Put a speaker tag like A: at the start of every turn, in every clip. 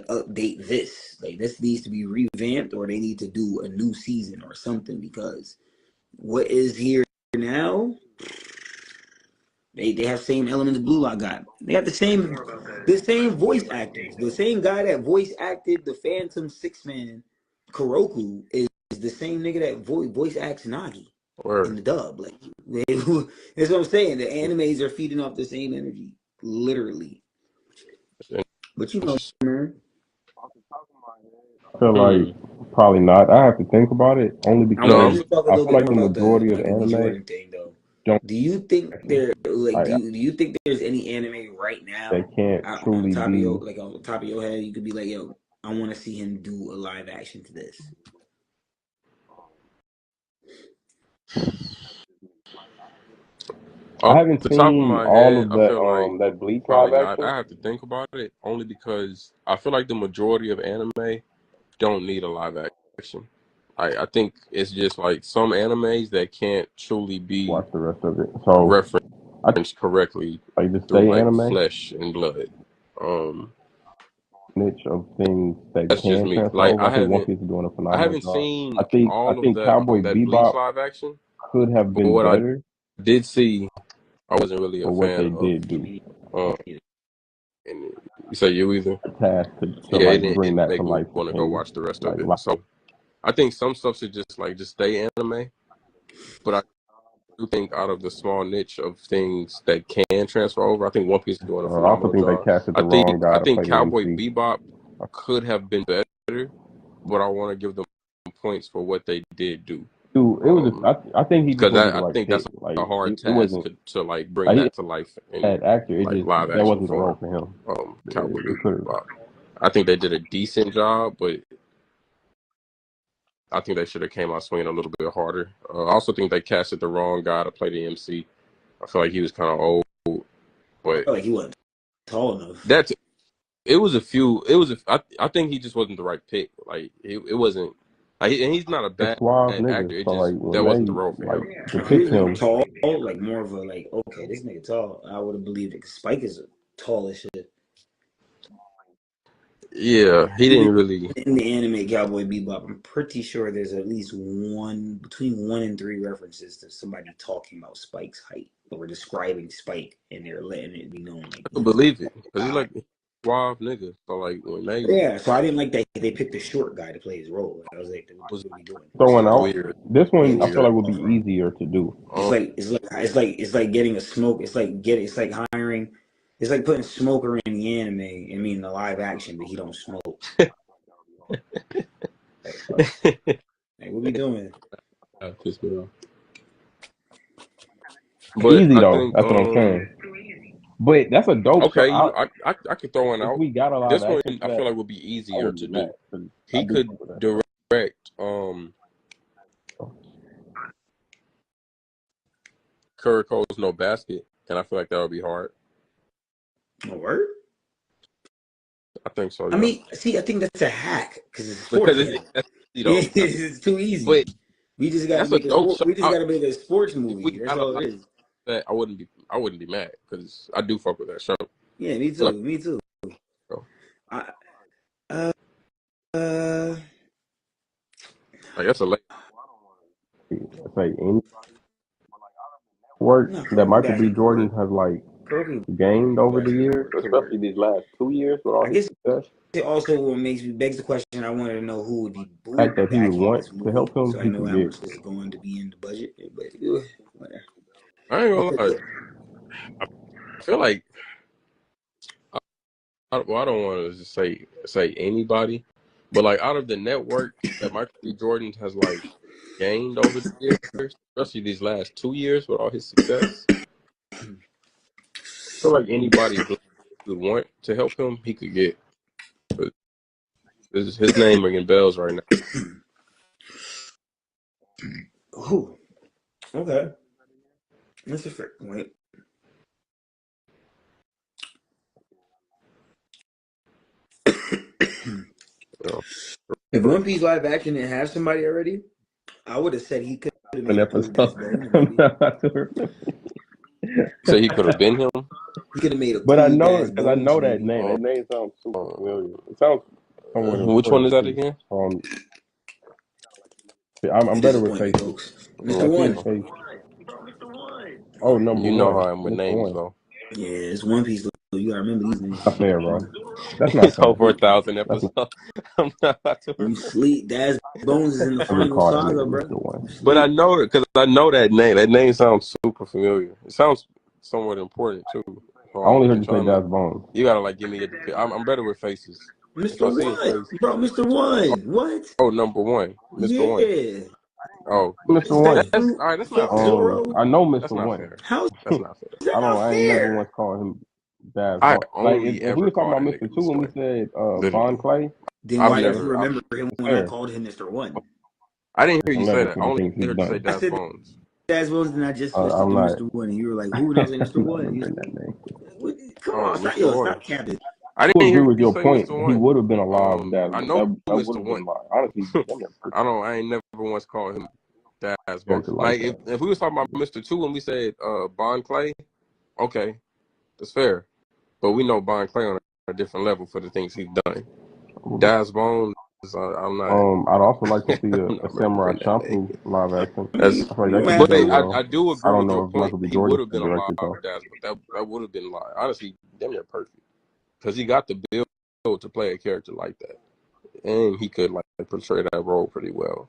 A: like update this. Like this needs to be revamped, or they need to do a new season or something, because what is here now, they have same elements Blue Lock got. They have the same voice actors. The same guy that voice acted the Phantom Six Man Kuroku is the same nigga that voice acts Nagi in the dub. Like that's what I'm saying. The animes are feeding off the same energy, literally. But you know, man.
B: I feel like probably not. I have to think about it only
A: I want
B: because
A: you to talk a
B: I
A: little
B: feel
A: bit
B: like
A: more
B: the
A: about the
B: majority of
A: Michael B.
B: anime
A: Jordan thing, though.
B: don't.
A: Do you think there, like,
B: I,
A: do you think there's any anime right
B: they
A: now
B: can't
A: on
B: truly
A: top of
B: be.
A: your, like, on the top of your head, you could be like, yo, I want to see him do a live action to this.
B: I haven't
C: the top of
B: seen
C: my
B: all
C: head,
B: of
C: I feel like
B: that Bleach live
C: probably not.
B: action.
C: I have to think about it only because I feel like the majority of anime don't need a live action. I think it's just like some animes that can't truly be
B: Watch the rest of it. So I
C: referenced correctly
B: like to
C: through
B: stay
C: like
B: anime
C: flesh and blood.
B: niche of things that
C: That's just
B: can
C: me.
B: transfer
C: Like
B: over. I think One Piece is doing a
C: I
B: phenomenal
C: haven't
B: job.
C: seen
B: I
C: all of
B: think Cowboy
C: that Bleach
B: Bebop
C: live action,
B: could have
C: but
B: been
C: what I
B: better
C: did see, I wasn't really a
B: for what
C: fan
B: they
C: of.
B: did do.
C: Um, and you say you either?
B: A task to
C: Yeah,
B: like
C: it
B: bring
C: didn't
B: that to
C: make me
B: life
C: want to go
B: and
C: watch the rest of
B: like
C: it. So I think some stuff should just stay anime. But I do think out of the small niche of things that can transfer over, I think One Piece is doing a
B: I also
C: phenomenal
B: think they
C: job.
B: casted the wrong guy
C: I
B: to
C: think
B: play the
C: Cowboy
B: MC.
C: Bebop could have been better, but I want to give them points for what they did do.
B: Dude, it was. I think he just
C: Because
B: wasn't the
C: I
B: right
C: think
B: pick.
C: that's
B: Like
C: a hard
B: it
C: task
B: wasn't.
C: to like bring
B: Like he
C: that to life in
B: had actor. It
C: like
B: just
C: live
B: that
C: action
B: wasn't the role
C: form.
B: for him.
C: Cowboy
B: It could have.
C: Bebop. I think they did a decent job, but I think they should have came out swinging a little bit harder. I also think they casted the wrong guy to play the MC. I feel like he was kind of old,
A: I
C: but
A: feel like he wasn't tall enough.
C: it was a few. I think he just wasn't the right pick. Like it wasn't. Like, and he's not a bad
B: Suave nigga.
C: actor. It
B: So
C: just
B: like when
C: that wasn't the
B: they
C: role for
B: like
C: him.
B: to
A: If he
B: pick
A: was more
B: him,
A: tall, like more of a like, okay, this nigga tall, I would have believed it. Cause Spike is tall as shit.
C: Yeah, he didn't really.
A: In the anime Cowboy Bebop, I'm pretty sure there's at least between 1 and 3 references to somebody talking about Spike's height or describing Spike, and they're letting it be known like
C: I could
A: he's
C: believe it because he's
A: guy.
C: like a suave nigga. So like when they
A: Yeah, so I didn't like that they picked a short guy to play his role. Like, I was like,
C: was
A: what are we doing?
B: throwing out
C: weird,
B: this
A: Yeah,
B: one,
A: it
B: I
A: was
B: feel like
C: weird.
B: would be easier to do.
A: it's like getting a smoke. It's like hiring. It's like putting Smoker in the anime. I mean, the live action, but he don't smoke. Like, what we doing?
C: Piss me off.
B: Easy
C: I
B: though.
C: think
B: That's what I'm saying. But that's a dope show.
C: okay, I could throw one
B: If
C: out.
B: we got a live
C: This one
B: action for
C: I feel
B: that,
C: like would be
B: I
C: easier
B: wouldn't
C: to
B: be mad.
C: do.
B: 'Cause I
C: He
B: do
C: could
B: fuck with that.
C: direct Kuriko's No Basket, and I feel like that would be hard.
A: A word?
C: I think so. Yeah.
A: I mean, see, I think that's a hack because it's sports.
C: That's easy though.
A: It's too easy.
C: But
A: We just got to
C: that's a
A: make a
C: dope
A: sport.
C: show.
A: We just got to make a sports
C: If we
A: movie. That's
C: got a
A: all
C: lot
A: it
C: of
A: is.
C: that, I wouldn't be mad because I do fuck with that show.
A: Yeah, me too. Me too. I, uh,
C: like that's a late.
B: It's like any work that Michael B. Jordan has like gained over the years, especially these last 2 years with all his success.
A: It also begs the question. I wanted to know who would be
B: The fact that he would
A: backing
B: want
A: this
B: to
A: movie,
B: help him,
A: so I
B: he
A: know
B: could
A: how
B: get.
A: much is going to be in the budget. But whatever.
C: I ain't gonna lie. I feel like I don't want to just say anybody, but like out of the network that Michael B. Jordan has like gained over the years, especially these last 2 years with all his success, I feel like anybody who would want to help him, he could get. But his name ringing bells right now.
A: Who? Okay, that's a fair point. If One Piece live action didn't have somebody already, I would have said he could have made a cool Beast Boy in the movie.
C: So he could have been him.
A: He could have made a
B: But I
A: cool
B: know
A: Baz
B: because I
A: Bones
B: know that
A: movie.
B: name. That name sounds super familiar. It sounds somewhat
C: Which one
B: important
C: is that
B: too.
C: again?
B: I'm better with
A: Disappointed,
B: faces.
A: folks.
B: When
A: Mr.
B: I see
A: One.
B: his face, oh, number
C: You know how
B: one,
C: I am with
B: Mr.
C: names,
B: One.
C: though.
A: Yeah, it's One Piece. Though. You gotta remember these names.
B: Not fair, bro. That's not
C: It's
B: fair.
C: over 1,000
B: That's not,
C: episodes. I'm not about to
A: You
C: remember.
A: sleep. Daz Bones is in the
B: I just
A: final
B: call that
A: saga,
B: nigga
A: bro.
B: Mr. One.
A: You
C: But I
A: sleep.
C: know it because I know that name. That name sounds super familiar. It sounds somewhat important too. So
B: I only
C: I'm
B: heard
C: just
B: you say
C: trying to.
B: Daz Bones.
C: You gotta like give me a. I'm better with faces. If
A: Mr.
C: I see his
A: One.
C: face,
A: Bro, Mr. One. What?
C: oh, number one, Mr. One.
A: Yeah.
C: Oh,
B: Mr.
A: Is that
B: One.
C: that's
A: Fruit,
C: all right. That's not
A: Fruit
C: fair.
A: Zoro?
B: I know
C: That's
B: Mr.
C: not
B: One.
C: fair.
A: How is
C: That's not fair.
A: that not
B: I ain't never
A: fair?
B: once called him Daz
C: I
B: Bones. Like
C: only
B: if we
C: ever
B: were talking
C: call
B: about
C: that
B: Mr.
C: nigga
B: Two
C: Mr.
B: and we
C: One.
B: said Von
C: Literally,
B: Clay,
A: Then
C: I've
A: why don't
B: okay,
A: you
C: never.
A: remember him
B: it's
A: when I
B: fair.
A: called him Mr. One?
C: I didn't hear you say
B: 11
C: that.
B: for
C: I
B: the
C: only
B: things he's
C: heard you say
B: done.
A: I
C: Daz
A: said
C: Bones.
A: Daz Bones and I just switched it
B: I'm
A: to
B: not,
A: Mr. One. And you were like, who? And I was like,
B: I'm
A: Mr.
B: not
A: One.
B: remembering that name.
A: Come
C: Oh,
A: on, stop,
C: Mr. One.
A: stop capping.
C: I
B: I
C: didn't
B: agree
C: hear
B: with
C: you
B: your
C: say
B: point.
C: Mr.
B: He
C: One.
B: would have been alive with Daz
C: I
B: Bones.
C: know
B: That would
C: Mr.
B: have
C: One.
B: been like, honestly, damn near perfect
C: I ain't never once called him Daz Bones.
B: character like
C: Like
B: that.
C: if we was talking about Mr. Two and we said Bon Clay, okay, that's fair. But we know Bon Clay on a different level for the things he's done. Daz Bones, I'm not.
B: I'd also like to see
C: I'm
B: a
C: not
B: Samurai
C: remembering that name.
B: Champloo live action.
A: I
C: That's
A: mean,
B: I feel like
A: you
B: that
A: don't
B: could be
A: have
C: but
B: done
A: to.
C: I
B: well.
C: do
B: I
C: agree
B: don't
C: with
B: know
C: your
B: if
C: point.
B: Michael B.
C: He would
B: Jordan
C: have
B: could
C: been
B: direct
C: alive
B: it though.
C: with Daz, but that would have been live. Honestly, damn near perfect because he got the build to play a character like that, and he could like portray that role pretty well.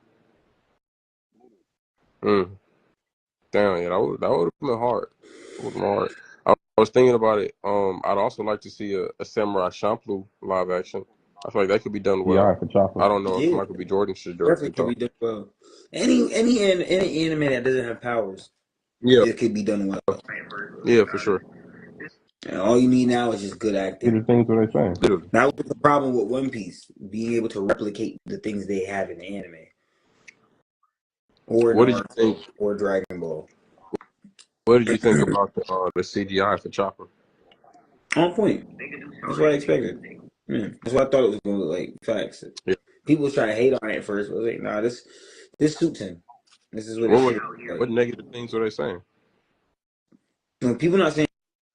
C: Mm. Damn, yeah, that would have been hard. Would have been hard. I was thinking about it. I'd also like to see a Samurai Champloo live action. I feel like that could be done
B: Yeah,
C: well.
B: for Chopper.
C: I don't know if
A: Yeah,
C: Michael B. Jordan should direct
A: perfect
C: it
A: could
C: though.
A: be done well. Any anime that doesn't have powers,
C: Yeah,
A: it could be done well.
C: yeah, for sure.
A: And all you need now is just good
B: See
A: acting.
B: the things what they saying.
C: Literally.
A: That was the problem with One Piece, being able to replicate the things they have in the anime, or
C: What did you think?
A: Naruto, or Dragon Ball.
C: What did you think about the CGI for Chopper?
A: On point. That's what I expected. Yeah. That's what I thought it was going to look like. Facts.
C: Yeah.
A: People was trying to hate on it at first, but I was like, nah, this suits him. This is what it
C: What
A: should
C: were,
A: look like.
C: what negative things were they saying?
A: People not saying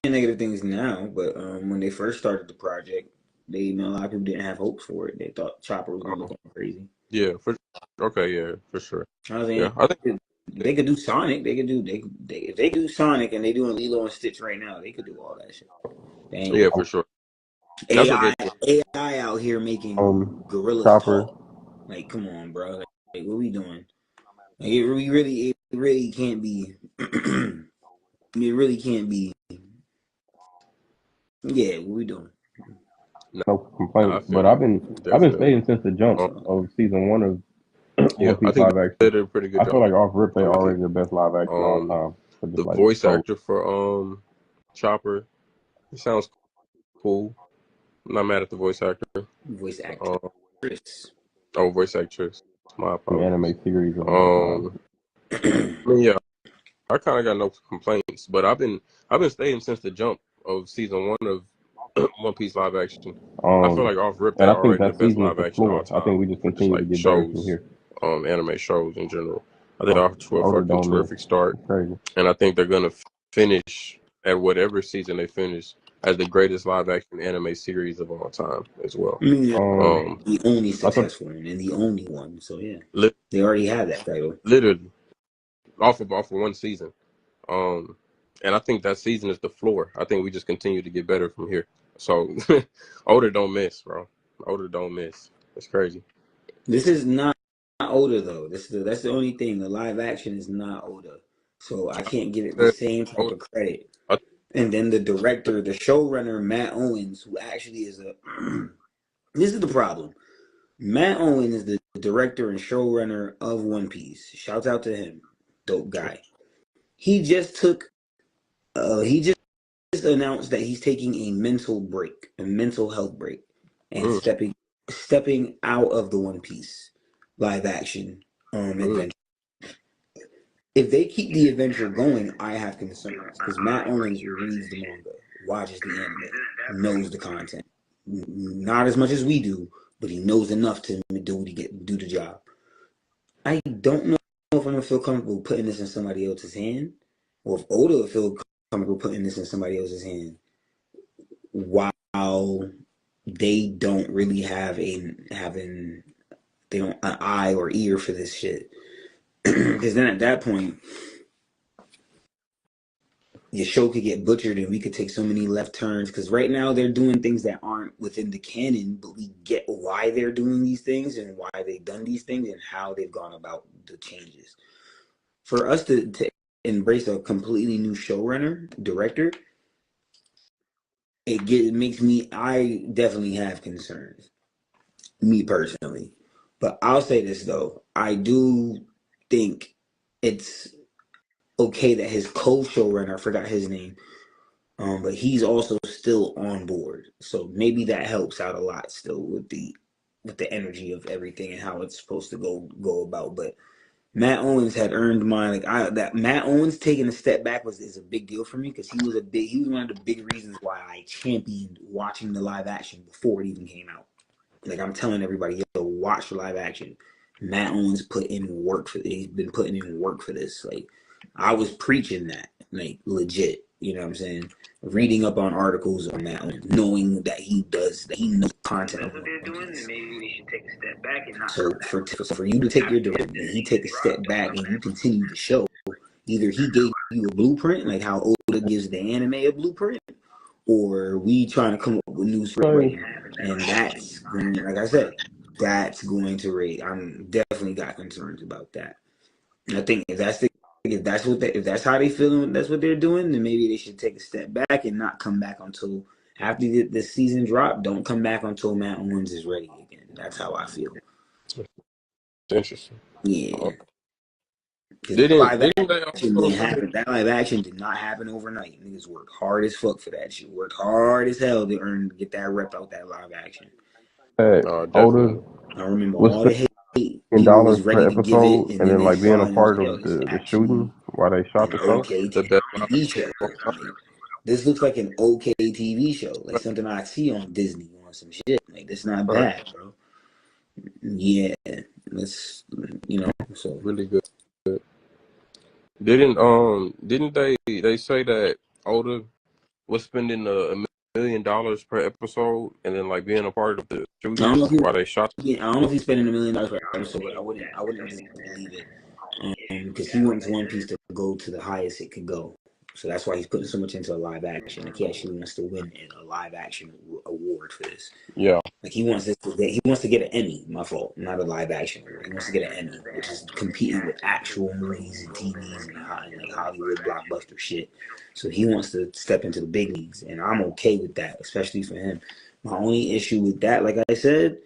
A: negative things now, but when they first started the project, a lot of people didn't have hopes for it. They thought Chopper was going to look crazy.
C: Yeah, okay, yeah, for sure.
A: I was like,
C: Yeah, I think
A: they could do Sonic. They could do if they do Sonic and they doing Lilo and Stitch right now, they could do all that shit. They ain't
C: yeah, for sure. That's what
A: AI
C: gave me.
A: AI out here making gorillas
B: Chopper.
A: talk. Like, come on, bro. Like what we doing? Like, it really can't be. It really can't be. Yeah, what we doing?
B: No
C: I
B: complaints.
C: feel
B: But
C: you
B: I've been
C: definitely.
B: stating since the jump
C: Um,
B: of season one of
C: yeah,
B: One
C: I
B: Piece
C: think
B: live
C: they
B: action.
C: did a pretty good
B: I feel
C: job
B: like off rip they
C: with it.
B: already the best live action of all
C: Um,
B: time. For just
C: the
B: like
C: voice
B: so
C: actor for Chopper, he sounds cool. I'm not mad at the voice actor.
A: Voice
C: Um,
A: actress.
C: voice actress. My
B: an
C: apologies.
B: anime series of all time.
C: Um, I mean, yeah, I kind of got no complaints, but I've been staying since the jump of season one of One Piece live action. I feel like off rip they
B: And I think
C: already the
B: that
C: best
B: season is
C: live
B: the
C: action of all
B: floor. I think
C: time
B: we just
C: for just
B: continue to
C: like
B: get better from
C: shows,
B: here.
C: anime shows in general. I think they're off to a
B: Older
C: fucking
B: don't miss.
C: terrific start,
B: It's crazy.
C: and I think they're gonna finish at whatever season they finish as the greatest live action anime series of all time as well.
A: I mean,
C: Um,
A: the only
B: I thought
A: successful one and the only one. So yeah,
C: li-
A: they already have that title.
C: literally off of one season. Um, and I think that season is the floor. I think we just continue to get better from here. So older don't miss, bro. Older don't miss. It's crazy.
A: This is not older though. That's the only thing. The live action is not older, so I can't give it the same type
C: Older,
A: of credit.
C: I,
A: And then the director, the showrunner, Matt Owens, who actually is a. This is the problem. Matt Owens is the director and showrunner of One Piece. Shouts out to him, dope guy. He just took. He just announced that he's taking a mental break, a mental health break, and
C: mm,
A: stepping out of the One Piece live action
C: mm,
A: adventure. If they keep the adventure going, I have concerns because Matt Owens reads the manga, watches the anime, knows the content. Not as much as we do, but he knows enough to do the job. I don't know if I'm gonna feel comfortable putting this in somebody else's hand, or if Oda will feel comfortable putting this in somebody else's hand while they don't really have they don't an eye or ear for this shit. Because then at that point, your show could get butchered and we could take so many left turns. Because right now they're doing things that aren't within the canon, but we get why they're doing these things and why they've done these things and how they've gone about the changes. For us to embrace a completely new showrunner, director, it makes me, I definitely have concerns, me personally. But I'll say this though, I do think it's okay that his co-showrunner, I forgot his name, but he's also still on board. So maybe that helps out a lot still with the energy of everything and how it's supposed to go about. But Matt Owens had earned my that Matt Owens taking a step back is a big deal for me because he was one of the big reasons why I championed watching the live action before it even came out. Like I'm telling everybody, yo, watch the live action. Matt Owens put in work for this. He's been putting in work for this. Like I was preaching that, like legit. You know what I'm saying? Reading up on articles on Matt Owens, knowing that he knows content of what they're doing, and maybe we should take a step back and not. So for you to take your direction, and he take a step back, and you continue to show, either he gave you a blueprint, like how Oda gives the anime a blueprint, or we trying to come up with new story, and that's going, like I said, that's going to rate. I'm definitely got concerns about that. And I think if that's how they feeling, that's what they're doing, then maybe they should take a step back and not come back until after the season drop. Don't come back until Matt Owens is ready again. That's how I feel.
C: Interesting.
A: Yeah. Because that
C: Didn't they
A: action
C: also
A: didn't
C: say?
A: happen. That live action did not happen overnight. Niggas worked hard as fuck for that shit. Worked hard as hell to get that rep out that live action.
B: Oda
C: Definitely.
A: I remember
B: was
A: all the
B: spending
A: hate. People was
B: $10
A: ready
B: per
A: to give it,
B: episode,
A: and
B: and
A: then
B: then
A: they
B: like being
A: saw
B: a
A: it and was
B: part
A: like, yo,
B: of
A: this is
B: the shooting
A: actually
B: while they shot
A: an
B: the show.
A: okay
C: The
A: TV show. Like, this looks like an okay TV show. Like something I see on Disney or some shit. Like, this not
C: right.
A: bad, bro. Yeah. Let's, so.
C: Really good. Didn't they say that Oda was spending $1 million per episode and then like being a part of the
A: I don't know if
C: shootings
A: he,
C: while they shot?
A: I don't know if he's spending $1 million per episode, but I wouldn't disbelieve it. Because he wants One Piece to go to the highest it could go. So that's why he's putting so much into a live action. Like he actually wants to win a live action award for this.
C: Yeah,
A: Like he wants to get an Emmy. My fault, not a live action award. He wants to get an Emmy, which is competing with actual movies and TVs and like Hollywood blockbuster shit. So he wants to step into the big leagues, and I'm okay with that, especially for him. My only issue with that, like I said,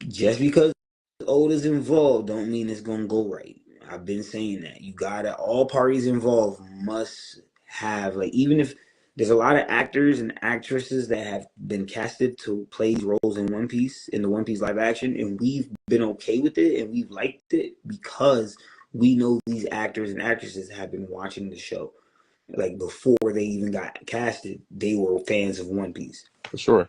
A: just because Oda's involved don't mean it's gonna go right. I've been saying that. You gotta all parties involved must have like even if there's a lot of actors and actresses that have been casted to play roles in One Piece in the One Piece live action, and we've been okay with it and we've liked it because we know these actors and actresses have been watching the show. Like before they even got casted, they were fans of One Piece.
C: for sure.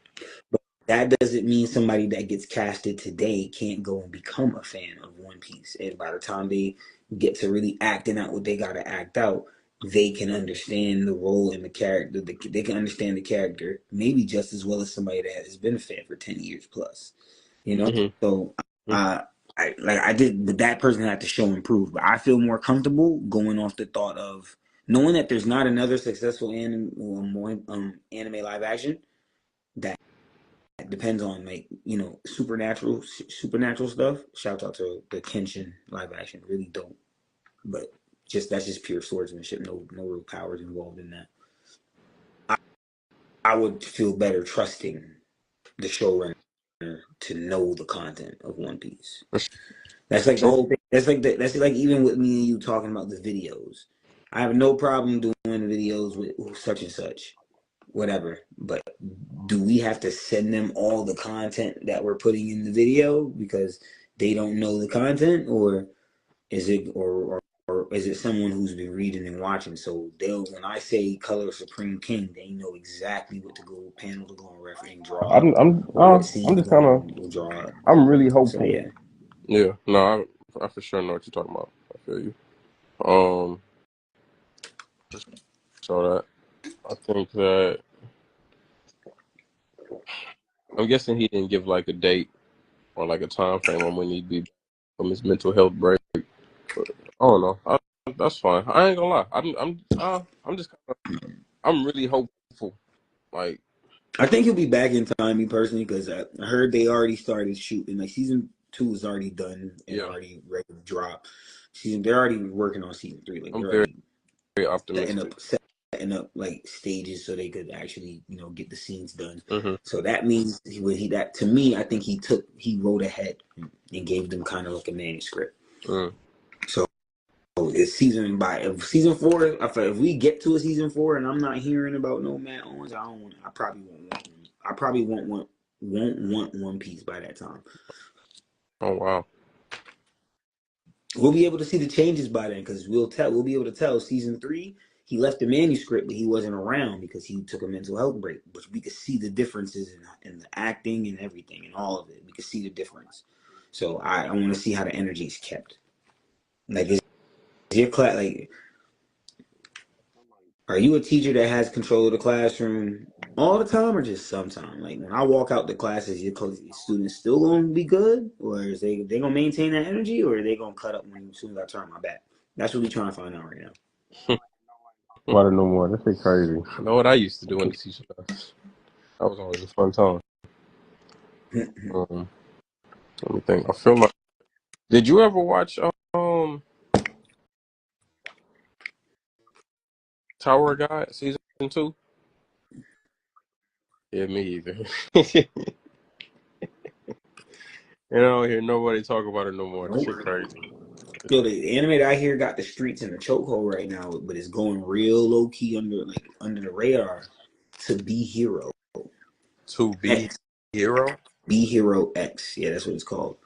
A: But that doesn't mean somebody that gets casted today can't go and become a fan of One Piece. And by the time they get to really acting out what they got to act out, they can understand the role and the character. They can understand the character maybe just as well as somebody that has been a fan for 10 years plus. You know?
C: Hmm.
A: So I did, but that person had to show and prove. But I feel more comfortable going off the thought of knowing that there's not another successful anime live action that depends on like supernatural stuff. Shout out to the Kenshin live action, really dope. But that's just pure swordsmanship. No real powers involved in that. I would feel better trusting the showrunner to know the content of One Piece.
C: For sure.
A: That's like the whole thing. That's like even with me and you talking about the videos. I have no problem doing videos with such and such, whatever. But do we have to send them all the content that we're putting in the video because they don't know the content, or is it or is it someone who's been reading and watching? So when I say Color Supreme King, they know exactly what to go panel to go and reference and draw up, or what scene
B: I'm
A: to
B: just
A: go
B: kind of
A: and draw up.
B: I'm really
A: So
B: hopeful.
A: yeah.
C: Yeah, no, I for sure know what you're talking about. I feel you. Um, so that I think that I'm guessing he didn't give like a date or like a time frame on when he'd be back from his mental health break. But I don't know. That's fine. I ain't gonna lie. I'm just I'm really hopeful. Like,
A: I think he'll be back in time, me personally, because I heard they already started shooting. Like season 2 is already done and
C: yeah,
A: already ready to drop. They're already working on season 3. Like
C: I'm
A: they're
C: very,
A: already
C: very
A: setting
C: optimistic.
A: up like stages so they could actually get the scenes done.
C: Hmm.
A: So that means that to me, I think he wrote ahead and gave them kind of like a manuscript.
C: Mm.
A: So it's season 4. If we get to a season 4 and I'm not hearing about no Matt Owens, I probably won't want one. I probably won't want One Piece by that time.
C: Oh wow.
A: We'll be able to see the changes by then because we'll be able to tell season 3 he left the manuscript but he wasn't around because he took a mental health break. But we could see the differences in the acting and everything and all of it. We could see the difference. So I want to see how the energy is kept. Like is your class like are you a teacher that has control of the classroom all the time or just sometimes? Like when I walk out the classes, your students still gonna be good, or is they gonna maintain that energy, or are they gonna cut up as soon as I turn my back? That's what we trying to find out right
B: Water no more. That shit crazy.
C: I know what I used to do in the teacher class. That was always a fun time.
A: now.
C: Let me think. I feel like. Did you ever watch Tower of God season 2? Yeah, me either. I don't hear nobody talk about it no more. That
A: Nope.
C: shit crazy.
A: Yo, the anime that I hear got the streets in a chokehold right now, but it's going real low key under the radar. To Be Hero
C: To Be
A: X,
C: Hero?
A: Be Hero X. Yeah, that's what it's called.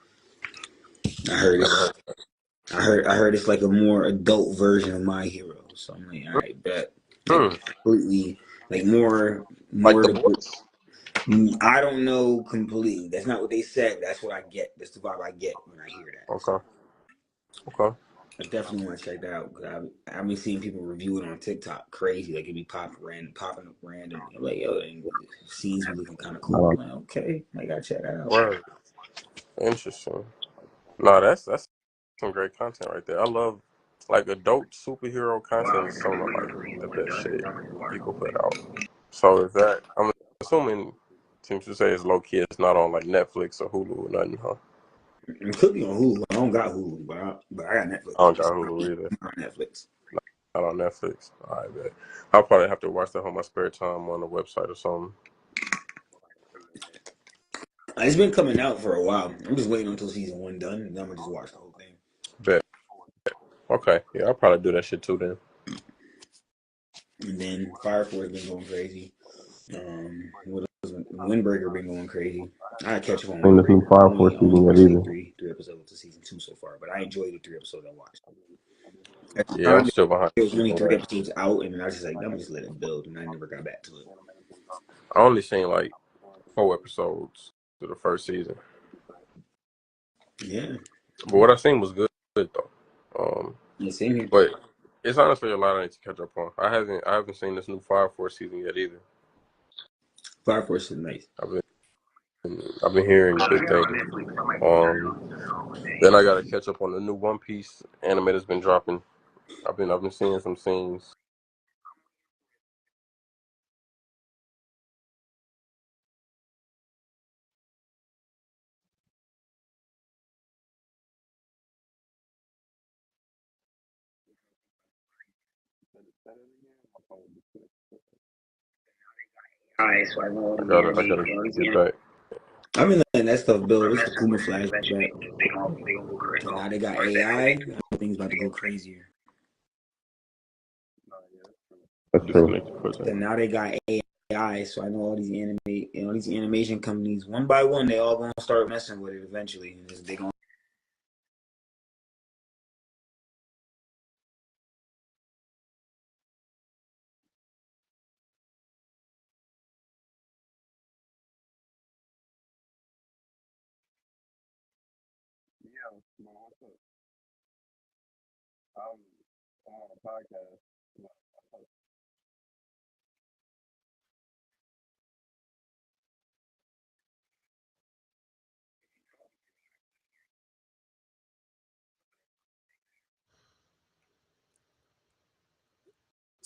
A: I
C: I've
A: heard
C: never
A: it's
C: heard of
A: I heard it's like a more adult version of My Hero. So I'm like, all
C: that.
A: right, bet. Like
C: Hmm.
A: completely, like more,
C: Like
A: more
C: the
A: the.
C: boys?
A: I don't know completely. That's not what they said. That's what I get. That's the vibe I get when I hear that.
C: Okay.
A: So
C: Okay.
A: I definitely want to check that out because I've been seeing people review it on TikTok. Crazy, like it be popping up randomly. I'm like, yo, and scenes be looking kind of
B: I
A: cool. I'm
B: don't.
A: like, okay, I gotta check that out.
C: Word. Interesting. No, that's some great content right there. I love like adult superhero content is some of like the best shit you could put out. So is that I'm assuming seems to say it's low key, it's not on like Netflix or Hulu or nothing, huh?
A: It could be on Hulu. I don't got Hulu, but I got
C: I
A: Netflix.
C: don't got Hulu either.
A: I'm on Netflix.
C: Not on Netflix. I bet. I'll probably have to watch that on my spare time on the website or something.
A: It's been coming out for a while. I'm just waiting until season 1 done, and then I'm gonna just watch the whole thing.
C: Bet. Okay. Yeah, I'll probably do that shit too then.
A: And then Fire Force been going crazy. What else? Windbreaker been going crazy. I gotta catch up on
B: Ain't this new
A: Windbreaker.
B: Fire Force
A: I only
B: season yet
A: watched like
B: either.
A: three episodes of season 2 so far, but I enjoyed the 3 episodes I watched. At the
C: Yeah, I'm
A: time,
C: still behind
A: there was only
C: season
A: 3
C: 1.
A: episodes out, and I was just like, I'm gonna just let it build, and I never got back to it.
C: I only seen like 4 episodes to the first season.
A: Yeah,
C: But what I seen was good though.
A: yeah, same here.
C: But it's honestly a lot I need to catch up on. I haven't seen this new Fire Force season yet either.
A: Fire Force is nice.
C: I've been hearing good things. Um, then I gotta catch up on the new One Piece anime that's been dropping. I've been seeing some scenes. I gotta get back.
A: I've been letting that stuff build. It's the Kuma flashback, and now they got AI. Things about to go crazier.
B: That's true.
C: Disconnected for a second.
A: And now they got AI, so I know all these animation companies, one by one, they all gonna start messing with it eventually, and they gonna.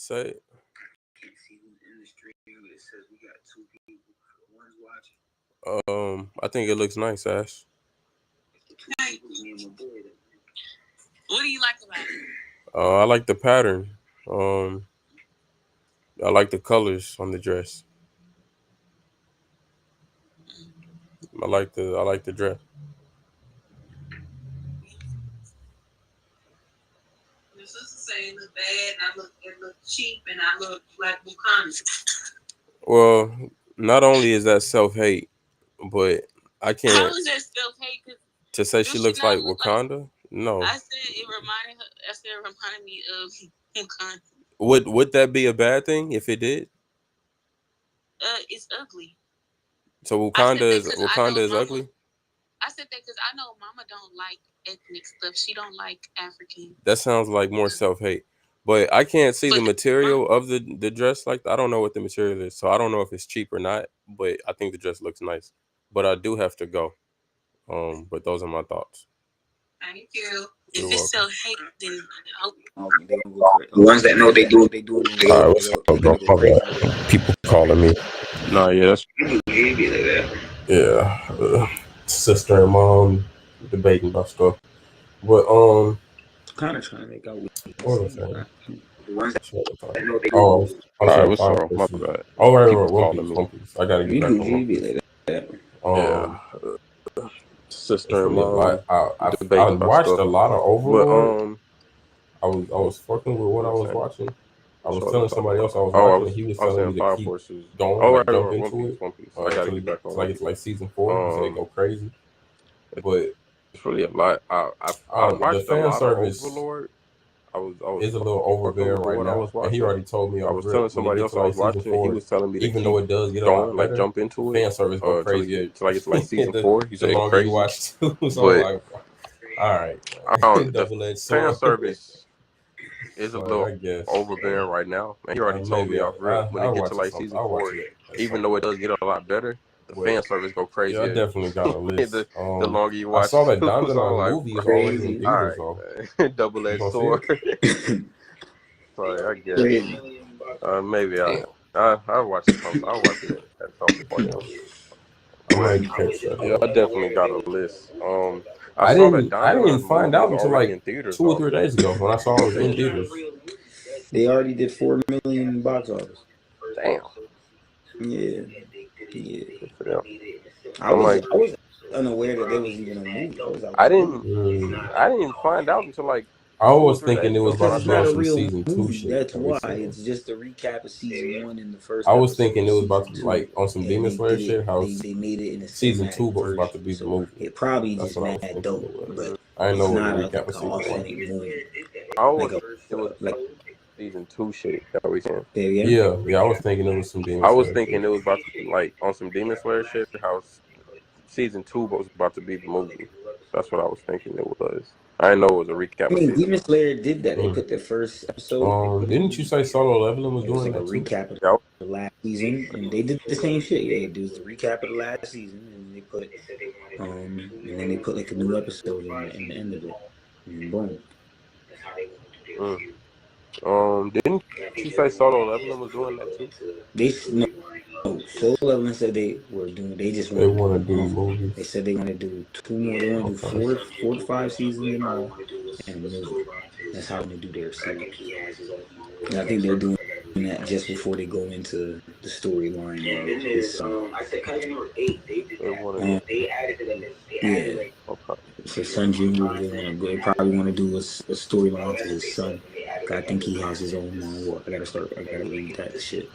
C: Say it.
A: Can't see who's in the stream, but it says we got 2 people. One's watching.
C: I think it looks nice, Ash.
D: What do you like about it?
C: I like the pattern. I like the colors on the dress. I like the dress.
D: Your sister say it look bad, and it look cheap, and I look like Wakanda.
C: Well, not only is that self-hate, but I can't.
D: How is that self-hate?
C: To say she looks like Wakanda? No.
D: I said it reminded her. I said it reminded me of Wakanda.
C: Would that be a bad thing if it did?
D: It's ugly.
C: So Wakanda is ugly?
D: I said that because I know Mama don't like ethnic stuff. She don't like African.
C: That sounds like more self-hate. But I can't see the material of the dress like that. I don't know what the material is, so I don't know if it's cheap or not. But I think the dress looks nice. But I do have to go. But those are my thoughts.
D: Thank you. If it's self-hate, then
A: the ones that know they do what they do.
C: All right, what's up, bro? My bad. People calling me. Nah, yeah, that's sister and mom debating about stuff. But
A: kind of trying to make out with.
C: What was that?
A: The ones that know they do.
C: All right, what's up? My bad. All right, One Piece. I gotta get back on One Piece. Sister and mom. I watched a lot of Overlord. I was fucking with what I was watching. I was telling somebody else I was watching. He was telling me to keep going, jump into it. I gotta get back on. Like it's like season 4. So they go crazy. But it's really a lot. I watched the fan service. Overlord. I was a little overbearing right now. And he already told me I was telling somebody else I was watching. He was telling me even though it does get a lot better, like jump into it. Fan service go crazy till I get to like season 4. He said it's crazy. You watch too. So I'm like, all right, double-edged sword. Fan service is a little overbearing right now. And he already told me off rip when it gets to like season 4, even though it does get a lot better. The fan service go crazy. Yeah, I definitely got a list. the longer you watch, I saw that Dandadan movie is already in theaters, though. Double-edged sword. Sorry, I guess. Maybe I'll watch it. I'll watch it at some point. Yeah, I definitely got a list. I didn't find out until like 2 or 3 days ago when I saw it was in theaters.
A: They already did 4 million box office.
C: Damn.
A: Yeah. I was unaware that there was even a movie. I
C: didn't find out until like. I was thinking it was about to be some season 2 shit.
A: That's why it's just a recap of season 1 in the first.
C: I was thinking it was about to be like on some Demon Slayer shit. How
A: they made it in a
C: season 2 was about to be the movie.
A: It probably just mad dope, but
C: I know
A: it's not
C: a recap of season 1. It was like season 2 shit that we can. Yeah. I was thinking it was some Demon Slayer. I was thinking it was about to be like on some Demon Slayer shit. How season 2 was about to be the movie. That's what I was thinking it was. I didn't know it was a recap.
A: I mean, Demon Slayer did that. They put the first episode.
C: Didn't you say Solo Leveling was doing
A: like
C: that
A: a recap of the last season, and they did the same shit. They did the recap of the last season, and they put, and then they put like a new episode in the end of it, and boom.
C: Didn't you say Solo Leveling was doing that too?
A: No, Solo Leveling said they were doing. They just want to do movies. They said they want to do 2 more. They want to do 4 to 5 seasons in all, and a movie. That's how they do their series. And I think they're doing that just before they go into the storyline of his son. Yeah. So Son Jr. They probably want to do a storyline for his son. I think he has his own war. I gotta read that shit.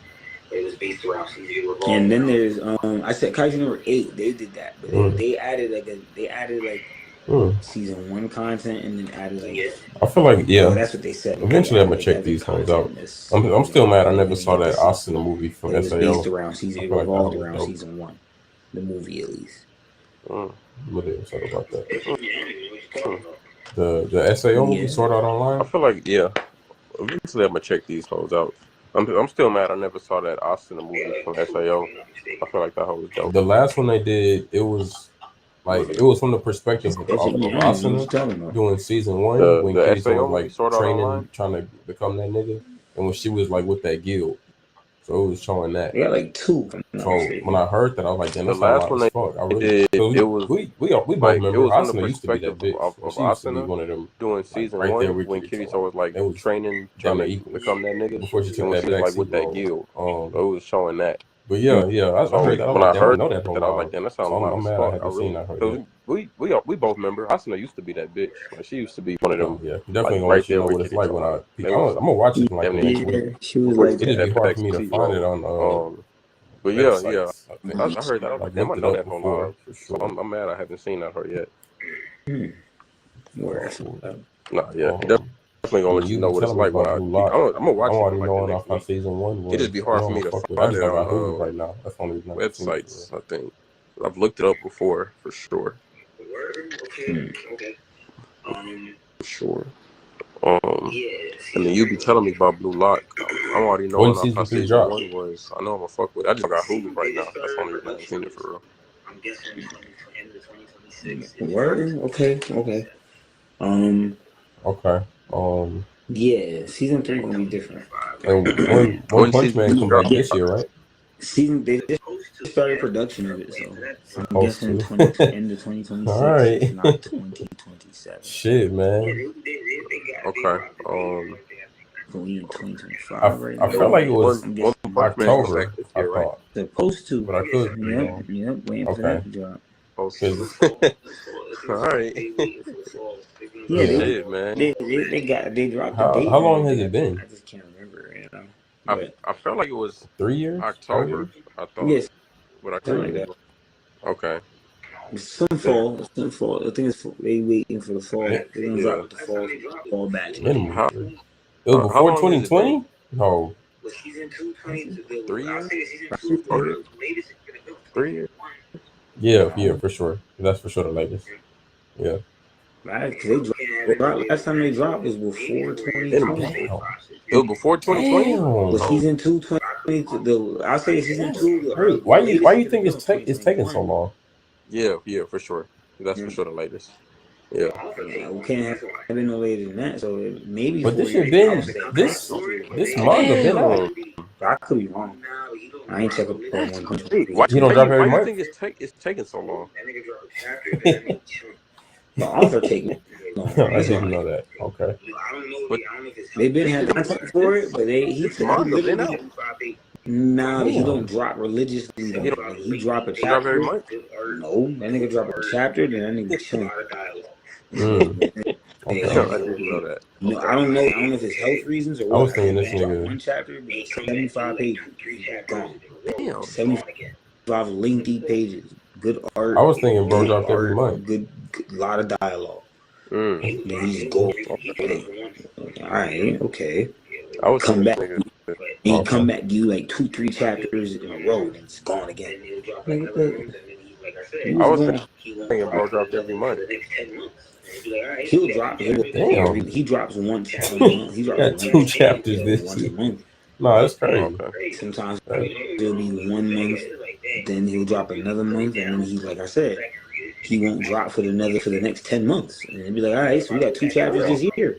A: And then there's I said Kaiju number 8. They did that, but they added season 1 content and then added like.
C: I feel like
A: that's what they said.
C: Eventually, I'm gonna check these ones out. I'm still mad I never saw that Austin movie from SAO.
A: It revolved around season 1, the movie at least.
C: What did say about that? The SAO movie Sword Art Online. I feel like eventually I'm gonna check these hoes out. I'm still mad I never saw that Austin movie from SAO. I feel like that hoe was dope. The last one they did, it was from the perspective of Austin doing season 1 when Kirito was like training, trying to become that nigga.
B: and when she was like with that guild, so it was showing that.
A: They got like 2. If I'm not
B: So
A: mistaken.
B: when I heard that, I was like, "Damn,
C: The
B: that sound
C: last
B: loud
C: one
B: as
C: they
B: fuck." I really,
C: did,
B: cause
C: it was
B: we both
C: like it
B: remember
C: was from the
B: Asuna used to be that
C: perspective
B: bitch.
C: of
B: She used to be
C: Asuna
B: one of them,
C: doing
B: like
C: season
B: right there
C: 1
B: with
C: when
B: Kirito.
C: Kirito was like
B: They was
C: training
B: damn
C: to
B: near equals
C: become that nigga,
B: before she
C: and
B: took
C: when
B: that
C: she was like with
B: backseat
C: that
B: role.
C: guild. So it was showing that.
B: But yeah, I heard that. I was
C: When
B: like,
C: I
B: "Damn, I
C: heard
B: didn't know that whole
C: that, I was like,
B: loud."
C: damn, that
B: So
C: sounded loud
B: I'm
C: as
B: mad I
C: fuck. I
B: haven't seen
C: really,
B: that her
C: cause
B: yet.
C: we both remember Asuna used to be that bitch. Like she used to be one of
B: Oh
C: them,
B: yeah,
C: like
B: definitely gonna
C: right
B: let you
C: there
B: know
C: with
B: what it's like when
C: Kirito.
B: I'm
C: They was
B: gonna watch it in like
C: damn
B: the
C: near
B: next
C: equal
B: week.
A: She was
C: before she
A: like
B: It
C: took
B: just
A: that.
B: be
C: that
B: hard for me to
C: backseat
B: find it
C: role.
B: on
C: But yeah,
B: websites. I think
C: I heard that. I was like,
B: I've
C: damn, I
B: looked it
C: know
B: up
C: that whole line.
B: before for
C: So
B: sure.
C: I'm mad I haven't seen that her yet.
A: Where?
C: Nah, yeah,
B: Um,
C: definitely gonna
B: and
C: let
B: you
C: you know
B: be
C: what it's
B: telling me
C: like when
B: about
C: I.
B: Blue
C: I'm
B: Lock.
C: gonna watch
B: I'm
C: it in
B: already
C: like the
B: knowing
C: next
B: off how
C: week.
B: season 1
C: It just
B: was.
C: be
B: I
C: hard for
B: don't
C: me to
B: fuck with. I
C: find
B: just
C: it
B: don't got
C: on
B: Hulu right now. That's the only reason I haven't seen it.
C: websites. I think I've looked it up before for sure. For sure. And then you be telling me about Blue Lock. I'm already
B: When
C: knowing off how
B: season 3
C: season
B: dropped?
C: 1 was. I know I'm gonna fuck with it. I just got Hulu right now. That's the only reason I haven't seen it for real.
A: Word? Okay.
B: Okay.
A: Yeah, season 3 gonna be different.
B: And One
C: When
B: Punch
C: season
B: Man
C: 2
B: come
C: drop?
B: back this year, right?
A: They just started production of it, so I'm
B: Supposed
A: guessing
B: to.
A: end of 2026,
B: All right.
A: if not 2027.
B: Shit, man.
C: Okay.
A: So we in 2025
B: I
A: right
B: I
A: now.
B: felt like it was
A: I'm
C: One
A: guessing
C: Punch Man come back
B: October.
C: this
B: I
C: year, right?
B: thought,
A: supposed to.
B: but I could be wrong.
A: Yep, waiting for
B: Okay.
A: that to drop.
C: Cause all right.
A: Yeah,
C: Shit, man.
A: they dropped the
B: How
A: date and
B: long has
A: everything.
B: it been?
A: I just can't remember, But
C: I felt like it was
B: 3 years? 4
C: October.
B: years?
C: I thought,
A: yes,
C: but I
A: something
C: could
A: like
C: be
A: that.
C: wrong. Okay.
A: It's some fall. I think they waiting for the fall.
B: Yeah.
A: They're gonna drop the fall batch.
B: Minimum.
C: How
B: It was
C: how
B: before
C: long has it been?
B: 2020? No.
C: 3 years?
A: Or
C: 3 years?
B: Yeah, for sure. That's for sure the latest. Yeah.
A: right? Because they dropped last time they dropped was before 2020.
B: Damn.
C: It was before 2020?
B: Damn.
A: Was season 2 20? I'll say season 2. The
B: Hey, why you think it's taking so long?
C: Yeah, for sure. That's for sure the latest. Yeah.
A: We can't have it no later than that. So maybe
B: But
A: 4
B: this shit
A: years. I
B: been
A: would say
B: this manga been out.
A: But I could be wrong. I ain't check up on One Punch Man.
C: Why
B: You don't drop every
C: you
B: month?
C: think it's taking so long?
A: The author taking long.
B: I didn't know that. Okay.
C: But
A: They've been having content for it, but he
C: manga been
A: literally
C: out.
A: he don't drop religiously.
C: He
A: Like he drop a
C: Don't drop every
A: chapter.
C: month.
A: No, that nigga drop a chapter, then that nigga chilling.
B: Okay.
C: I didn't know that.
A: No, I don't know if it's health reasons or what.
B: I was thinking this
A: He dropped
B: nigga.
A: one chapter, but it's 75 pages. Gone.
C: Damn.
A: 75 lengthy pages. Good art.
B: I was thinking bro
A: good
B: dropped every
A: art,
B: month.
A: Good lot of dialogue.
C: Mm.
A: Then he just go. All right, okay.
C: I was
A: Come back.
C: thinking,
A: He come back, give you like 2-3 chapters in a row, and it's gone again.
C: I was thinking bro dropped every month.
A: He'll drop.
B: Damn.
A: He drops once a month. He drops
B: Got 2 chapters this
A: once a
B: year.
A: month.
B: No, that's crazy.
C: Okay.
A: Sometimes it'll be 1 month, then he'll drop another month, and then he, like I said, he won't drop for the next 10 months. And it'll be like, all right, so we got 2 chapters this year.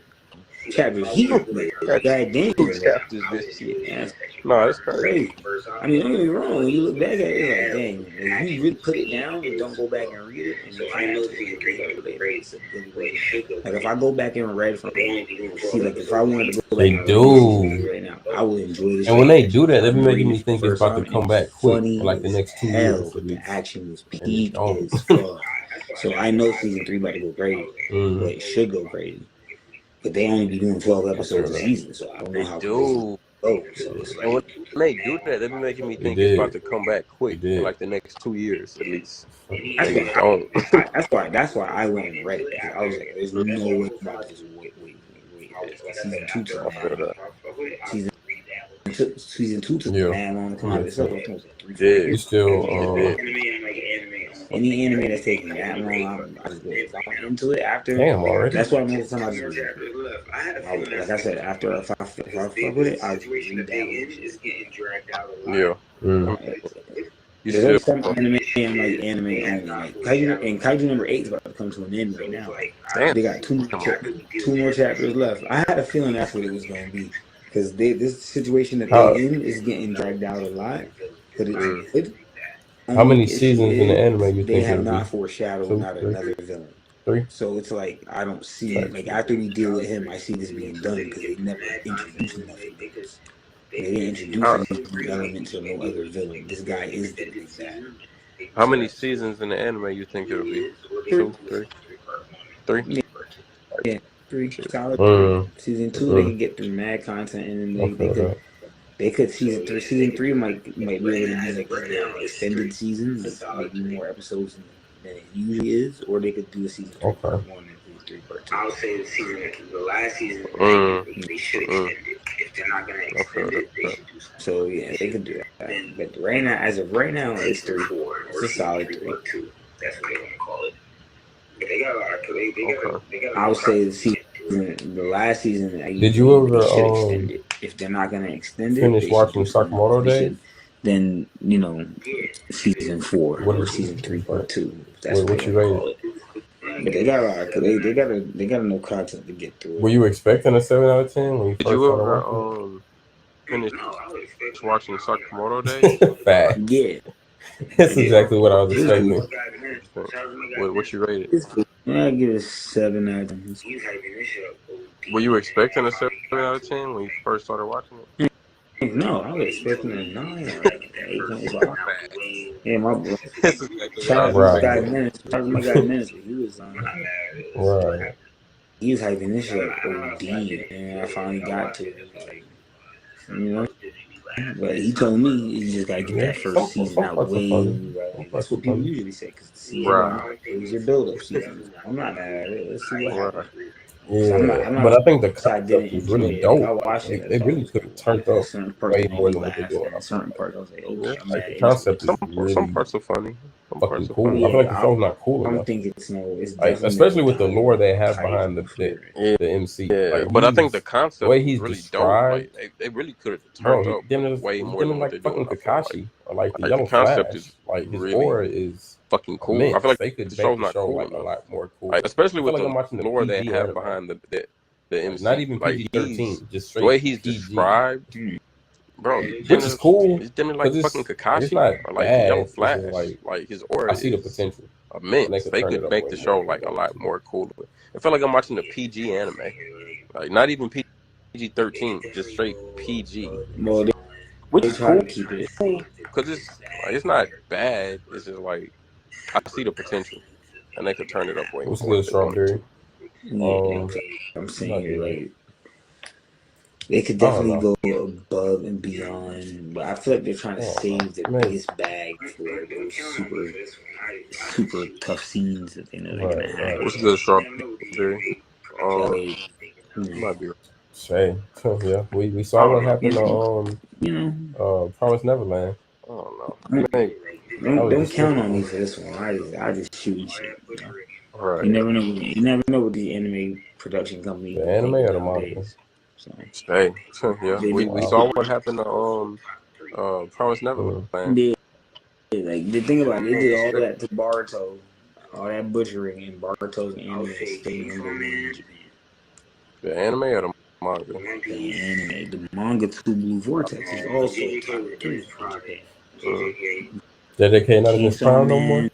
A: Chapters here. God damn.
C: 2 chapters this year.
A: That's
C: No, that's crazy.
A: crazy. I mean, don't get me wrong. When you look back at it, it's like, dang, if you really put it down and don't go back and read it, and you find out it's a good way. Like if I go back and read from see, like if I wanted to go back
B: They
A: and
B: do.
A: read right now, I would enjoy this.
B: And when they do that, they be
A: I'm
B: making
A: reading
B: me
A: it
B: think
A: for the
B: it's about to
A: first
B: come
A: time,
B: back
A: and
B: quick
A: funny
B: for like the
A: as
B: next 2
A: hell.
B: years at
A: The
B: least.
A: action was
B: And
A: peak
B: don't.
A: as fuck. So I know season 3 about to go crazy. But it should go crazy. But they only be doing 12 episodes a season, so I don't know how
C: They do.
A: Oh, so it's
C: And when they do that, they be making me think it's about to come back quick in like the next 2 years at least.
A: That's why I went and read it. I was like, there's no way about this. Wait. Season 2 took season 2 took mad long to come out. It's like almost 3 years.
B: You still
A: any anime that's taking that long, I just go into it after.
B: Damn, already.
A: That's why most of the time I just read it. Like I said, after if I fuck with it, I just read that.
C: Yeah.
A: There's only some anime and like anime only. Like Kaiju number 8 is about to come to an end right now.
C: Damn.
A: They got 2 more chapters left. I had a feeling that's what it was going to be. because this situation that
B: How
A: they in is getting dragged out a lot, but it's
C: Mm.
A: good.
B: how
A: Only
B: many
A: issue
B: seasons in the anime
A: is
B: you
A: they
B: think
A: have
B: it'll
A: not
B: be?
A: foreshadowed
B: 2,
A: not
B: 3,
A: another villain.
B: 3?
A: So it's like I don't see
B: Okay.
A: like after we deal with him, I see this being done because they never introduced nothing else. They didn't introduce
C: How,
A: any new elements or no other villain. This guy is the big bad.
C: how many seasons in the anime you think it'll be? 2, 3, 3?
A: Yeah, three,
C: Shit.
A: solid three.
B: Mm,
A: Season two, they
B: mm,
A: could get through mad content, and then
B: I
A: they
B: feel
A: could
B: that.
A: season three. Season three might be able to be like either an extended season, like maybe more episodes than it usually is, or they could do a season three
B: Okay.
A: part one and season three part two. I would say the last season
C: Mm,
A: they should
C: mm,
A: extend it. If they're not gonna
C: I feel
A: extend
C: that.
A: it, they should do something. So yeah, they could do that. But right now, as of right now, it's three. It's a solid three. That's what they want to call it. But they got a lot.
C: Okay.
A: I would say the last season,
B: Did you
A: they
B: ever
A: should extend it. If they're not gonna extend it,
B: finish
A: they should do
B: watching
A: something else.
B: Sakamoto
A: They
B: Days?
A: should then season 4
B: What
A: or
B: is
A: season 3 part 2. That's
B: what,
A: what
B: what
A: they
B: you
A: want to
B: rated?
A: call it. But they got a lot. They got enough content to get through
B: Were
A: it.
B: you expecting a 7 out of 10 when you
C: Did
B: first
C: you
B: started
C: ever
B: watching
C: finish watching Sakamoto Days?
B: it? Fact.
A: Yeah,
B: That's exactly what I was
A: it's cool.
B: expecting.
C: What you rated?
A: It's cool. Yeah, I give it a 7 out of 10.
C: Were you expecting a 7 out of 10 when you first started watching it?
A: No, I was expecting a 9 or 8.5. Yeah, my bro.
C: That's exactly what
A: Shout
C: I
A: out
C: was
A: to my
B: Right.
A: guy
C: expecting.
A: Menace. Shout out to my guy Menace. He was
B: Right.
A: he was hyping this shit up OD, and I finally got to it. Like, you know, but he told me you just gotta get
B: Yeah.
A: that first season
B: Some
A: out
B: parts are
A: way
B: funny.
A: early.
B: Some
A: That's
B: parts are
A: what people
B: funny.
A: usually say because season
C: Right.
A: one is your build up season. I'm not mad at it. Let's see what
C: Right.
A: happens.
B: Yeah.
A: I'm
B: But
A: not
B: I think the
A: I didn't
B: concept is
A: enjoy
B: really
A: it. Like I
B: dope.
A: watched
B: Like,
A: it. I
B: they
A: thought
B: really
A: it was
B: could have
A: cool.
B: turned
A: Like
B: up
A: certain parts
B: way
A: made
B: more
A: me
B: than what they're
A: laugh,
B: doing.
A: and certain parts I was like,
C: Yeah.
A: okay, I'm
B: Like,
A: mad
B: the
A: into
B: concept is
C: Some
B: really
C: parts are funny. Some
B: fucking
C: parts are
B: cool.
C: funny.
B: I feel like
A: Yeah,
B: the show's not cool
A: I don't
B: enough.
A: think it's it's
B: Like,
A: definitely
B: especially with the
A: not
B: lore they have
A: tight
B: behind the
A: for it.
C: Yeah.
B: the MC.
C: Yeah.
B: Like,
C: But I think the
B: the
C: concept
B: way
C: was
B: he's
C: really dope. Like
B: described,
C: they really could have
B: bro,
C: turned up way
B: he's
C: more
B: dealing
C: than what
B: like
C: they're doing,
B: fucking
C: I feel like.
B: Kakashi or like the
C: Like the
B: Yellow
C: concept is
B: Flash. Like, his
C: really
B: aura is
C: fucking cool. I feel
B: immense.
C: like
B: They could
C: the
B: make
C: show's
B: the
C: not
B: show
C: cool
B: like a
C: enough.
B: lot more
C: Like
B: cool.
C: especially
B: I feel
C: with
B: like
C: the
B: I'm watching the
C: lore they
B: PG
C: have
B: anime.
C: behind the
B: Like, not
C: MC.
B: even
C: Like
B: PG-13, just
C: the way
B: straight
C: he's
B: PG.
C: described, bro.
B: Which is cool,
C: He's damn like
B: because
C: fucking
B: it's
C: Kakashi
B: not
C: or like the Yellow
B: bad. It's just
C: Flash.
B: like,
C: Like his
B: I
C: aura
B: see the
C: is
B: potential, and they
C: immense.
B: could
C: They
B: turn it
C: could
B: up
C: make
B: way
C: the
B: more
C: show
B: if they
C: like a
B: wanted
C: lot
B: to.
C: more cooler. I feel like I'm watching a PG anime, like not even PG-13, just straight PG,
A: Well,
C: which
A: they
C: is
A: try
C: cool
A: to keep it.
C: because it's not bad. It's just like I see the potential, and they could turn it up way
B: What's
C: more
B: good,
C: if they wanted to.
B: Strawberry?
A: Yeah,
B: Um,
A: I'm
B: not
A: saying
B: good.
A: like they could
B: I don't
A: definitely
B: know.
A: go above and beyond, but I feel like they're trying to save their
B: Maybe.
A: biggest bag for those super tough scenes that they know they're gonna
B: Right,
A: have.
B: right.
C: What's good, Strawberry?
A: Like,
C: Might be.
B: Shay. Yeah, we
C: I
B: saw what
C: don't know.
B: happened
A: you know,
B: Promise Neverland.
C: I don't know. Maybe.
A: don't count on me for this one. I just shoot shit. You know?
C: Right.
A: You never know what the anime production company
B: The
A: be
B: anime
A: thinking
B: or the manga?
A: nowadays. So
C: Stay. Yeah.
A: they
C: We
A: just,
C: saw what happened to Promise Neverland.
A: yeah, like the thing about it, they did all that to Baruto, all that butchering, and Baruto's anime is still #1 in Japan.
C: The anime or the manga?
A: The anime, the manga to Blue Vortex is also top 3 in Japan.
B: JJK not in this
A: Chainsaw
B: town no more?
A: Man,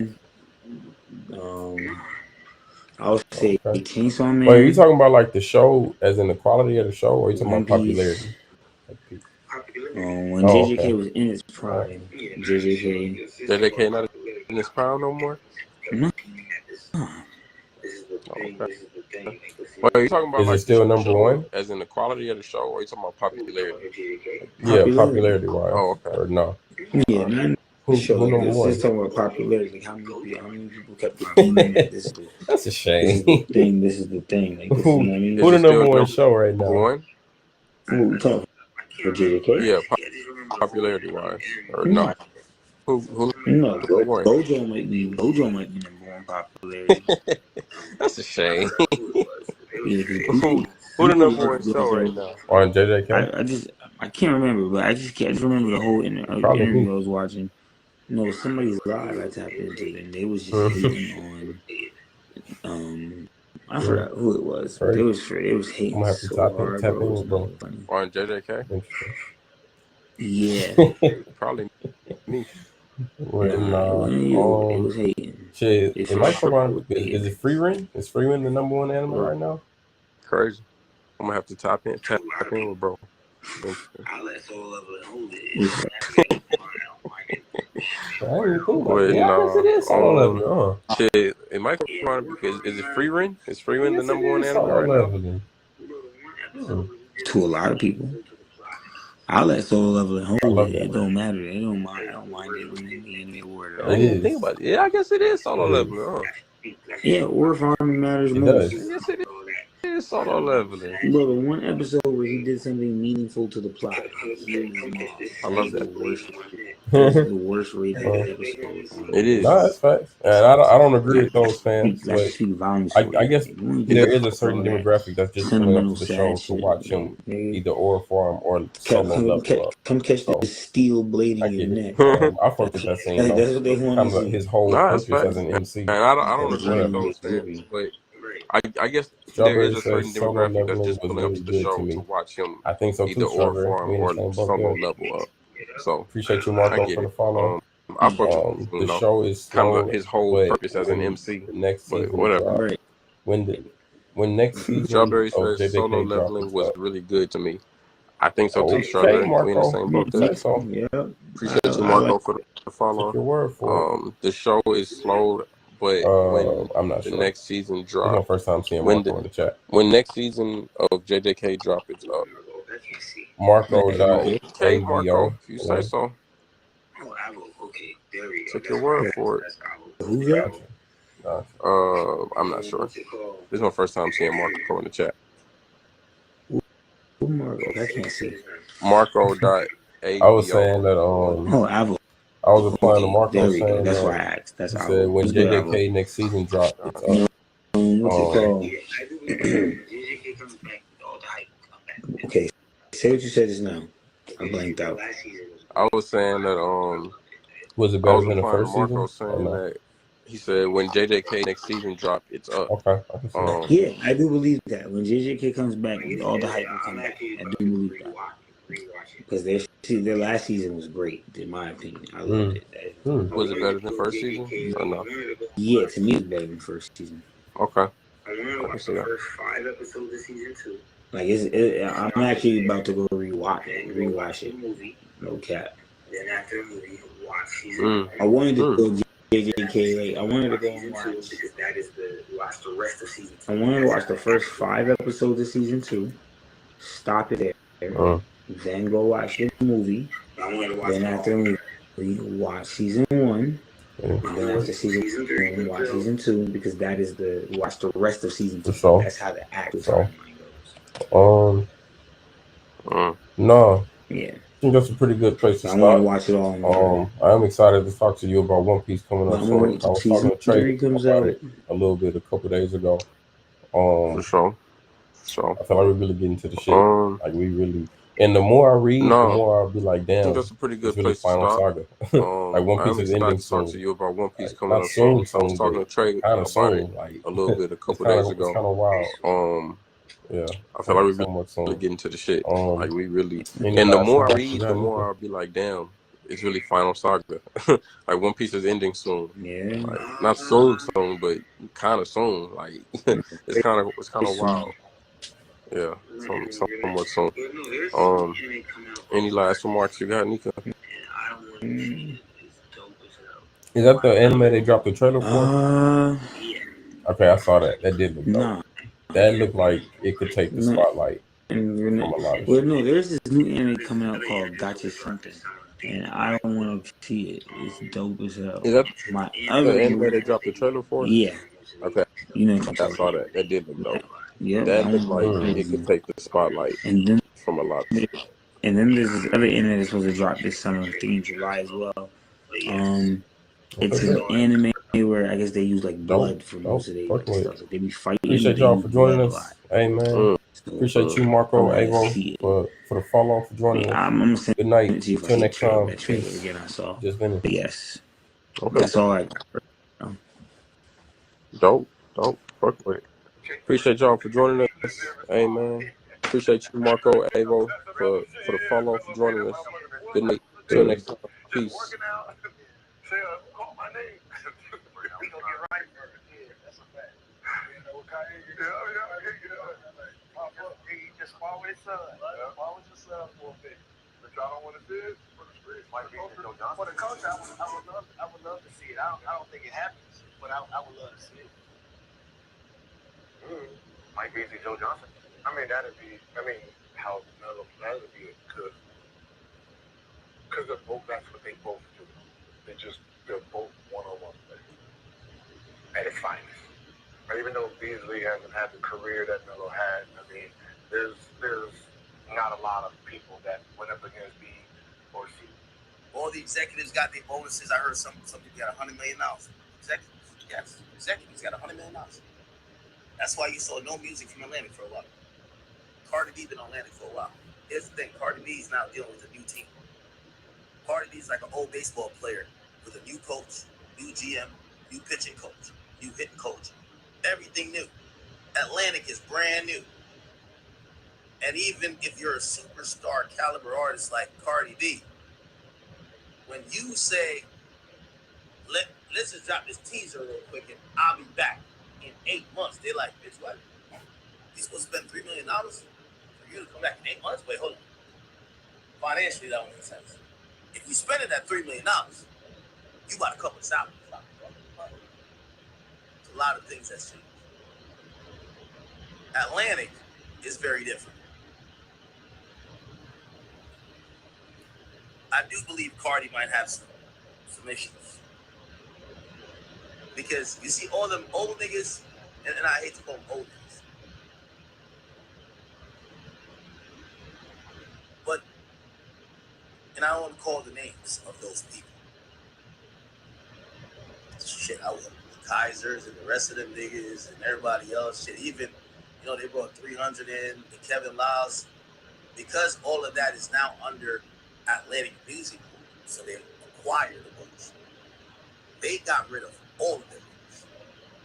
A: I would say
B: Okay.
A: Chainsaw Man.
B: Wait, are you talking about like the show, as in the quality of the show, or are you talking
A: One
B: about
A: Piece.
B: popularity?
A: When JJK was in its prime,
C: JJK not in his prime no more?
A: No.
C: Okay. Well, are you talking about
B: Is it
C: like
B: still
C: the
B: number
C: show,
B: one?
C: as in the quality of the show, or are you talking about popularity?
B: Yeah, popularity wise.
C: Oh, okay.
B: Or no?
A: Yeah, man.
B: Who number
A: Let's
B: one?
A: just talk about popularity. Like how many people kept redeeming that this
B: That's a shame.
A: This is the thing. Like this, you know what I mean?
B: Who the
C: Is it
B: number
C: still
B: one show right now?
C: One?
A: Who we talking for JJK?
C: Yeah, popularity wise, or no? Who
A: No,
C: number one?
A: Gojo might be #1 popularity.
C: That's a shame.
A: Yeah,
C: Who the number one show right now?
B: On JJK?
A: I can't remember, but I just remember the whole interview I was watching. No, somebody's live I tapped into, and they was just hating on I forgot who it was, but
B: Crazy.
A: it was
B: I'm
A: hating
B: gonna have to
A: so hard,
B: tap
A: bro. It
B: in
A: was
B: with bro.
A: not funny.
C: On JJK?
B: Interesting.
A: Yeah.
C: Probably me.
B: Well,
A: Nah, it wasn't you. It was hating.
B: shit.
A: It
B: It
A: for
B: might
A: sure
B: come on.
A: was
B: Is
A: hating.
B: it Free Run? Is Free Run the #1 anime right now?
C: Crazy. I'm gonna have to tap in with bro. Interesting.
B: I didn't even think about it.
C: But
B: Yeah, I guess it is solo leveling.
C: shit, it might come on because is it Free Run? Is Free
B: I
C: Run the
B: guess it
C: #1
B: is
C: anime
B: solo
C: right now?
B: leveling.
A: To a lot of people. I let Solo Leveling
B: I
A: hold
B: love
A: it.
B: that.
A: It don't matter. They don't mind. I don't mind it winning the anime award at
C: I
A: all.
C: didn't even
B: is.
C: think about it. Yeah, I guess it is solo
B: It is.
C: leveling, huh?
A: Yeah, or farming matters
B: It
A: most.
B: does.
C: I guess it is solo leveling.
A: Bro, the one episode where he did something meaningful to the plot, he and his mom.
C: I love
A: That's
C: that.
A: the worst. That's the worst rated episode.
C: It is.
B: No, that's facts. And I don't agree with those fans,
A: That
B: but
A: speak volumes.
B: I guess
A: You wanna
B: there
A: get
B: is a certain
A: all that
B: demographic that's just pulling up
A: sentimental,
B: to the show
A: sad
B: to
A: shit.
B: watch him
A: Nigga.
B: either or farm or solo level up.
A: Come catch
B: So
A: the steel blade
B: I
A: in your
B: get
A: neck.
B: it. I fuck with that scene though.
A: That's what they want
B: Kind
A: to
B: of
A: see.
B: his whole
C: No, that's
B: purpose
C: facts.
B: as an MC.
C: And I don't
A: That's
C: agree with
A: really
C: those fans,
A: drippy.
C: but I guess there is
B: Strawberry
C: a certain
B: says solo
C: demographic that's
B: leveling
C: just
B: was
C: pulling up
B: really
C: to the
B: good to
C: show
B: me.
C: to watch him
B: I think so
C: either
B: too,
C: or
B: Strawberry.
C: farm
B: We in the
C: or
B: same boat
C: solo
B: there.
C: level up. So
B: Appreciate you,
C: I
B: Marco,
C: get
B: for the
C: it.
B: follow.
C: I fuck with
B: The
C: know,
B: show is
C: kind of
B: slow,
C: his whole
B: but
C: purpose as an
B: when
C: MC.
B: next
C: But
B: season
C: whatever.
B: drop,
A: Right.
B: when next season
C: Strawberry
B: of
C: says solo
B: JJK drop,
C: leveling
B: it's
C: was
B: up.
C: really good to me. I think so too,
B: Okay,
C: Strawberry. We in the
B: Marco.
C: same
B: You
C: boat there.
B: say so.
A: Yeah.
C: Appreciate you,
A: I like
C: Marco, for the
B: Take
C: follow.
B: your word for it.
C: The show is slow, but when
B: I'm not
C: the
B: sure.
C: next season
B: It's my
C: drop,
B: first time seeing
C: when
B: Marco in the chat.
C: when next season of JJK drop, it's up.
B: Marco.avo.
C: Okay, Marco, if you say so. Take your word for it.
A: Who's that?
B: Gotcha.
C: I'm not sure. This is my first time seeing Marco in the chat.
A: Who Marco? I can't see.
C: Marco.avo.
B: I was saying that
A: Oh, Avo.
B: I was replying to
A: Okay,
B: Marco
A: there we go.
B: saying
A: That's
B: that
A: why I asked. That's
B: he
A: Avo.
B: said when
A: Who's good, Avo?
B: JJK next season drop, it's up.
A: What's it called? Okay, say what you said just now. I blanked out.
C: I was saying that
B: Was it
C: I
B: better
C: was
B: than the
C: replying to
B: first
C: Marco
B: season?
C: saying that he said when JJK next season drop, it's up.
B: Okay, I can see that.
A: Yeah, I do believe that. When JJK comes back, all the hype will come back. I do believe that. Because their last season was great, in my opinion. I loved it.
C: Was it better than first season or no?
A: Yeah, to me, it's better than first season.
C: Okay.
A: I want to watch the first 5 episodes of season 2. Like I'm actually about to go rewatch it. No cap. Then after the movie, watch season 1. I wanted to go JJK. I wanted to go and watch because that is watch the rest of season 2. I wanted to watch the first 5 episodes of season 2. Stop it there. Then go watch the movie. Then after the movie, watch season 1. And then after season 1, watch season 2 because that is watch the rest of season 2.
B: So,
A: that's how the actual timeline goes.
B: No.
A: Yeah.
B: I think that's a pretty good place to
A: I
B: start.
A: want to watch it all.
B: I am excited to talk to you about One Piece coming up soon. I was talking to Trey
A: comes
B: about
A: out
B: it a little bit a couple days ago.
C: For sure.
B: I feel like we're really getting to the shit. Like we really, and the more I read, the more I'll be like, damn, I think
C: that's a pretty good
B: it's really
C: place to
B: Final
C: start.
B: Saga. Like One Piece is ending soon.
C: Talk to you about One Piece
B: like,
C: coming up soon. I was talking to Trey
B: kind of
C: about it
B: soon, like
C: a little bit a couple days ago.
B: It's kind of wild. Yeah,
C: I feel like we're really getting to the shit. Like we really,
B: and
C: the more I read, the more I'll be like, damn, it's really Final Saga. Like One Piece is ending soon.
A: Yeah.
C: Like, not soon, but kind of soon. Like it's kind of wild. Yeah, somewhat soon. Any last remarks you got, Nika?
B: Is that the anime they dropped the trailer for? Okay, I saw that. That did look dope. That looked like it could take the spotlight from a lot of shit.
A: No, there's this new anime coming out called Gotcha Something, and I don't want to see it. It's dope as hell.
C: Is that the anime they dropped the trailer for?
A: Yeah.
C: Okay. I saw that. That did look dope.
A: Yeah.
C: That looked like it could take the spotlight from a lot of shit.
A: And then there's this other anime that's supposed to drop this summer, I think in July as well. It's an anime where I guess they use like blood for most of their stuff. Like, they be fighting.
B: Appreciate y'all for joining us. Hey man, appreciate you, Marco Avo, for the follow for joining us. Good night. Until next time.
A: Again, I saw.
B: Just finished.
A: Yes.
C: Okay.
A: That's all I.
C: Dope. Fuck with it. Appreciate y'all for joining us. Hey, man. Appreciate you, Marco, Avo, for the follow, for joining us. Good night. Till next time. Peace.
E: For the coach, I would love to see it. I don't think it happens, but I would love to see it. Mike Beasley, Joe Johnson. I mean, how that would be good. Because they're both, that's what they both do. They're both one-on-one players at its finest. Even though Beasley hasn't had the career that Melo had, I mean, there's not a lot of people that went up against B or C. All the executives got their bonuses. I heard some people got $100 million. Executives, yes, executives got $100 million. That's why you saw no music from Atlantic for a while. Cardi B been on Atlantic for a while. Here's the thing: Cardi B is now dealing with a new team. Cardi B is like an old baseball player with a new coach, new GM, new pitching coach, new hitting coach, everything new. Atlantic is brand new. And even if you're a superstar caliber artist like Cardi B, when you say, let's just drop this teaser real quick and I'll be back in 8 months, they're like, bitch, what? You supposed to spend $3 million for you to come back in 8 months? Wait, hold on. Financially, that don't make sense. If you spend it at $3 million, you about a couple of salaries. It's a lot of things that's changed. Atlantic is very different. I do believe Cardi might have some issues. Because you see all them old niggas, and I hate to call them old niggas, but, and I don't want to call the names of those people. Shit, I would. The Kaisers and the rest of them niggas and everybody else, shit, even, they brought 300 in, the Kevin Lyles, because all of that is now under Atlantic Music Group, so they acquired a bunch. They got rid of all of them niggas.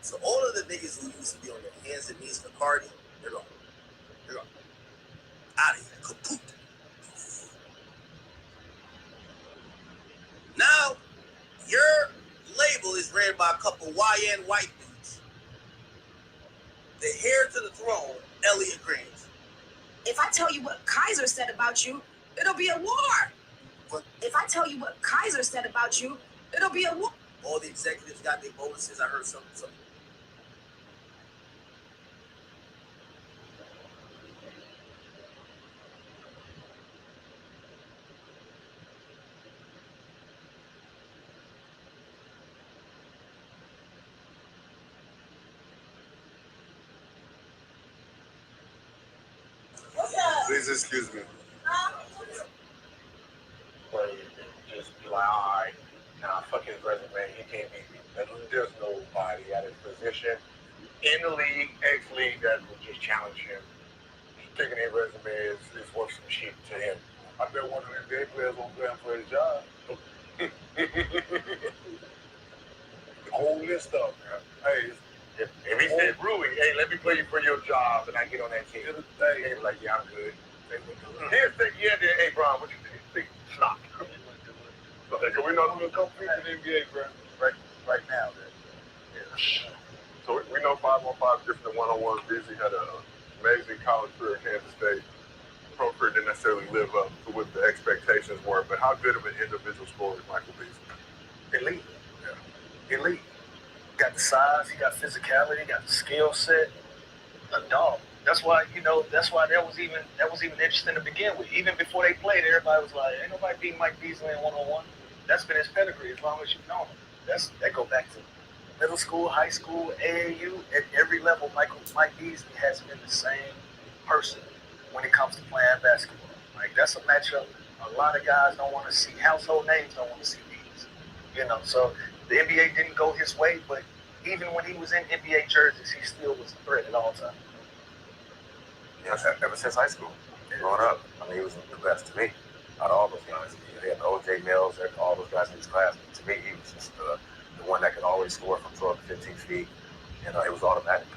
E: So all of the niggas who used to be on their hands and knees for Cardi, they're gone. They're gone. Out of here. Kaput. Now, your label is ran by a couple YN white dudes. The heir to the throne, Elliot Grange.
F: If I tell you what Kaiser said about you, it'll be a war.
E: But
F: if I tell you what Kaiser said about you, it'll be a war.
E: All the executives got their bonuses. I heard some. Please excuse me. Just be like, all right, nah, fuck his resume. He can't beat me. There's nobody at his position in the league, ex-league, that will just challenge him. Thinking his resume is worth some shit to him. I bet one of the NBA players won't play him for his job. The whole list of them. Hey, if he said, Rui, hey, let me play you for your job, and I get on that team. He'd be like, yeah, I'm good. Here's the, hey, Brian, what you think? Snot. Okay, we know who's going to compete in the NBA, bro, right now. Yeah. So we know 5-on-5 is different than 1-on-1. Beasley had an amazing college career at Kansas State. Pro career didn't necessarily live up to what the expectations were, but how good of an individual scorer is Michael Beasley? Elite. Yeah. Elite. He got the size, he got physicality, he got the skill set. A dog. That's why, that was even interesting to begin with. Even before they played, everybody was like, ain't nobody beating Mike Beasley in 1-on-1. That's been his pedigree as long as you've known him. That go back to middle school, high school, AAU. At every level, Mike Beasley has been the same person when it comes to playing basketball. Like, that's a matchup a lot of guys don't want to see. Household names don't want to see these. So the NBA didn't go his way, but even when he was in NBA jerseys, he still was a threat at all times.
G: Yeah, ever since high school, growing up, he was the best to me out of all those guys. They had O.J. Mills, all those guys in his class. But to me, he was just the one that could always score from 12 to 15 feet. It was automatic.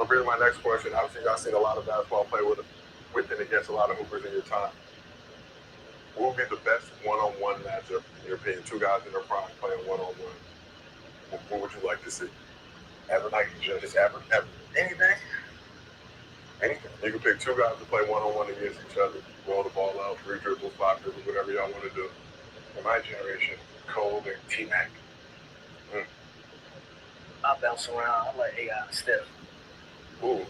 E: bring my next question. Obviously, y'all seen a lot of basketball play with and against a lot of hoopers in your time. What would be the best one-on-one matchup in your opinion? Two guys in their prime playing one-on-one. What would you like to see?
G: Ever, like just ever? Anything.
E: You can pick two guys to play one-on-one against each other. Roll the ball out, 3 dribbles, 5 dribbles, whatever y'all want to do.
G: For my generation, Cole and T-Mac. I bounce around. I like AI and Steph.
E: Ooh.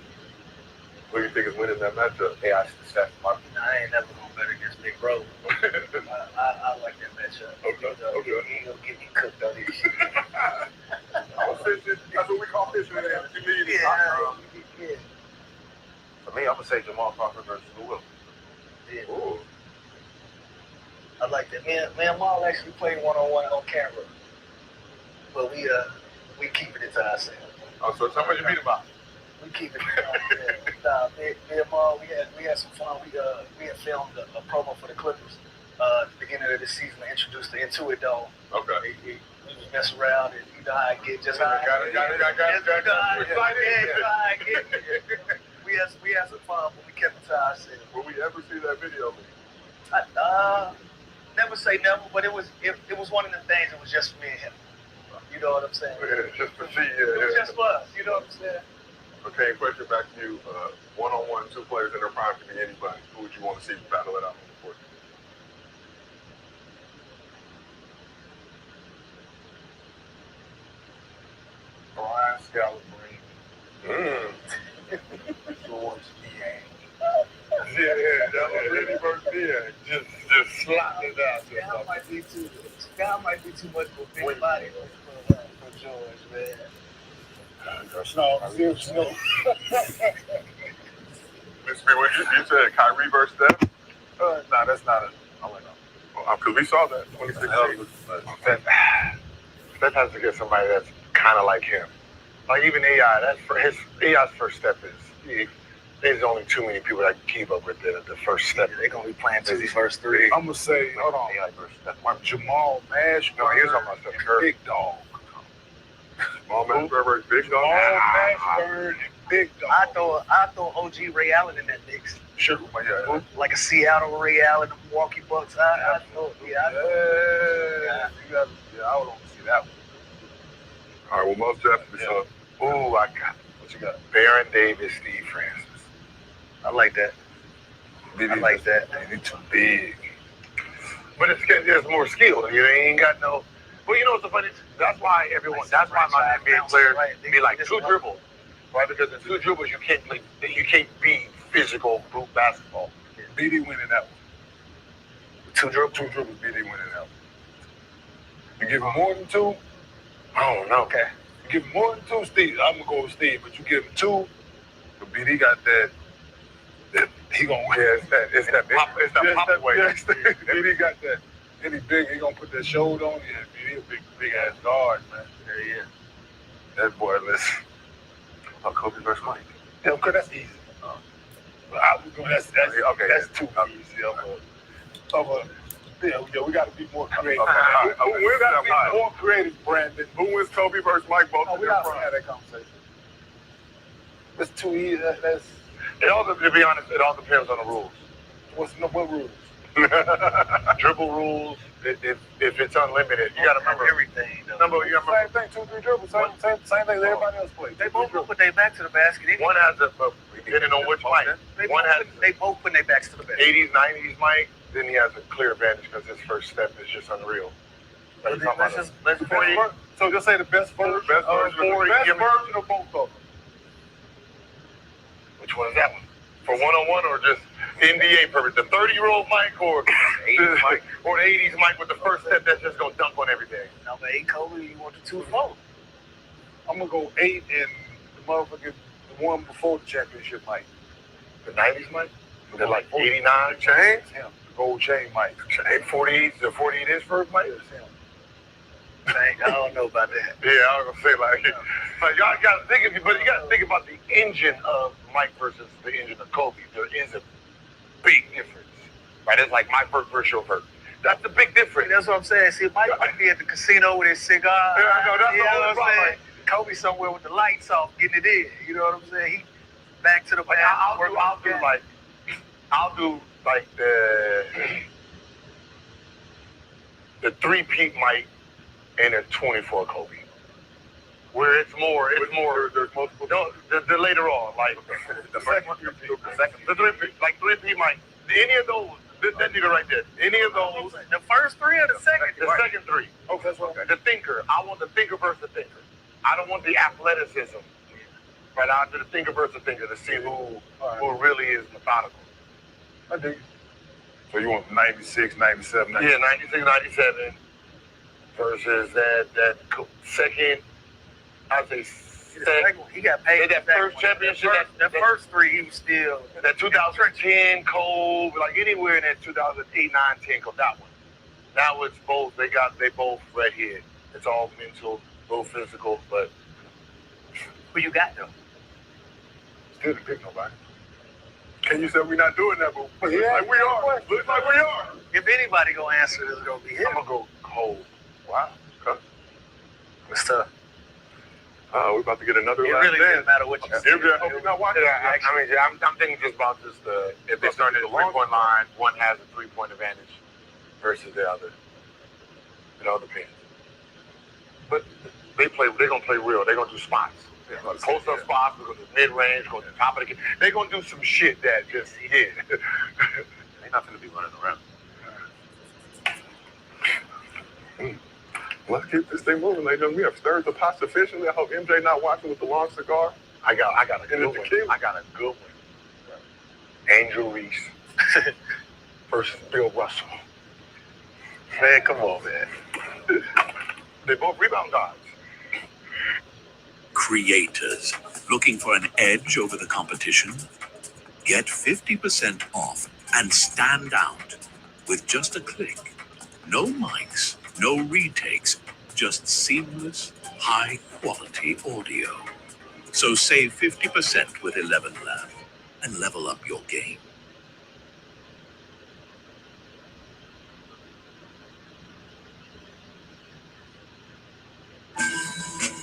E: Who do you think is winning that matchup?
G: AI and Steph. I ain't never gonna bet against Big Bro. I like that matchup.
E: Okay.
G: He ain't gonna get me cooked on this shit.
E: I'm fishing. That's what we call fishing in the community.
G: Yeah.
H: For me, I'm gonna say Jamal Crawford versus Lou Williams.
G: Yeah. Ooh. I like that. Me and Maul actually played one-on-one on camera, but we keeping it to ourselves.
E: Oh, so tell me what you mean about.
G: We keep it. Me and Maul, we had some fun. We had filmed a promo for the Clippers at the beginning of the season. I introduced the Intuit Dome.
E: Okay.
G: We just mess around and you know how I get. Just how I get. We had some fun, but we kept it to ourselves.
E: Will we ever see that video?
G: Never say never, but it was one of the things. It was just for me and him. You know what I'm saying?
E: Yeah, just for see.
G: It was just for us. You know what I'm saying?
E: Okay, question back to you. One-on-one, two players in their prime could be anybody. Who would you want to see battle it out on the court?
G: Brian Scalabrine.
E: George Niang. Yeah, Eddie versus Niang. Just slap it out.
G: Scal might be too much for a big body for George, man. Seriously, no.
E: Mr. B, what you said? Kyrie versus Steph?
H: Nah, that's not a. I like that.
E: Because we saw that 2016.
H: Steph has to get somebody that's kind of like him. Like even AI, AI's first step is there's only too many people that can keep up with the first step.
G: They're gonna be playing to these first three.
H: I'm gonna say, hold on, AI versus Steph. Jamal Mashburn. No, here's talking about Steph Curry. Big Dog.
E: Jamal Mashburn, Big Dog.
H: Mashburn, Big Dog.
G: I throw OG Ray Allen in that mix.
H: Sure, yeah.
G: Like a Seattle Ray Allen, the Milwaukee Bucks. I know.
H: I would want to see that one.
E: All right, well, most definitely.
H: Yeah. Ooh, I got it. What you got? Baron Davis, Steve Francis.
G: I like that. I like that.
H: They're too big. But there's more skill. You ain't got no. Well, you know what's the funny? That's why my NBA players be like 2 dribbles, right? Because in 2 dribbles you can't be physical brute basketball. BD winning that one. 2 dribbles, BD winning that one. You give him more than 2? I don't know.
G: Okay.
H: You give him more than 2, Steve. I'm gonna go with Steve, but you give him 2. But BD got that he gonna win. Yeah, it's that pop way. BD got that. Any big, he gonna put that shoulder on. Yeah, BD a big ass guard, man. Yeah. That boy, listen.
G: Kobe versus Mike.
H: Yeah, because that's easy. That's too easy. We got to be more creative. We got to be more creative, Brandon.
E: Who wins Kobe versus Mike? Both of
H: we
E: them.
H: got to have that conversation. That's too easy. To be honest, it all depends on the rules. What rules? Dribble rules. If it's unlimited, you got to remember
G: everything.
H: Same thing, 2, 3 dribbles. Same thing as everybody else plays.
G: They both put their back to the basket.
H: One has depending on which mic.
G: They both put their backs to the basket.
H: 80s, 90s mic, then he has a clear advantage because his first step is just unreal. So just say the best version. Best version of both of them. Which one is that one? For one-on-one or just NBA purpose? The 30-year-old Mike or the 80s Mike with the first step that's just going to dunk on everything?
G: Number 8 Kobe, you want the 2-4?
H: I'm going to go 8 and the motherfucker, the one before the championship Mike. The 90s Mike? The like 89 chains? Him. The gold chain Mike. 48 is first Mike? It's him.
G: I don't know about that.
H: Yeah, I was gonna say like y'all got to think about the engine of Mike versus the engine of Kobe. There is a big difference, right? It's like my first versus your first. That's the big difference.
G: That's what I'm saying. See, Mike might be at the casino with his cigar.
H: Yeah, I know. That's the only problem.
G: Kobe somewhere with the lights off, getting it in. You know what I'm saying? He back to the back.
H: I'll do like the 3-peat Mike and a 24 Kobe. Where it's more. There's multiple. No, the later on, like the second, the 3-peat, like 3-peat Mike. Any of those, that nigga right there. Any of those.
G: The first 3 or the second?
H: The second 3. Okay, that's okay. The thinker. I want the thinker versus the thinker. I don't want the athleticism. Right out to the thinker versus the thinker to see who really is methodical.
E: I do. So you want 96, 97, 97?
H: Yeah, 96, 97 versus that second. I'd say second.
G: He got paid.
H: That first championship.
G: That first 3, he was still.
H: That 2010 Kobe, like anywhere in that 2008, 9, 10, that one. Now it's both. They both right here. It's all mental, a little physical, but
G: who you got though?
E: Still didn't pick nobody. Can you say we're not doing that, but looks like we are. Looks like we are.
G: If anybody gonna answer, it's gonna be him.
H: I'm gonna go cold. Wow. Okay.
G: It's tough.
E: We're about to get another
G: It
E: last
G: really
E: dance.
G: doesn't matter what you say.
E: You're not watching.
H: I'm thinking just about just if they start at the 3-point line, one has a 3-point advantage versus the other. It all depends. But they're gonna play real. They're gonna do spots. Post up spots, we're gonna do mid-range, go to the top of the game. They're gonna do some shit that just
G: They're not gonna be running around.
E: Let's keep this thing moving, ladies and gentlemen. We have stirred the pot sufficiently. I hope MJ not watching with the long cigar.
H: I got a good one. I got a good one. Angel Reese versus Bill Russell.
G: Man, come on, man.
H: They both rebound guys.
I: Creators looking for an edge over the competition? Get 50% off and stand out with just a click. No mics, no retakes, just seamless, high-quality audio. So save 50% with 11Lav and level up your game.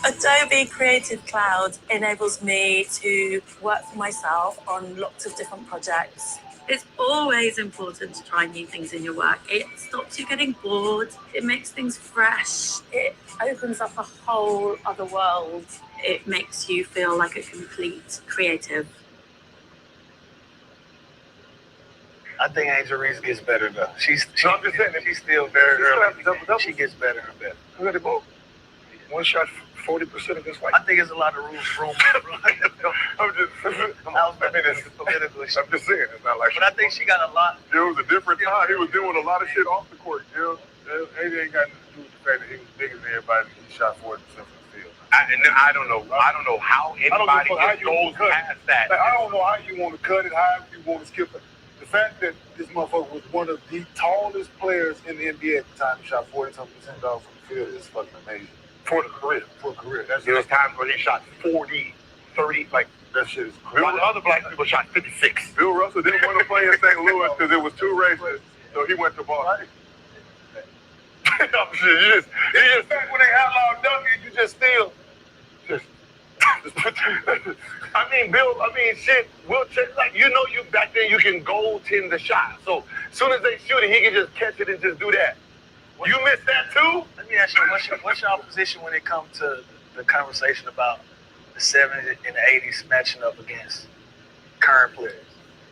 J: Adobe Creative Cloud enables me to work for myself on lots of different projects. It's always important to try new things in your work. It stops you getting bored. It makes things fresh. It opens up a whole other world. It makes you feel like a complete creative.
G: I think Angel Reese gets better though. She's still very early. She gets better and better.
H: Look at the ball. One shot, 40% against white.
G: I think there's a lot of room.
H: I'm just saying, it's not like.
G: But I think she got a lot.
E: It was a different time. He was doing a lot of shit off the court, Jill. It ain't got nothing to do with the fact that he was bigger than everybody. He shot 40% from the field.
H: I don't know how anybody goes past that.
E: Like, I don't know how you want to cut it, how you want to skip it. The fact that this motherfucker was one of the tallest players in the NBA at the time, he shot 40-something% off from the field is fucking amazing.
H: For the career. There was times where he shot 40, 30, like
E: that shit is
H: crazy. While the other black people shot 56.
E: Bill Russell didn't want to play in St. Louis because it was too racist, so he went to Boston.
H: You just when they outlawed dunking, you just still shit, we'll check, like, you back then you can goaltend the shot. So as soon as they shoot it, he can just catch it and just do that. You missed that too?
G: Let me ask you, what's your position when it comes to the conversation about the 70s and the 80s matching up against current players?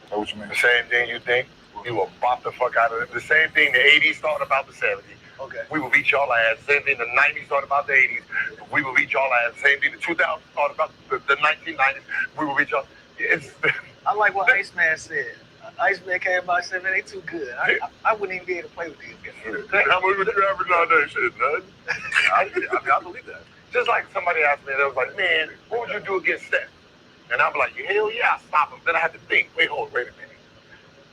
E: What you mean?
H: The same thing you think? You will bop the fuck out of it. The same thing the 80s thought about the 70s.
G: Okay.
H: We will beat y'all ass. Same thing the 90s thought about the 80s. We will beat y'all ass. Same thing the 2000s thought about the 1990s. We will beat y'all.
G: I like what Iceman said. Iceman came by and said, man, they too good. I wouldn't even be able to play with these guys.
E: How much would you average nowadays? Shit, nothing.
H: I believe that. Just like somebody asked me, they was like, man, what would you do against Steph? And I'm like, hell yeah, I stop him. Then I had to think, wait a minute.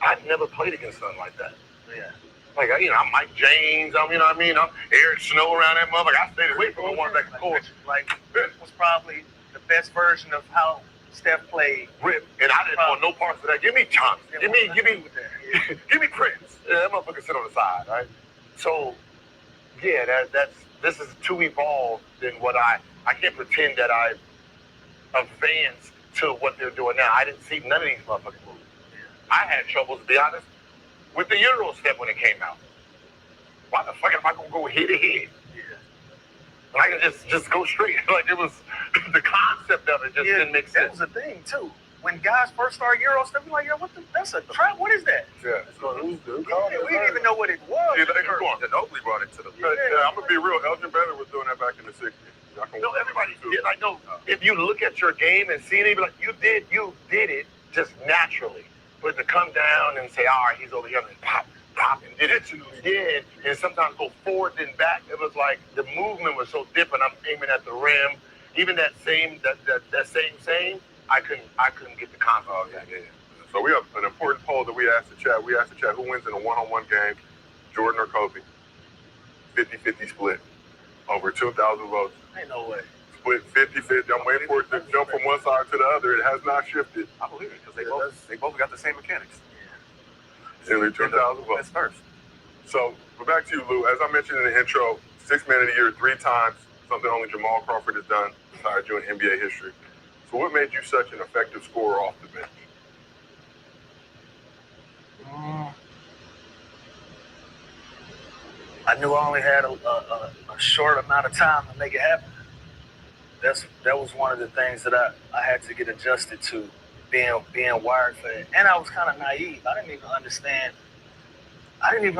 H: I never played against something like that.
G: Yeah.
H: Like, I'm Mike James, I'm Eric Snow around that motherfucker. I stayed away from the one that could court.
G: Like, Rip was probably the best version of how Steph played.
H: Rip, and I didn't want no parts of that. Give me Thompson. Give me Prince. Yeah, that motherfucker sit on the side, right? So, yeah, this is too evolved than what I I can't pretend that I've advanced to what they're doing now. I didn't see none of these motherfucking moves. I had trouble, to be honest, with the Euro step when it came out. Why the fuck am I gonna go head to head? I can just go straight. Like, it was, the concept of it just didn't make sense.
K: That was the thing too. When guys first started Euro stuff, you're like, yo, that's a trap. What is that?
E: Yeah.
K: We didn't even know what it was.
E: Yeah, Ginobili brought it to the yeah, I'm gonna be real. Elgin Baylor was doing that back in the 60s.
H: No, everybody did. Like, no, if you look at your game and see it, be like, you did it just naturally. But to come down and say, all right, he's over here, and pop, and did it, you did, and sometimes go forward and back. It was like the movement was so different. I'm aiming at the rim. Even that same, I couldn't get the concept.
E: Oh, yeah. So we have an important poll that we asked the chat. We asked the chat who wins in a one-on-one game, Jordan or Kobe. 50-50 split. Over 2,000 votes.
K: Ain't no way.
E: Split 50-50. I'm waiting for it to jump from one side to the other. It has not shifted.
G: I believe it because they both got the same mechanics.
E: Nearly 2,000 votes.
G: First.
E: So, but back to you, Lou. As I mentioned in the intro, 6th Man of the Year 3 times, something only Jamal Crawford has done besides you in NBA history. So what made you such an effective scorer off the bench?
K: I knew I only had a short amount of time to make it happen. That was one of the things that I had to get adjusted to, being wired for it. And I was kind of naive. I didn't even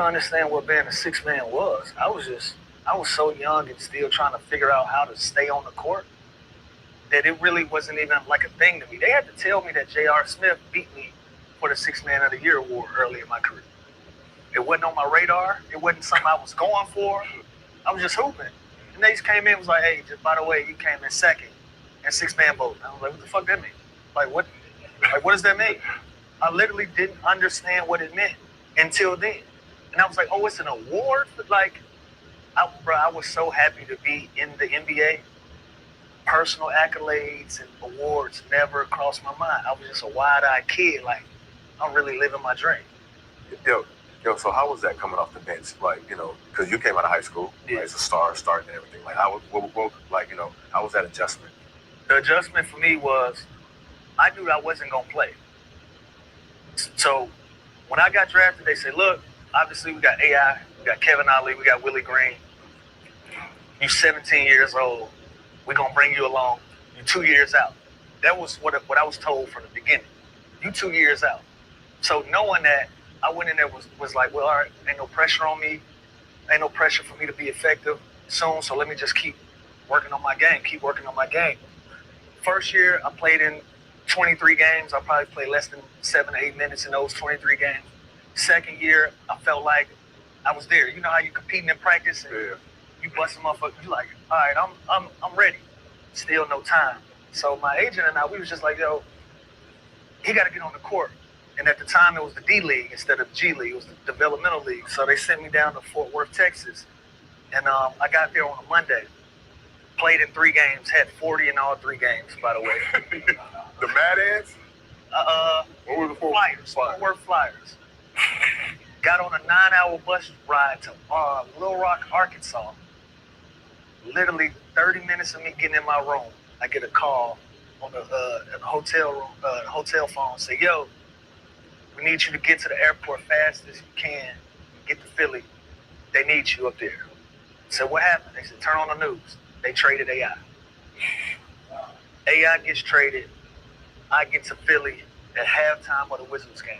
K: understand what being a 6-man was. I was so young and still trying to figure out how to stay on the court that it really wasn't even like a thing to me. They had to tell me that J.R. Smith beat me for the 6-Man of the Year award early in my career. It wasn't on my radar. It wasn't something I was going for. I was just hooping. And they just came in and was like, hey, just by the way, you came in second in 6-man vote. I was like, what the fuck that mean? What does that mean? I literally didn't understand what it meant until then. And I was like, oh, it's an award? I was so happy to be in the NBA. Personal accolades and awards never crossed my mind. I was just a wide-eyed kid, like, I'm really living my dream.
G: Yo, so how was that coming off the bench? Like, because you came out of high school, right, as a star, starting and everything. Like, how was that adjustment?
K: The adjustment for me was, I knew I wasn't going to play. So when I got drafted, they said, look, obviously we got AI, we got Kevin Ali, we got Willie Green. You're 17 years old. We're going to bring you along. You're 2 years out. That was what I was told from the beginning. You 2 years out. So knowing that, I went in there was like, well, all right, ain't no pressure on me. Ain't no pressure for me to be effective soon, so let me just keep working on my game. First year, I played in 23 games. I probably played less than 7 to 8 minutes in those 23 games. Second year, I felt like I was there. You know how you competing in practice and you bust them up, you like, all right, I'm ready. Still no time. So my agent and I, we was just like, yo, he got to get on the court. And at the time, it was the D League instead of G League. It was the developmental league. So they sent me down to Fort Worth, Texas. And I got there on a Monday. Played in 3 games. Had 40 in all 3 games, by the way.
E: The Mad Ants? What were the
K: Flyers? Fort Worth Flyers. Got on a 9-hour bus ride to Little Rock, Arkansas. Literally 30 minutes of me getting in my room, I get a call on the hotel room, hotel phone. Say, yo, we need you to get to the airport fast as you can. Get to Philly. They need you up there. I said, what happened? They said, turn on the news. They traded AI. AI gets traded. I get to Philly at halftime of the Wizards game.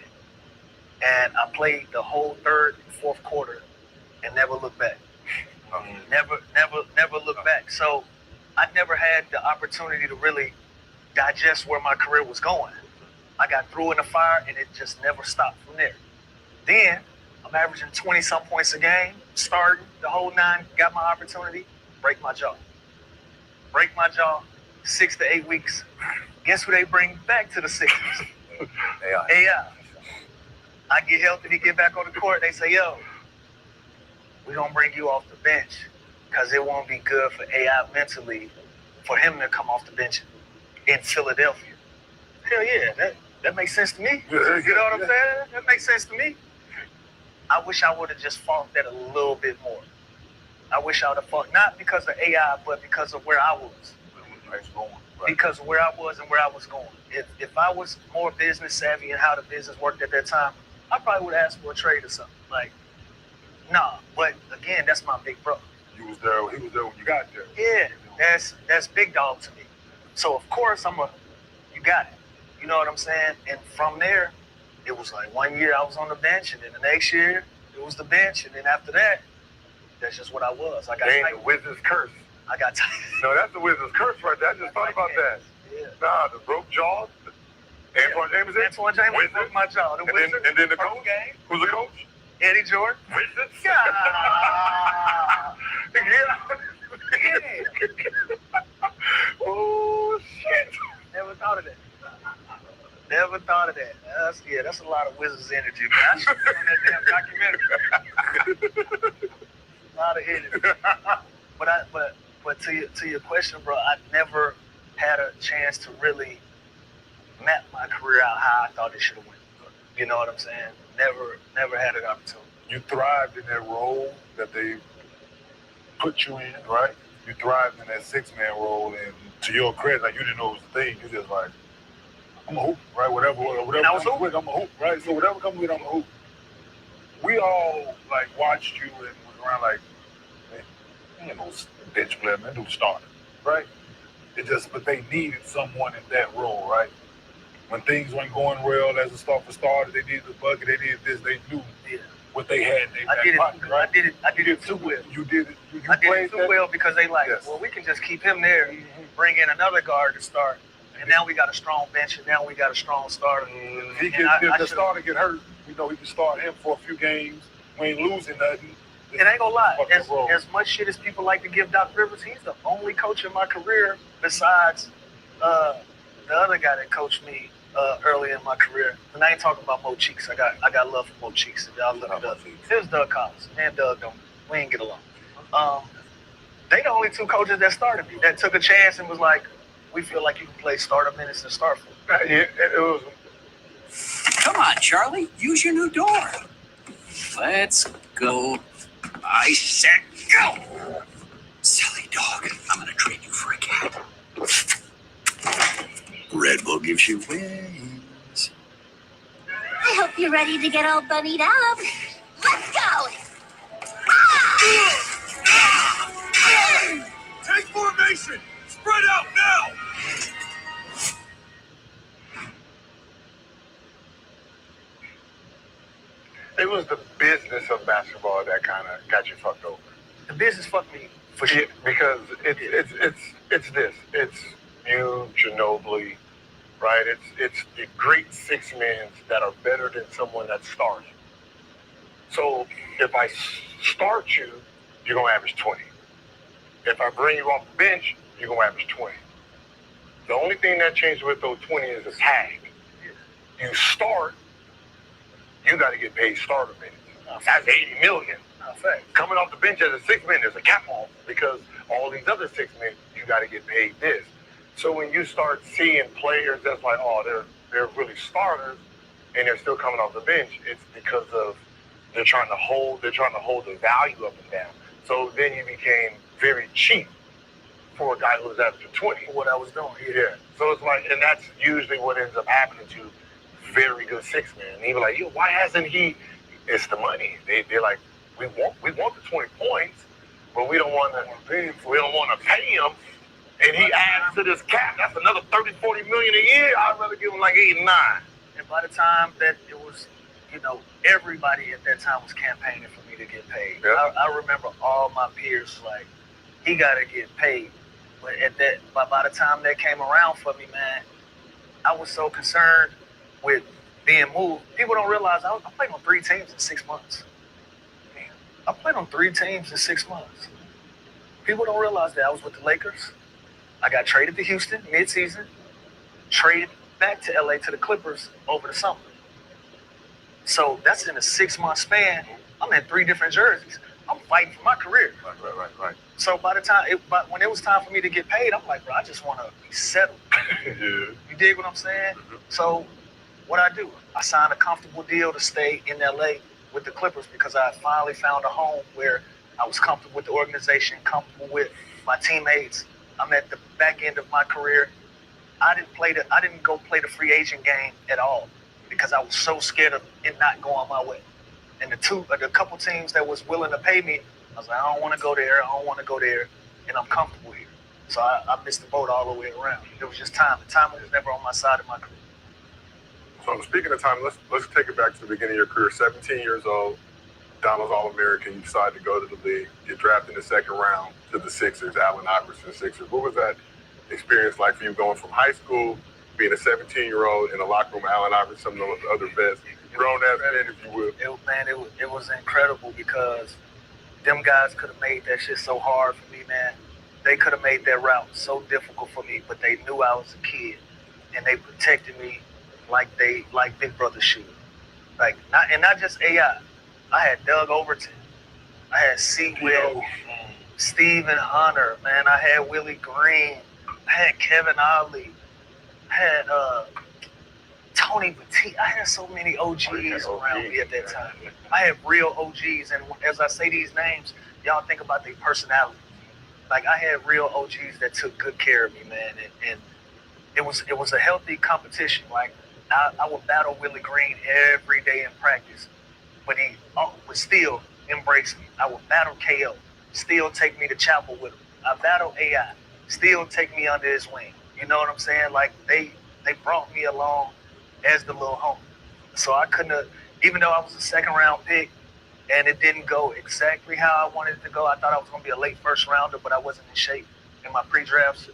K: And I played the whole 3rd and 4th quarter and never looked back. Never looked back. So I never had the opportunity to really digest where my career was going. I got through in the fire and it just never stopped from there. Then I'm averaging 20-some points a game, starting the whole 9, got my opportunity, break my jaw. 6 to 8 weeks. Guess who they bring back to the Sixers? AI. I get healthy to get back on the court. They say, yo, we're going to bring you off the bench because it won't be good for AI mentally for him to come off the bench in Philadelphia. Hell yeah, that makes sense to me. You know what I'm saying? That makes sense to me. I wish I would have just fought that a little bit more. I wish I would have fought, not because of AI, but because of where I was. Because of where I was and where I was going. If I was more business savvy and how the business worked at that time, I probably would have asked for a trade or something. Like, nah. But again, that's my big brother.
E: You was there. He was there when you got there.
K: Yeah, that's big dog to me. So of course you got it. You know what I'm saying? And from there, it was like 1 year I was on the bench, and then the next year it was the bench, and then after that, that's just what I was. I got
E: the Wizard's curse.
K: I got tight.
E: No, that's the Wizard's curse right there. I just thought about that.
K: Yeah.
E: Nah, the broke jaw. Antoine James.
K: Antoine James broke my jaw. The Wizard.
E: And then the coach.
K: Game.
E: Who's the coach?
K: Eddie Jordan.
E: Wizards.
K: Yeah.
E: Oh shit!
K: Never thought of that. Never thought of that. That's a lot of Wizards energy. Man. I should be on that damn documentary. A lot of energy. But to your question, bro, I never had a chance to really map my career out how I thought it should have went. You know what I'm saying? Never had an opportunity.
E: You thrived in that role that they put you in, right? You thrived in that 6-man role, and to your credit, like you didn't know it was a thing. You just like, I'm a hoop, right? Whatever comes with, I'm a hoop, right? So whatever comes with, I'm a hoop. We all like watched you and was around like, man, you know, bench player, man, dude started, right? But they needed someone in that role, right? When things weren't going well as a starter, they needed the bucket, they needed this, they knew what they had in their back pocket, right?
K: I did it too well.
E: You did it.
K: I did it too well because they like, well, we can just keep him there, bring in another guard to start, and now we got a strong bench, and now we got a strong starter.
E: If the starter get hurt, you know, he can start him for a few games. We ain't losing nothing.
K: It ain't gonna lie. As much shit as people like to give Doc Rivers, he's the only coach in my career besides the other guy that coached me early in my career. And I ain't talking about Mo Cheeks. I got love for Mo Cheeks. Y'all look it up. It was Doug Collins. And Doug we ain't get along. They the only two coaches that started me, that took a chance and was like, we feel like you can play starter minutes and start for
E: it was.
I: Come on, Charlie. Use your new door. Let's go. I said go. Silly dog. I'm going to trade you for a cat. Red Bull gives you wings.
L: I hope you're ready to get all bunnied up. Let's go!
I: Take formation. Spread out now.
E: It was the business of basketball that kind of got you fucked over.
K: The business fucked me for sure.
E: Because it's this. It's you, Ginobili, right? It's the great 6 men that are better than someone that starts. So if I start you, you're gonna average 20. If I bring you off the bench, you're gonna average 20. The only thing that changed with those 20 is the tag. You start, you got to get paid starter minutes. That's $80 million. Coming off the bench as a 6 man, there's a cap off because all these other 6 men, you got to get paid this. So when you start seeing players that's like, oh, they're really starters, and they're still coming off the bench, it's because of they're trying to hold the value up and down. So then you became very cheap for a guy who was averaging 20.
K: For what I was doing.
E: Yeah. So it's like, and that's usually what ends up happening to very good 6 men. And he was like, yo, why hasn't he? It's the money. They're like, we want the 20 points, but we don't want to pay him. And he adds to this cap. That's another 30, 40 million a year. I'd rather give him like 8 and 9.
K: And by the time that it was, you know, everybody at that time was campaigning for me to get paid. Yep. I remember all my peers like, he got to get paid. But by the time that came around for me, man, I was so concerned with being moved. People don't realize I played on 3 teams in 6 months. I played on 3 teams in 6 months. People don't realize that I was with the Lakers. I got traded to Houston mid-season, traded back to LA to the Clippers over the summer. So that's in a 6-month span. I'm in 3 different jerseys. I'm fighting for my career.
E: Right.
K: So when it was time for me to get paid, I'm like, bro, I just want to be settled.
E: Yeah.
K: You dig what I'm saying?
E: Mm-hmm.
K: So what I do, I signed a comfortable deal to stay in LA with the Clippers because I finally found a home where I was comfortable with the organization, comfortable with my teammates. I'm at the back end of my career. I didn't go play the free agent game at all because I was so scared of it not going my way. And the couple teams that was willing to pay me, I was like, I don't want to go there. I don't want to go there, and I'm comfortable here. So I missed the boat all the way around. It was just time. The timing was never on my side of my career.
E: So speaking of time, let's take it back to the beginning of your career. 17 years old, Donald's All-American. You decide to go to the league. You're drafted in the second round to the Sixers, Allen Iverson Sixers. What was that experience like for you going from high school, being a 17-year-old in the locker room, Allen Iverson, some of the other vets, grown-ass men, if you will?
K: It was incredible because them guys could have made that shit so hard for me, man. They could have made that route so difficult for me, but they knew I was a kid, and they protected me like Big Brother should. Not just AI. I had Doug Overton. I had C. Will, Stephen Hunter, man. I had Willie Green. I had Kevin Ollie. I had Tony Batiste. I had so many OGs around me at that time. I had real OGs, and as I say these names, y'all think about their personality. Like, I had real OGs that took good care of me, man, and it was a healthy competition. Like, I would battle Willie Green every day in practice, but he would still embrace me. I would battle KO, still take me to chapel with him. I battle AI, still take me under his wing. You know what I'm saying? Like, they brought me along as the little homie. So I couldn't have, even though I was a second round pick and it didn't go exactly how I wanted it to go. I thought I was going to be a late first rounder, but I wasn't in shape in my pre-draft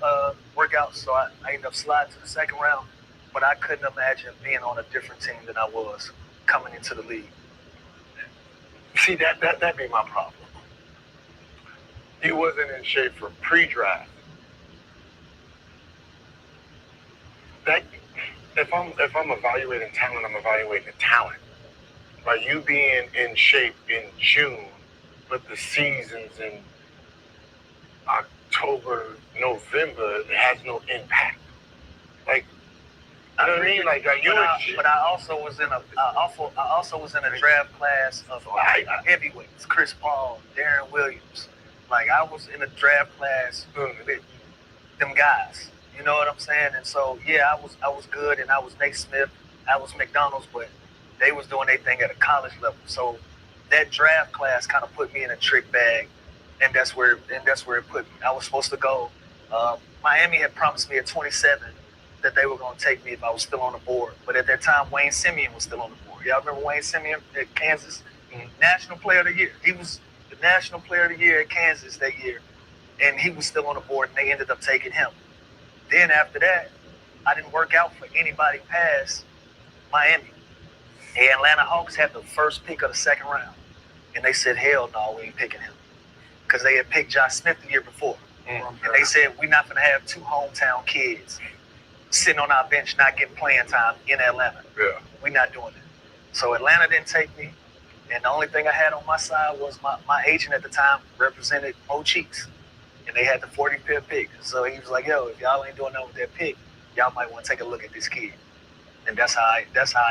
K: workouts, so I ended up sliding to the second round. But I couldn't imagine being on a different team than I was coming into the league.
H: See, that be my problem. He wasn't in shape for pre-draft. If I'm evaluating talent, I'm evaluating the talent. By you being in shape in June, but the season's in October, November, it has no impact. Like, you know what I mean? Like,
K: But I also was in a draft class of heavyweights: Chris Paul, Darren Williams. Like, I was in a draft class with them guys. You know what I'm saying? And so, yeah, I was good, and I was Nate Smith, I was McDonald's, but they was doing their thing at a college level. So that draft class kind of put me in a trick bag, and that's where it put me. I was supposed to go. Miami had promised me at 27 that they were going to take me if I was still on the board. But at that time, Wayne Simeon was still on the board. Y'all remember Wayne Simeon at Kansas? National Player of the Year. He was the National Player of the Year at Kansas that year, and he was still on the board, and they ended up taking him. Then after that, I didn't work out for anybody past Miami. The Atlanta Hawks had the first pick of the second round, and they said, hell no, we ain't picking him, because they had picked Josh Smith the year before. And they said, we're not going to have two hometown kids sitting on our bench not getting playing time in Atlanta.
E: Yeah.
K: We're not doing it. So Atlanta didn't take me, and the only thing I had on my side was my agent at the time represented Mo Cheeks, and they had the 45th pick. So he was like, yo, if y'all ain't doing nothing with that pick, y'all might want to take a look at this kid. And that's how I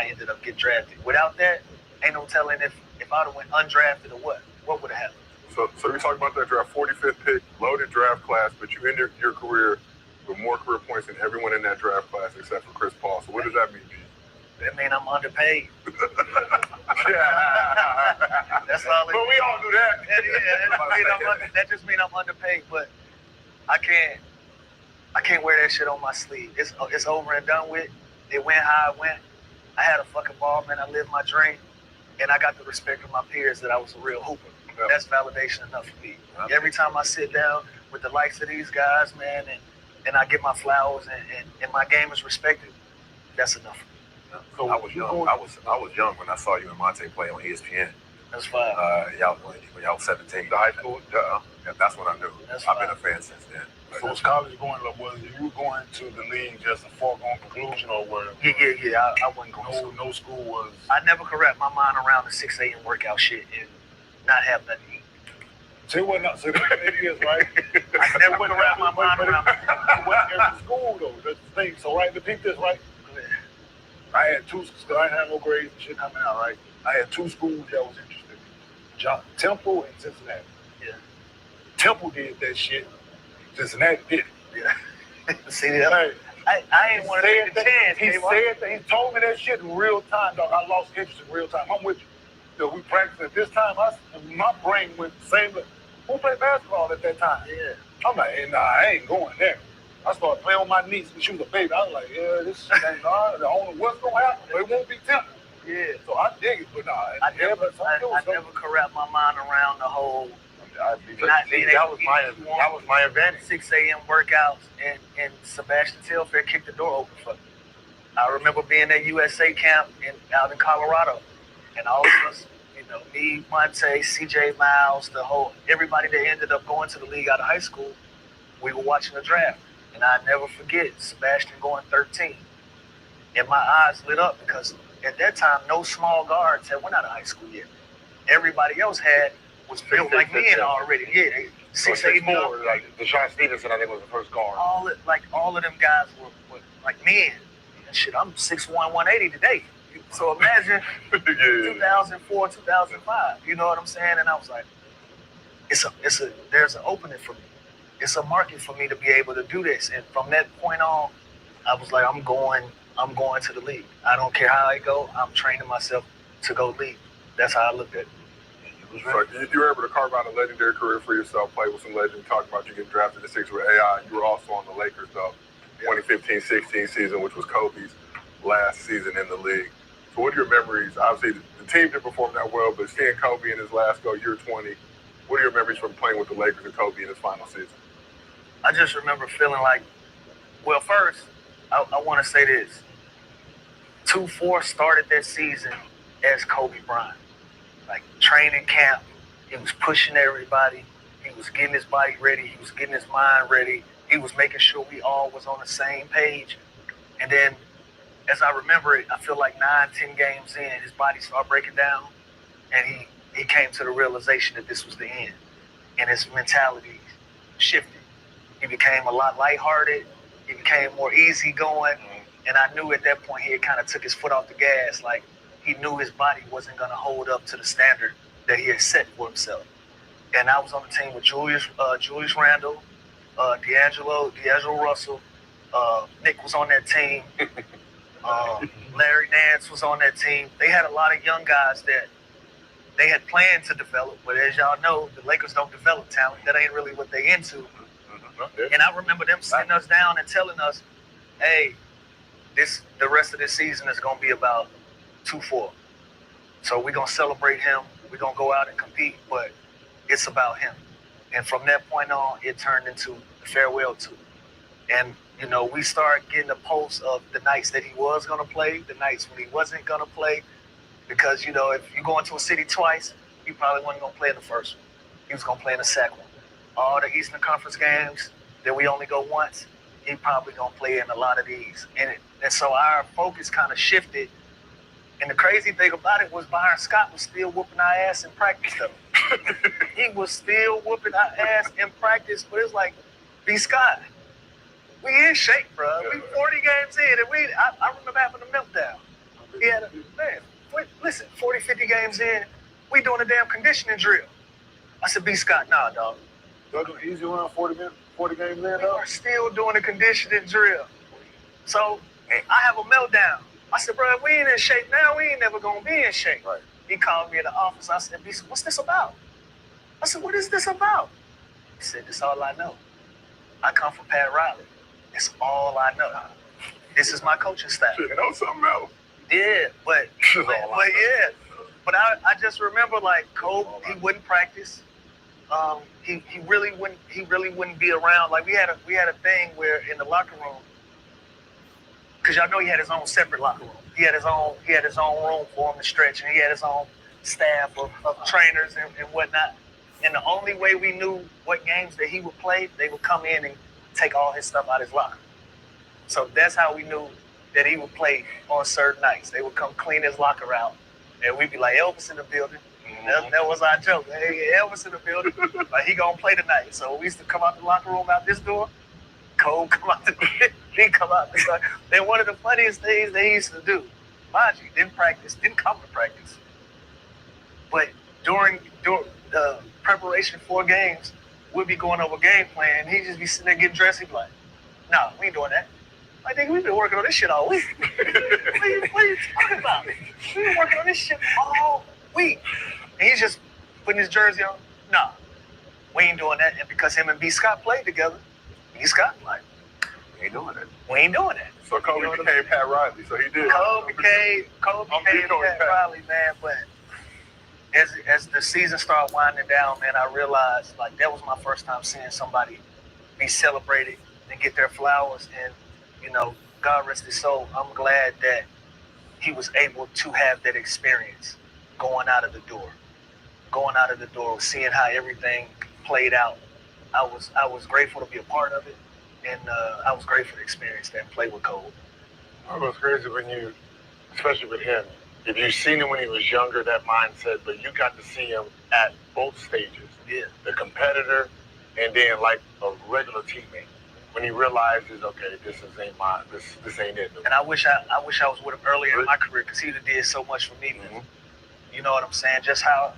K: ended up getting drafted. Without that, ain't no telling if I would have went undrafted or what would have happened.
E: So we talked about that draft, 45th pick, loaded draft class, but you ended your career with more career points than everyone in that draft class except for Chris Paul. So what does that mean, G?
K: That means I'm underpaid.
E: Yeah.
K: That's all.
E: But we all do that.
K: That just means I'm underpaid. But I can't wear that shit on my sleeve. It's over and done with. It went how it went. I had a fucking ball, man. I lived my dream, and I got the respect of my peers that I was a real hooper. Yeah. That's validation enough for me. Okay. Every time I sit down with the likes of these guys, man, and I get my flowers and my game is respected, that's enough.
G: So I was young. I was young when I saw you and Monte play on ESPN.
K: That's fine.
G: Y'all was 17.
E: The high school?
G: Yeah, that's when I knew. I've been a fan since then.
H: So was college going? Was you going to the league just a foregone conclusion, or were?
K: Yeah. I wasn't going.
H: No school was.
K: I never could wrap my mind around the 6 a.m. workout shit and not have nothing to eat.
H: So it wasn't. So it is right.
K: I never would wrap my mind around.
H: It wasn't at the school though. That's the thing. So right, to pick this right. I had two. I didn't have no grades and shit coming out. Right. I had two schools that was interested in me: Temple and Cincinnati.
K: Yeah.
E: Temple did that shit. Cincinnati did it.
K: Yeah. See that? I ain't want to take the chance.
E: He said that. He told me that shit in real time, dog. I lost interest in real time. I'm with you. So we practiced at this time. My brain went the same. Who played basketball at that time?
K: Yeah.
E: I'm like, hey, nah, I ain't going there. I started playing with my niece when she was a baby. I was like, yeah, this shit ain't hard. I don't know what's gonna happen, but it won't be Temple.
K: Yeah.
E: So I dig it, but nah,
K: I never could wrap my mind around the whole.
E: That was my advantage.
K: 6 a.m. workouts and Sebastian Telfair kicked the door open for me. I remember being at USA camp out in Colorado, and all of us, me, Monte, CJ Miles, everybody that ended up going to the league out of high school, we were watching the draft. And I never forget Sebastian going 13. And my eyes lit up because at that time, no small guards had went out of high school yet. Everybody else was built like me already. Yeah,
E: 6'4", like Deshaun Stevenson, I think was the first guard.
K: All of them guys were like men. And shit, I'm 6'1", 180 today. So imagine 2004, 2005. You know what I'm saying? And I was like, there's an opening for me. It's a market for me to be able to do this. And from that point on, I was like, I'm going to the league. I don't care how I go. I'm training myself to go league. That's how I looked at it.
M: So you were able to carve out a legendary career for yourself, play with some legends, talk about you getting drafted to 6 with AI. You were also on the Lakers, though, 2015-16 season, which was Kobe's last season in the league. So what are your memories? Obviously, the team didn't perform that well, but seeing Kobe in his last year 20, what are your memories from playing with the Lakers and Kobe in his final season?
K: I just remember feeling like, well, first, I want to say this. 2-4 started that season as Kobe Bryant. Like training camp, he was pushing everybody. He was getting his body ready. He was getting his mind ready. He was making sure we all was on the same page. And then, as I remember it, I feel like 9-10 games in, his body started breaking down, and he came to the realization that this was the end, and his mentality shifted. He became a lot lighthearted. He became more easygoing, and I knew at that point he had kind of took his foot off the gas. Like he knew his body wasn't going to hold up to the standard that he had set for himself. And I was on the team with Julius Randle, D'Angelo Russell. Nick was on that team. Larry Nance was on that team. They had a lot of young guys that they had planned to develop, but as y'all know, the Lakers don't develop talent. That ain't really what they into. And I remember them sitting us down and telling us, hey, the rest of this season is going to be about 2-4. So we're going to celebrate him. We're going to go out and compete, but it's about him. And from that point on, it turned into the farewell tour. And, we started getting a pulse of the nights that he was going to play, the nights when he wasn't going to play. Because, if you go into a city twice, he probably wasn't going to play in the first one. He was going to play in the second one. All the Eastern Conference games that we only go once, he probably going to play in a lot of these. And so our focus kind of shifted. And the crazy thing about it was Byron Scott was still whooping our ass in practice, though. He was still whooping our ass in practice, but it's like, B. Scott, we in shape, bro. We 40 games in, and I remember having a meltdown. He had listen, 40, 50 games in, we doing a damn conditioning drill. I said, B. Scott, nah, dog.
E: Y'all doing easy around 40 games in,
K: We are still doing a conditioning drill. So I have a meltdown. I said, bro, if we ain't in shape now, we ain't never gonna be in shape.
E: Right.
K: He called me in the office. I said, B, what's this about? I said, what is this about? He said, this is all I know. I come from Pat Riley. It's all I know. This is my coaching staff.
M: You know something else?
K: Yeah, but I just remember like Kobe, he wouldn't practice. He really wouldn't be around. Like we had a thing where in the locker room, because y'all know he had his own separate locker room. He had his own room for him to stretch, and he had his own staff of trainers and whatnot. And the only way we knew what games that he would play, they would come in and take all his stuff out of his locker. So that's how we knew that he would play on certain nights. They would come clean his locker out, and we'd be like, Elvis in the building. That was our joke. Hey, Elvis in the building. Like, he gonna play tonight. So we used to come out the locker room out this door. Cole come out the door. He come out the door. And one of the funniest things they used to do, mind you, didn't come to practice. But during the preparation for games, we'll be going over game plan. He just be sitting there getting dressed. He be like, "No, we ain't doing that." I think we've been working on this shit all week. what are you talking about? We've been working on this shit all week. And he's just putting his jersey on. No, we ain't doing that. And because him and B. Scott played together, B. Scott like, we ain't doing it. We ain't doing that.
M: So Kobe became Pat Riley, so he did.
K: Kobe became Pat Riley, man. But as the season started winding down, man, I realized like that was my first time seeing somebody be celebrated and get their flowers. And you know, God rest his soul. I'm glad that he was able to have that experience going out of the door, seeing how everything played out. I was grateful to be a part of it, and I was grateful to experience that and play with Cole.
E: It was crazy when you, especially with him, if you seen him when he was younger, that mindset, but you got to see him at both stages.
K: Yeah.
E: The competitor, and then like a regular teammate. When he realizes, okay, this ain't it.
K: And I wish I was with him earlier in my career because he did so much for me. Mm-hmm. You know what I'm saying? Just how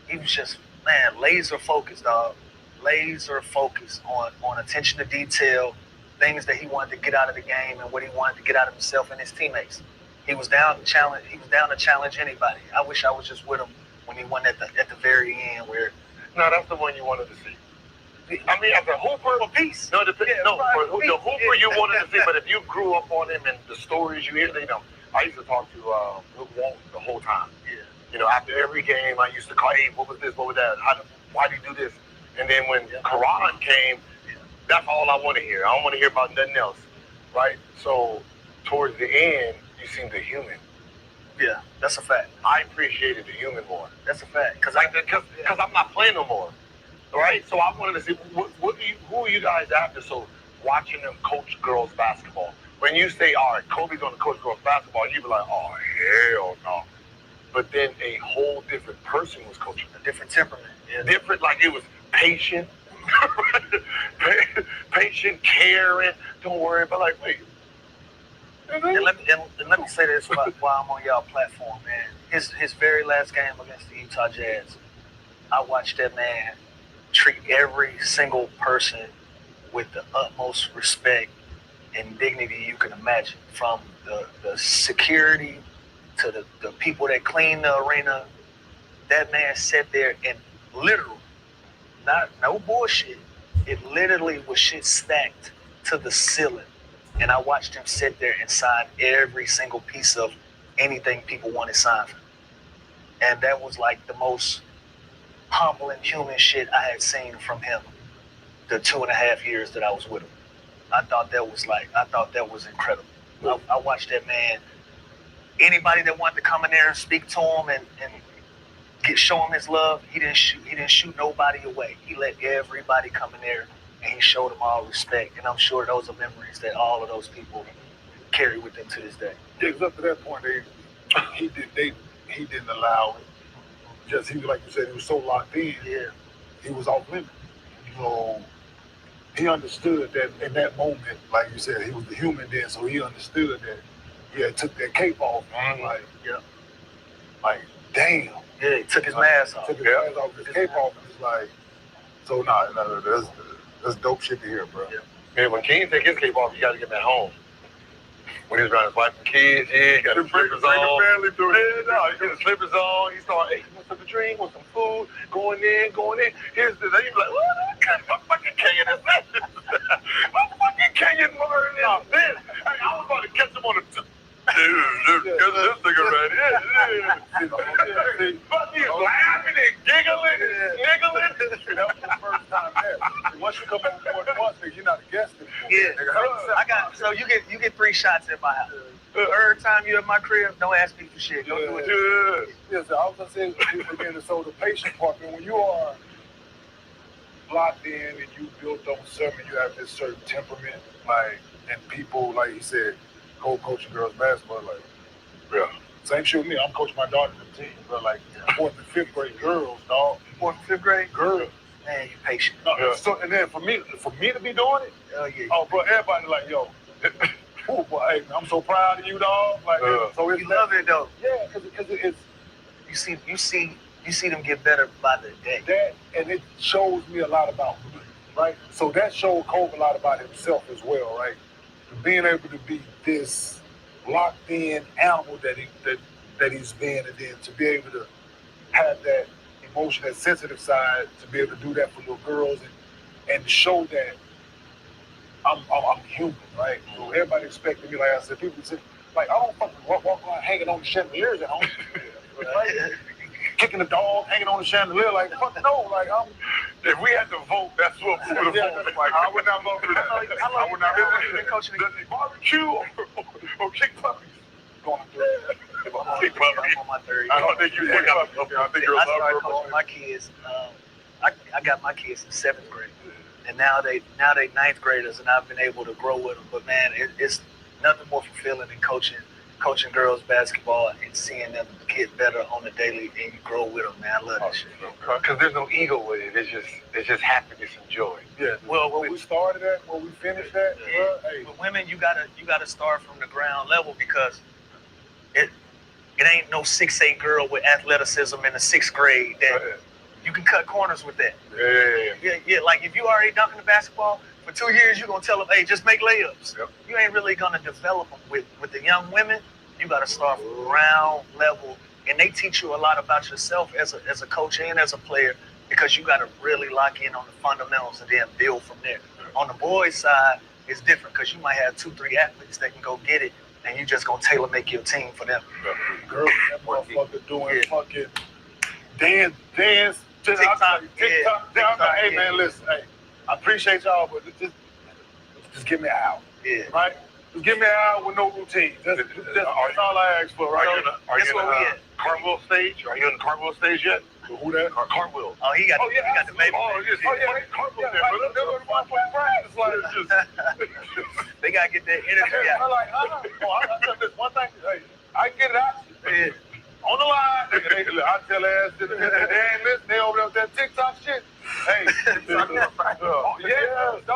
K: he was just, man, laser focused, dog. Laser focused on attention to detail, things that he wanted to get out of the game and what he wanted to get out of himself and his teammates. He was down to challenge anybody. I wish I was just with him when he won at the very end where.
E: No, that's the one you wanted to see. I mean, as a hooper,
K: for peace.
E: No, the hooper you wanted to see, but if you grew up on him and the stories you hear, I used to talk to Luke Walton the whole time.
K: Yeah.
E: You know, after every game, I used to call, hey, what was this, what was that, why do you do this? And then when Karan came, that's all I want to hear. I don't want to hear about nothing else, right? So towards the end, you seemed the human.
K: Yeah, that's a fact.
E: I appreciated the human more.
K: That's a fact.
E: Because I'm not playing no more. Right, so I wanted to see who are you guys after? So watching them coach girls basketball. When you say, all right, Kobe's going to coach girls basketball, you be like, oh hell no. But then a whole different person was coaching.
K: A different temperament.
E: Yeah. Different, like it was patient, patient, caring. Don't worry, but like wait.
K: And let me say this while I'm on y'all platform, man. His very last game against the Utah Jazz, I watched that man treat every single person with the utmost respect and dignity you can imagine, from the security to the people that clean the arena. That man sat there and literally, no bullshit, it literally was shit stacked to the ceiling. And I watched him sit there and sign every single piece of anything people wanted signed for him. And that was like the most humbling human shit I had seen from him the 2.5 years that I was with him. I thought that was incredible. I watched that man. Anybody that wanted to come in there and speak to him and show him his love, he didn't shoot nobody away. He let everybody come in there and he showed them all respect. And I'm sure those are memories that all of those people carry with them to this day.
E: Yeah, because up to that point, he didn't allow it. Just he was, like you said, he was so locked in.
K: Yeah.
E: He was off limit. So he understood that in that moment, like you said, he was the human then, so he understood that. Yeah, he took that cape off, man. Like, damn.
K: Yeah, he took his mask off.
E: Took his mask off, his cape off, and it's like, so that's dope shit to hear, bro. Yeah. Man, when King take his cape off, you got to get back home. When he was around his wife and kids, yeah, he got his slippers on. The family through it. Yeah, he got his slippers on. He started, hey, you want some drink, want some food, going in. Here's this. He be like, what kind of fucking Kenyan is this? What fucking Kenyan mother is this? I was about to catch him on the dude, this nigga right here. But he's laughing and giggling and sniggling. That was the first time there. Once you come on board once, you're not a guest anymore.
K: Yeah, so you get 3 shots at my house. Every time you're at my crib, don't ask me for shit. Don't do it.
E: Yeah, so I was gonna say again, so the patient part, man, when you are locked in and you built on something, you have this certain temperament, like, and people, like you said, coaching girls basketball, like, yeah. Same shit with me. I'm coaching my daughter's team, but like 4th and 5th grade girls, dog.
K: 4th and 5th grade
E: girls.
K: Man, you patient.
E: No, yeah. So and then for me to be doing it,
K: yeah.
E: Oh, bro, everybody like, yo, ooh, boy, hey, I'm so proud of you, dog. Like, so it's
K: you love it though.
E: Yeah, because it's
K: you see you see them get better by the day.
E: That, and it shows me a lot about me, right? So that showed Kobe a lot about himself as well, right? Being able to be this locked in animal that he's been, and then to be able to have that emotion, that sensitive side, to be able to do that for little girls and show that I'm human, right? So everybody expected me, like I said, people say, like, I don't fucking walk around hanging on the chandeliers at home. Right? Kicking the dog, hanging on the chandelier, like, fuck no, like,
H: if we had to vote, that's what we would have voted. Like, I would not vote for that. I would not vote for that.
K: Coaching
H: barbecue or kick puppies. Kick puppies.
K: I'm on my third.
H: I don't think you kick puppies. I think you're a lover.
K: I started coaching my kids. I got my kids in 7th grade, and now they 9th graders, and I've been able to grow with them. But man, it's nothing more fulfilling than coaching girls basketball and seeing them get better on the daily, and you grow with them, man. I love that shit.
H: Because there's no ego with it. It's just happiness and joy.
E: Yeah. Well, when we started that, when we finished that, hey.
K: With women, you gotta start from the ground level, because it ain't no 6'8" girl with athleticism in the 6th grade that you can cut corners with that. Yeah. Like if you already dunking the basketball for 2 years, you're gonna tell them, hey, just make layups.
H: Yep.
K: You ain't really gonna develop them with the young women. You gotta start from ground level, and they teach you a lot about yourself as a coach and as a player, because you gotta really lock in on the fundamentals and then build from there. On the boys' side, it's different, because you might have 2-3 athletes that can go get it, and you just gonna tailor make your team for them.
E: Girls, that motherfucker doing fucking dance.
K: TikTok.
E: Hey man, listen, hey, I appreciate y'all, but just give me an hour.
K: Yeah.
E: Right? Just give me an hour with no routine. That's all I ask for, right?
H: Are you in the cartwheel stage? Are you in the cartwheel stage yet?
E: Who that?
H: Cartwheel.
K: Oh, he got the baby.
H: Cartwheel.
K: They gotta get that energy out.
E: I'm like, I tell this one thing. Hey, I can get it out. Yeah. On the line. I tell their ass, they ain't listening. They over there with that TikTok shit. Hey. No,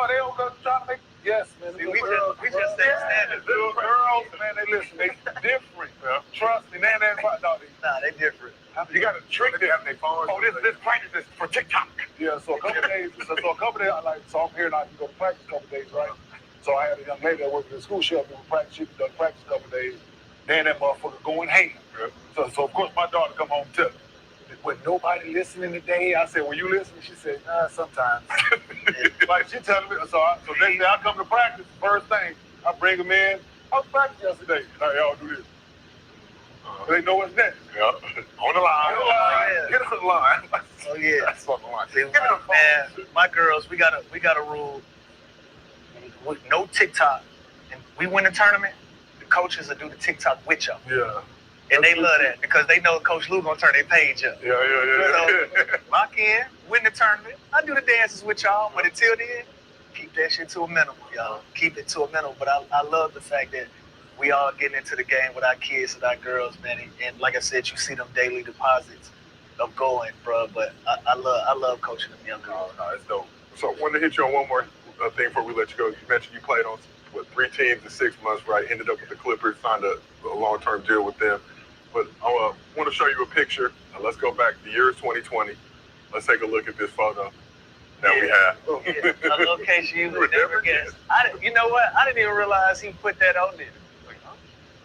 E: they over there trying to make. Yes, man.
K: See, we just stay standing.
E: Little girls, man, they listen. They different. Trust me.
K: They different.
H: You got to trick them. Oh, this practice is for TikTok.
E: Yeah, so a couple days, so I'm here now. You go to practice a couple days, right? So I had a young lady that worked in the school shelter. She done practice a couple days. Then that motherfucker going ham. So of course my daughter come home too. Was nobody listening today? I said, "Were you listening?" She said, "Nah, sometimes." Like she telling me. So next day I come to practice. First thing I bring them in. I was practicing yesterday. Now y'all do this. They know what's next.
H: Yeah. On the line. Get on the line.
K: Oh yeah.
H: That's fucking line.
K: See, man, my girls, we got a rule. With no TikTok. And we win the tournament, the coaches will do the TikTok with y'all.
E: Yeah.
K: And they love that, because they know Coach Lou gonna turn their page up.
H: Yeah.
K: So lock in, win the tournament. I do the dances with y'all, but until then, keep that shit to a minimum, y'all. Keep it to a minimum. But I love the fact that we all getting into the game with our kids and our girls, man. And like I said, you see them daily deposits of going, bro. But I love coaching them young girls.
H: No, it's dope. So I wanted to hit you on one more thing before we let you go. You mentioned you played on 3 teams in 6 months, right? Ended up with the Clippers, signed a long-term deal with them. But I want to show you a picture. Let's go back. The year is 2020. Let's take a look at this photo that we have.
K: A location you would never guess. You know what? I didn't even realize he put that on there.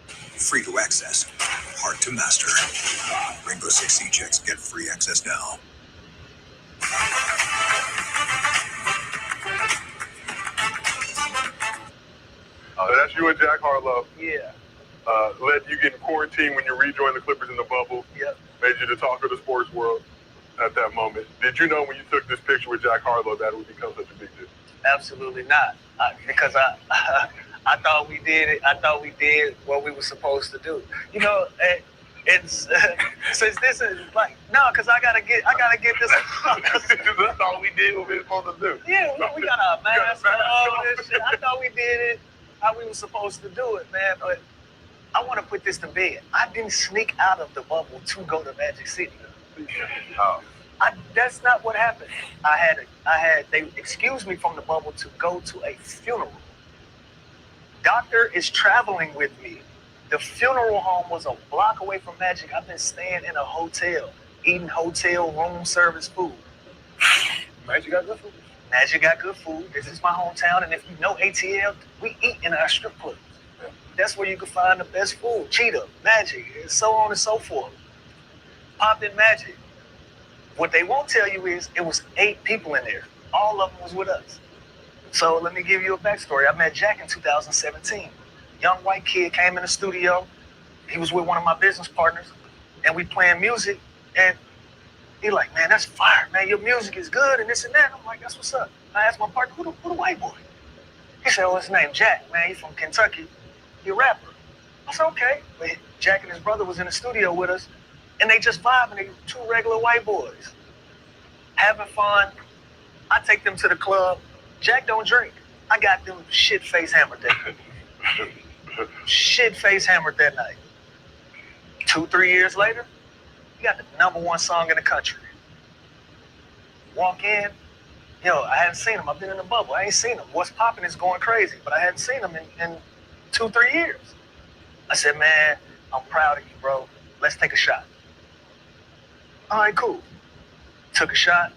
I: Free to access, hard to master. Rainbow Six Siege X, get free access now.
H: That's you and Jack Harlow.
K: Yeah.
H: Led you get in quarantine when you rejoined the Clippers in the bubble.
K: Yep.
H: Made you the talk of the sports world at that moment. Did you know when you took this picture with Jack Harlow that it would become such a big deal?
K: Absolutely not. Because I thought we did it. I thought we did what we were supposed to do. You know, it's since this is like because I gotta get this.
H: That's all we did what we were supposed to do.
K: Yeah, we got our mask on, all this shit. I thought we did it how we were supposed to do it, man. But I want to put this to bed. I didn't sneak out of the bubble to go to Magic City. That's not what happened. They excused me from the bubble to go to a funeral. Doctor is traveling with me. The funeral home was a block away from Magic. I've been staying in a hotel. eating hotel room service food.
E: Magic got good food.
K: Magic got good food. This is my hometown, and if you know ATL, we eat in our strip clubs. Yeah. That's where you can find the best food. Cheetah, Magic, and so on and so forth. Popped in Magic. What they won't tell you is it was 8 people in there. All of them was with us. So let me give you a backstory. I met Jack in 2017. Young white kid came in the studio. He was with one of my business partners, and we playing music, and he like, man, that's fire, man. Your music is good and this and that. I'm like, that's what's up. I asked my partner, who the white boy? He said, oh, his name Jack, man. He's from Kentucky. He a rapper. I said, okay. But Jack and his brother was in the studio with us, and they just vibing. They 2 regular white boys. Having fun. I take them to the club. Jack don't drink. I got them shit-face hammered that night. Shit-face hammered that night. 2-3 years later, we got the #1 song in the country. Walk in, yo, I hadn't seen him. I've been in the bubble. I ain't seen him. What's popping is going crazy, but I hadn't seen him in 2-3 years. I said, man, I'm proud of you, bro. Let's take a shot. All right, cool. Took a shot.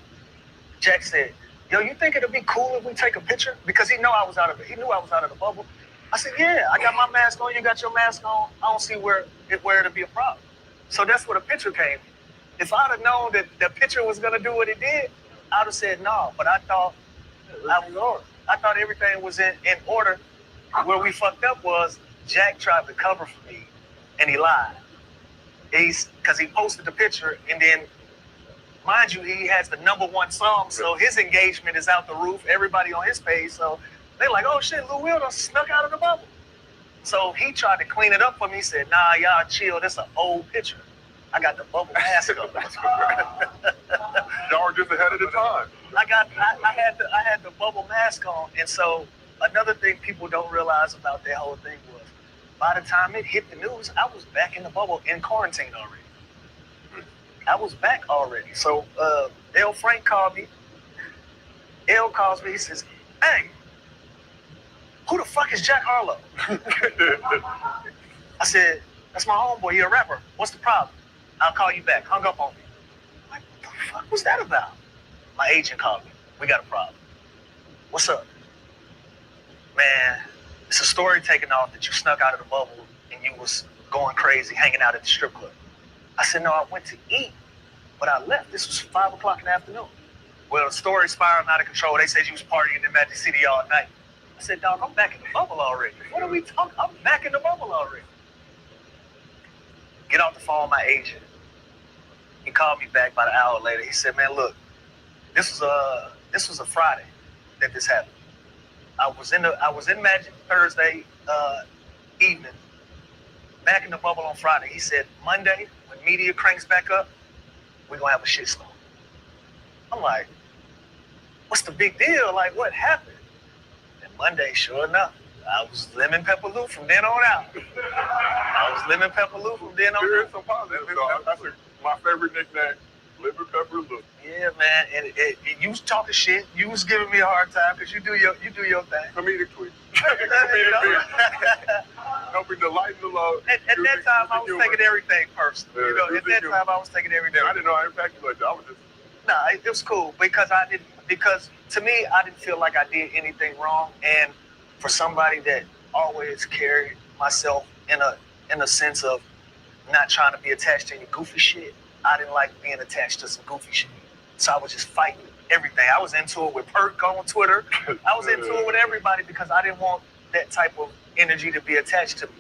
K: Jack said, yo, you think it'll be cool if we take a picture? Because he knew I was out of the bubble. I said, yeah, I got my mask on, you got your mask on. I don't see where it'll be a problem. So that's where the picture came. If I'd have known that the picture was gonna do what it did, I'd have said no. But I thought everything was in order. Where we fucked up was Jack tried to cover for me, and he lied. Because he posted the picture, and then, mind you, he has the #1 song, so his engagement is out the roof. Everybody on his page, so they like, oh shit, Lil Will done snuck out of the bubble. So he tried to clean it up for me. He said, nah, y'all chill. This an old picture. I got the bubble mask on.
M: Y'all were just ahead of the time.
K: I had the bubble mask on, and so another thing people don't realize about that whole thing was, by the time it hit the news, I was back in the bubble in quarantine already. I was back already. So L. Frank called me. L calls me. He says, hey, who the fuck is Jack Harlow? I said, that's my homeboy. He a rapper. What's the problem? I'll call you back. Hung up on me. I'm like, what the fuck was that about? My agent called me. We got a problem. What's up? Man, it's a story taking off that you snuck out of the bubble and you was going crazy, hanging out at the strip club. I said, no, I went to eat, but I left. This was 5 o'clock in the afternoon. Well, the story spiraling out of control. They said you was partying in Magic City all night. I said, dog, I'm back in the bubble already. What are we talking? I'm back in the bubble already. Get off the phone with my agent. He called me back about an hour later. He said, man, look, this was a Friday that this happened. I was in Magic Thursday evening, back in the bubble on Friday. He said, Monday, when media cranks back up, we're gonna have a shitstorm. I'm like, what's the big deal? Like, what happened? And Monday, sure enough, I was Lemon Pepper Lou from then on out.
M: There is some positive, though. That's my favorite nickname, Lemon Pepper Lou.
K: Yeah, man, and you was talking shit. You was giving me a hard time because you do your thing.
M: Comedic tweet. Helping to lighten the load.
K: At that time, I was taking everything personal.
M: Yeah,
K: at that time, I was taking everything.
M: I didn't know I impacted you like that. I was just.
K: Nah, it was cool because to me, I didn't feel like I did anything wrong. And for somebody that always carried myself in a sense of not trying to be attached to any goofy shit, I didn't like being attached to some goofy shit. So I was just fighting everything. I was into it with Perk on Twitter. I was into it with everybody because I didn't want that type of energy to be attached to me.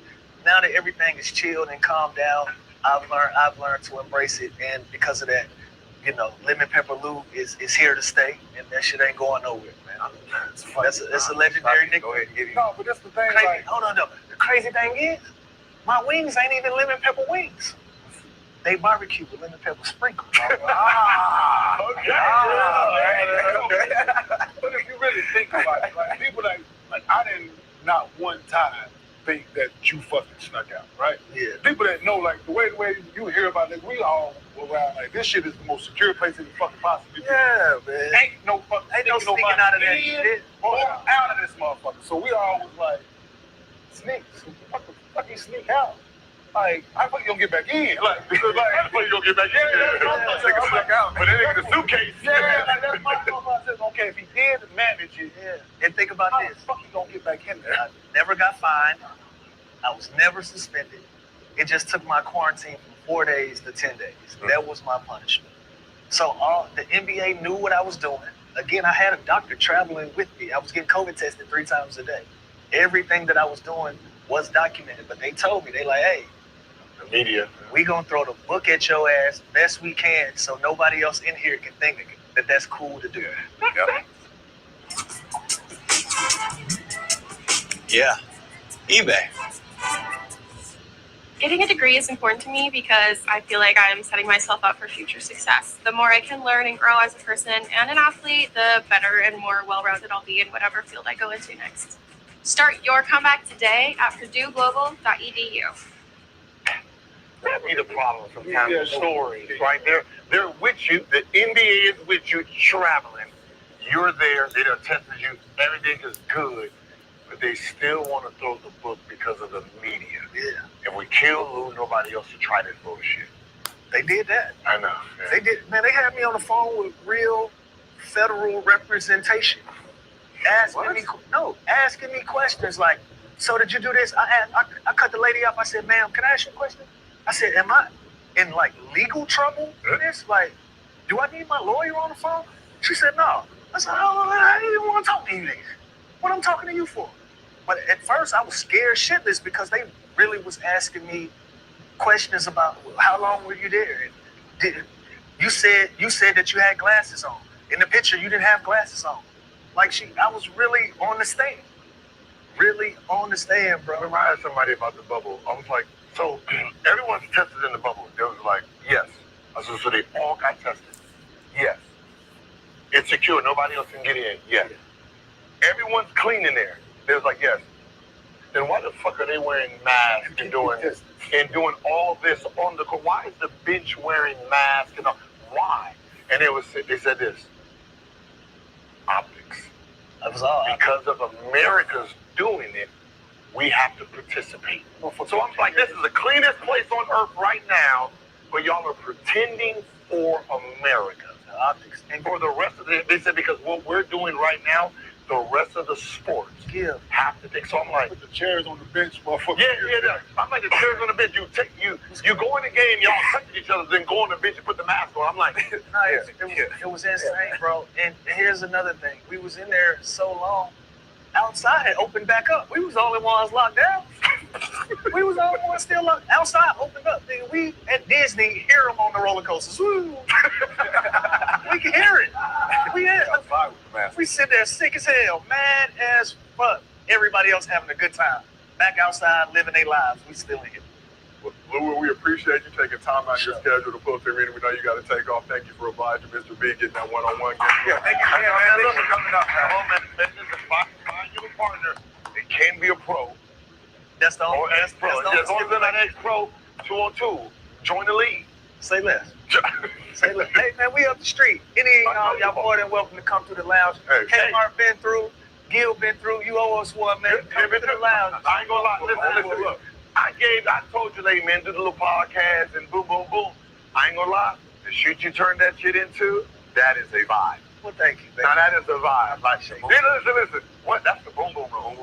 K: Now that everything is chilled and calmed down, I've learned to embrace it, and because of that, Lemon Pepper Lou is here to stay, and that shit ain't going nowhere, man. That's a legendary nickname.
E: No, but that's the thing.
K: Hold on, though. The crazy thing is, my wings ain't even lemon pepper wings. They barbecue with lemon pepper sprinkles.
E: Okay. But if you really think about it, like people like I didn't not one time think that you fucking snuck out, right?
K: Yeah.
E: People that know, like the way you hear about it, we all around like this shit is the most secure place in the fucking possibly.
K: Yeah, man.
E: Ain't no sneaking
K: out of that shit
E: or out of this motherfucker. So we all was like, sneak, fucking sneak out.
H: Like, how the fuck you gonna get back in? Like, how the fuck you gonna get back in? Take a check out. But then in the suitcase. Yeah, like, that's my problem. I said, okay, if he did manage it,
K: And think about
H: how
K: this.
H: the fuck you gonna get back in there?
K: I never got fined. I was never suspended. It just took my quarantine from 4 days to 10 days. That was my punishment. So the NBA knew what I was doing. Again, I had a doctor traveling with me. I was getting COVID tested 3 times a day. Everything that I was doing was documented. But they told me, they like, hey,
H: The media.
K: we gonna throw the book at your ass best we can so nobody else in here can think that that's cool to do.
G: Yeah. eBay.
N: Getting a degree is important to me because I feel like I'm setting myself up for future success. The more I can learn and grow as a person and an athlete, the better and more well-rounded I'll be in whatever field I go into next. Start your comeback today at PurdueGlobal.edu.
H: That be the problem sometimes with stories, right? They're with you. The NBA is with you traveling. You're there. They done tested you. Everything is good. But they still want to throw the book because of the media.
K: Yeah.
H: If we kill Lou, nobody else will try that bullshit.
K: They did that.
H: I know. Yeah.
K: They did. Man, they had me on the phone with real federal representation. Asking me questions like, so did you do this? I cut the lady up. I said, ma'am, can I ask you a question? I said, am I in like legal trouble for this? Like, do I need my lawyer on the phone? She said, no. I said, oh, I didn't even want to talk to you then. What I'm talking to you for? But at first I was scared shitless because they really was asking me questions about how long were you there? And you said that you had glasses on. In the picture you didn't have glasses on. Like I was really on the stand. Really on the stand, bro.
H: I remember I asked somebody about the bubble. I was like, so everyone's tested in the bubble. They was like, yes. I said, so they all got tested? Yes. It's secure. Nobody else can get in? Yes. Everyone's clean in there. They was like, yes. Then why the fuck are they wearing masks and doing all this on the court? Why is the bench wearing masks and all? Why? And they said this. Optics.
K: That was all.
H: Because of America's doing it, we have to participate. So I'm like, this is the cleanest place on earth right now, but y'all are pretending for America.
K: The optics.
H: And for the rest of they said because what we're doing right now, the rest of the sports have to take. So I'm like,
M: put the chairs on the bench, motherfucker.
H: Yeah. I'm like, the chairs on the bench. You go in the game, y'all touch each other, then go on the bench and put the mask on. I'm like,
K: it was insane, bro. And here's another thing. We was in there so long. Outside had opened back up. We was the only ones locked down. We was the only ones still locked. Outside opened up. Nigga, we at Disney hear them on the roller coasters. Woo. We can hear it. We sit there sick as hell, mad as fuck. Everybody else having a good time. Back outside, living their lives. We still in here.
M: Well, Louis, we appreciate you taking time out of your schedule to pull through. We know you got to take off. Thank you for obliging Mr. B, getting that one-on-one game.
H: Yeah, thank you. Man, listen, coming up. Find you a partner. It can be a pro.
K: That's the only
H: ex-pro. As long as they're not ex-pro, 2-on-2. Join the league.
K: Say less. Say less. Hey, man, we up the street. Y'all more than welcome to come to the lounge. Kmart been through. Gil been through. You owe us one, man. Come to the lounge.
H: I ain't gonna lie. Listen, look. I told you, lady, man, do the little podcast and boom, boom, boom. I ain't gonna lie. The shit you turned that shit into, that is a vibe.
K: Well, thank you, baby.
H: Now, that is a vibe. Like, listen. What? That's the boom, boom, boom.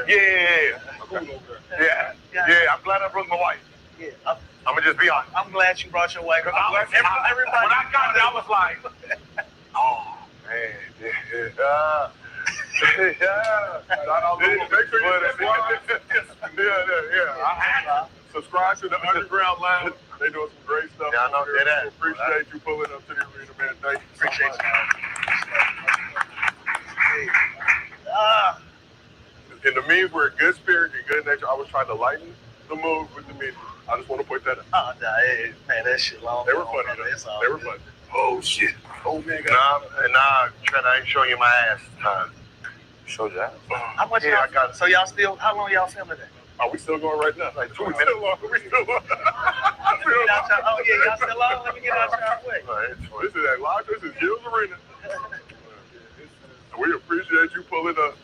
H: Yeah. I'm glad I brought my wife.
K: Yeah.
H: I'm gonna just be honest.
K: I'm glad you brought your wife.
H: Everybody. When I got there, I was like, oh, man.
M: Subscribe to the Underground Lounge. They doing some great stuff.
H: Yeah, I know that.
M: Appreciate you pulling up to the arena, man. Thank you.
K: Appreciate
M: you. In the memes, we're in good spirit and good nature. I was trying to lighten the mood with the memes. I just want to point that out.
K: Man, that shit long.
M: They were funny, though. They were funny.
H: Oh, shit.
M: Oh, man.
H: Nah, Trent, I ain't showing you my ass time. Showed you ass.
K: How much y'all got? So y'all still, how long y'all filming that?
M: Are we still going right now? Like 2 minutes. We still on.
K: Oh, yeah, y'all still on? Let me get out y'all way.
M: This is that live. This is Gil's Arena. We appreciate you pulling up.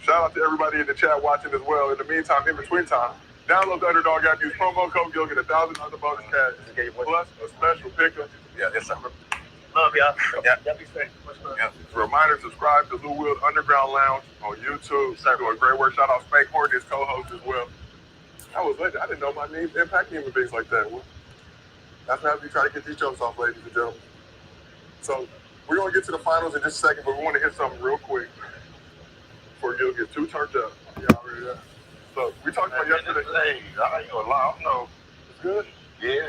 M: Shout out to everybody in the chat watching as well. In the meantime, in between time, Download the Underdog app. Use promo code Gil. Get $1,000 bonus cash. Plus a special pickup.
G: Yeah, yes, sir.
K: Love y'all.
G: Yeah.
K: Y'all be safe.
M: Yeah. As a reminder, subscribe to Lou Will's Underground Lounge on YouTube. Doing great work. Shout out Spank Horton, his co-host as well. That was legend. I didn't know my name impacted human beings like that. Well, that's how we try to get these jokes off, ladies and gentlemen. So we're going to get to the finals in just a second, but we want to hit something real quick before Gil gets too turned up. Yeah, already there. So we talked about yesterday.
H: Hey, I ain't gonna lie. I don't know.
M: It's good?
H: Yeah.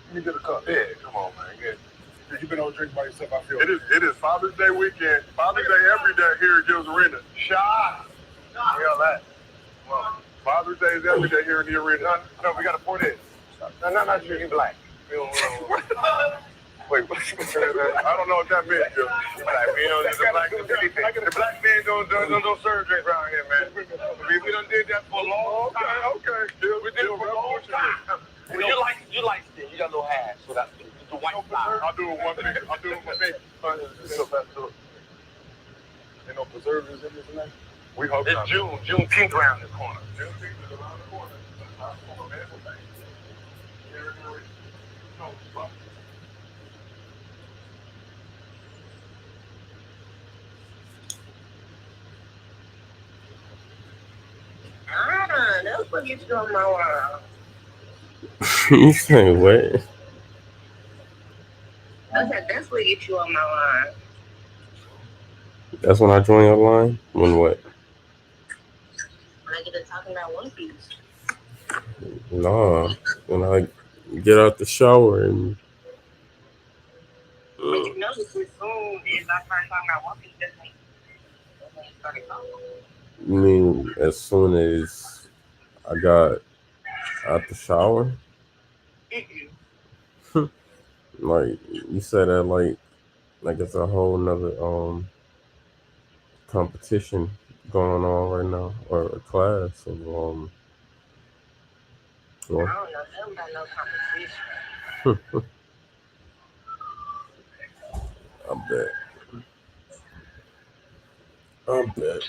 M: Let me get a cup.
H: Yeah, come on, man. Yeah.
M: You've been on drink by yourself, I feel. It is Father's Day weekend. Father's Day every day here at Gil's Arena.
H: Shot. Where y'all at? Come on.
M: Father's Day is every day here in the arena.
H: No, we got to pour this. No, not drinking black. Wait, what you say?
M: I don't know what that means, Gil.
H: Like, we don't do the black men don't serve drink around here, man. We done did that for a long time.
M: Okay. Gil,
H: We did it for a long time. You like skin. You got a little hash. So that's the white flour.
M: I'll do it one thing. I'll do it with my finger.
H: So fast to it.
M: Ain't no preservatives in this tonight? We hope
H: It's
M: not.
H: Juneteenth around the corner.
M: Juneteenth is around the corner.
F: That's what you do on my line.
B: You say what?
F: I said, that's what get you on my line.
B: That's when I join your line? When what?
F: When I get to talking about One Piece.
B: Nah. When I get out the shower and
F: But you know, this is soon is I start talking about One Piece. That's when you started talking.
B: you mean as soon as I got out the shower? Like you said that like it's a whole nother competition going on right now, or a class of
F: I don't know. Them got no competition.
B: I bet.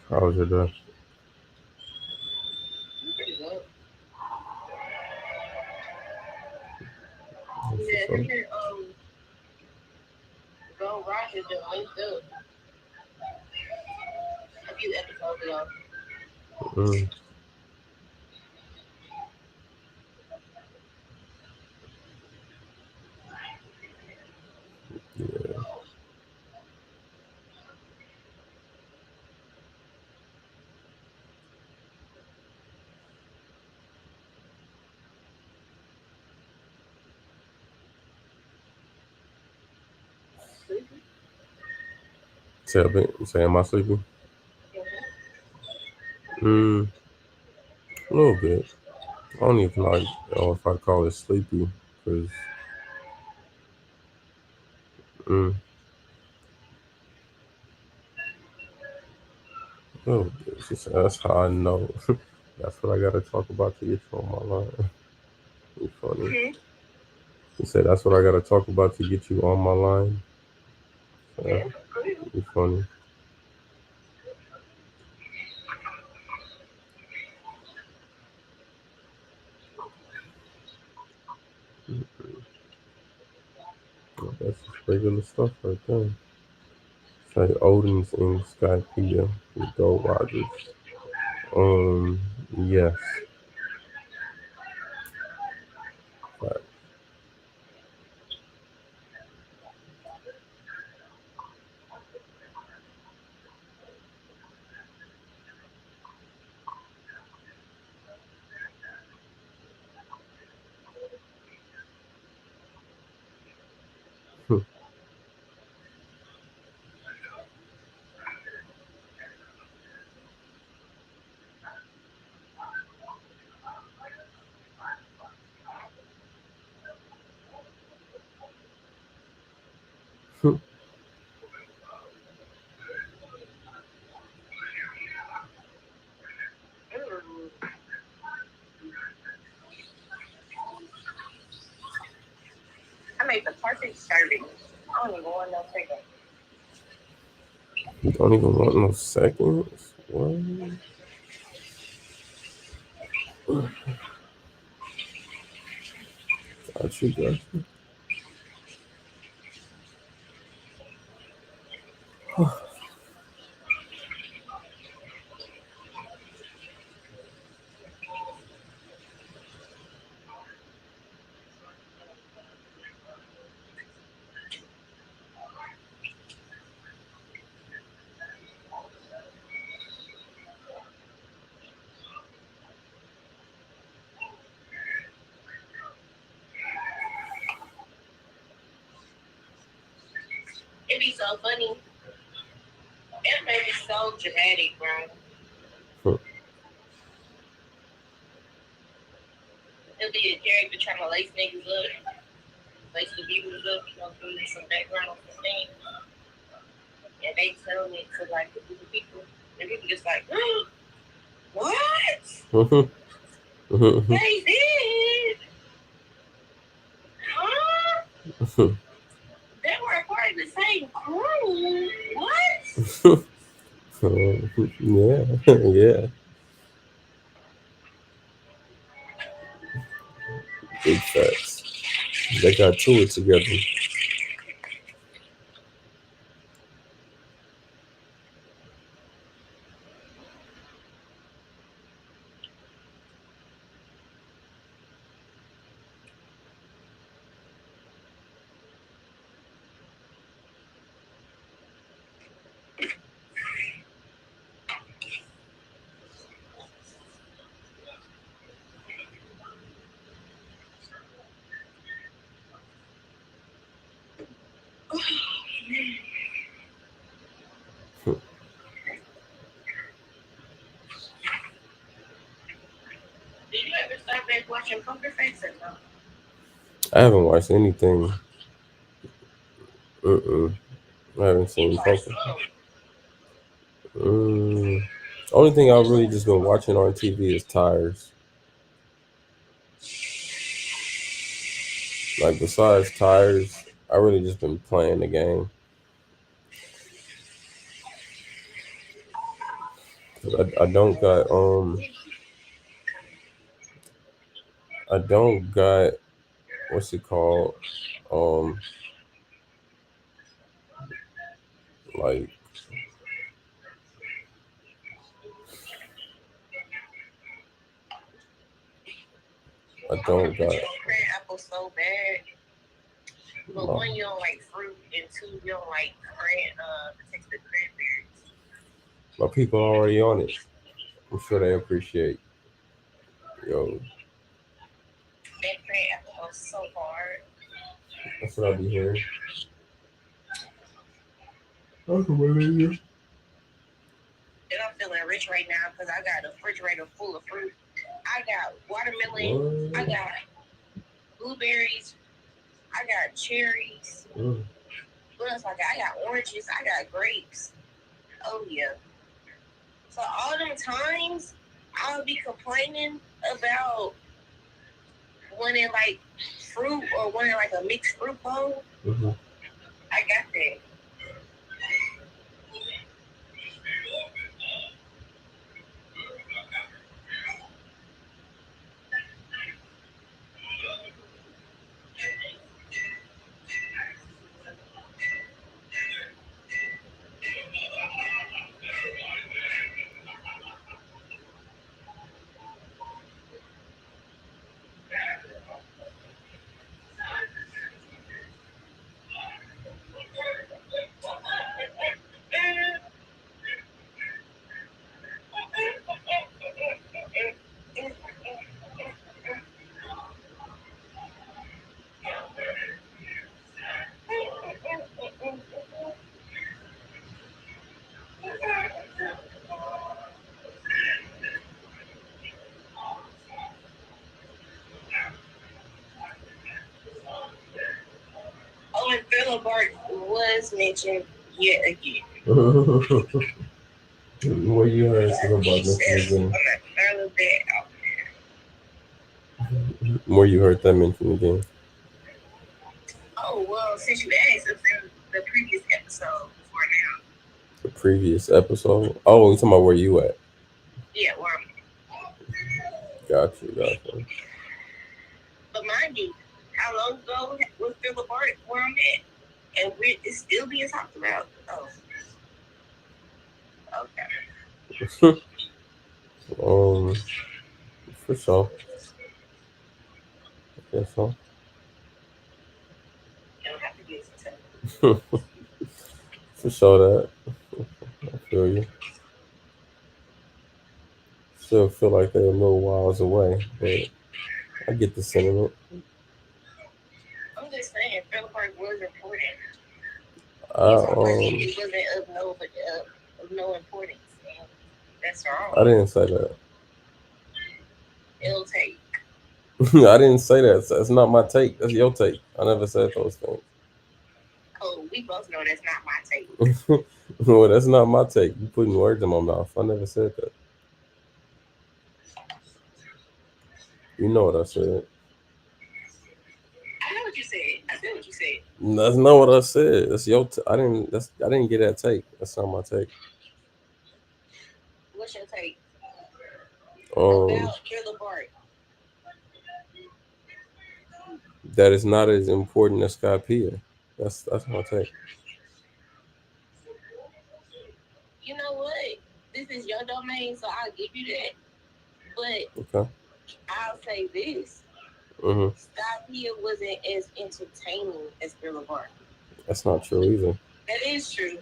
B: How was your day?
F: Pretty good.
B: What's
F: Yeah,
B: up?
F: here, Go Rocket just linked up a few episodes ago.
B: Mm. Yeah. Say, am I sleepy? A little bit. I don't even know if I call it sleepy, because a little bit. She said, that's how I know. That's what I gotta talk about to get you on my line. You funny. He said, that's what I gotta talk about to get you on my line. You funny. Well, that's just regular stuff right there. Say Odin's in Skypeia with Gold Rogers. Yes. Right.
F: I made the perfect serving. I don't even want no chicken.
B: Don't even want no seconds. What? Got you.
D: It'd be so funny. It made me so dramatic, bro. It'll be a character trying to lace niggas up, lace the viewers up, you know, give them some background on the thing. And they tell me to like the people, and people just like, what? They did? Huh? They were a part of the same crew. What?
B: Yeah. Big facts. They got to it together.
D: Did you ever start back watching Poker Face or no?
B: I haven't watched anything. I haven't seen Poker. Only thing I've really just been watching on TV is Tires. Like besides Tires, I really just been playing the game. I don't got what's it called? Like I don't got
D: apple so bad. But one, you don't like fruit, and two, you don't like taste the cranberries.
B: my people already on it. I'm sure they appreciate. Yo,
D: That cran apple was so hard.
B: that's what I be hearing. I can believe you.
D: And I'm feeling rich right now because I got a refrigerator full of fruit. I got watermelon. I got blueberries. I got cherries. What else I got? I got oranges. I got grapes. Oh, yeah. So all them times I'll be complaining about wanting like fruit or wanting like a mixed fruit bowl. I got that. Oh, and Philibert was mentioned yet again.
B: What you heard about this again? Where you heard that mentioned again?
D: Oh, well, since you asked, it's in the previous episode for now.
B: The previous episode. Oh, you talking about where you at?
D: Yeah, where I'm
B: Gotcha.
D: But mind you, how long ago was Philip Bart where I'm at? And it's still being talked about. Oh. Okay.
B: For sure. I guess so.
D: You don't have to get some
B: For sure that. I feel you. Still feel like they're a little whiles away, but I get the sentiment.
D: I'm just saying, Philip Bart was important. It wasn't of no importance. And that's wrong.
B: I didn't say that.
D: It'll take.
B: I didn't say that. That's not my take. That's your take. I never said those things.
D: Oh, we both know that's not my take.
B: Well, that's not my take. You putting words in my mouth. I never said that. You know what I said.
D: I know what you said. I said what you said.
B: That's not what I said. That's your. I didn't get that take. That's not my take.
D: What's your take?
B: About
D: Philip Bart.
B: That is not as important as Skypea. That's my take.
D: You know what? This is your domain, so I'll give you that. But
B: okay.
D: I'll say this.
B: Mm-hmm.
D: Skypea wasn't as entertaining as Philip Bart.
B: That's not true either.
D: That is true.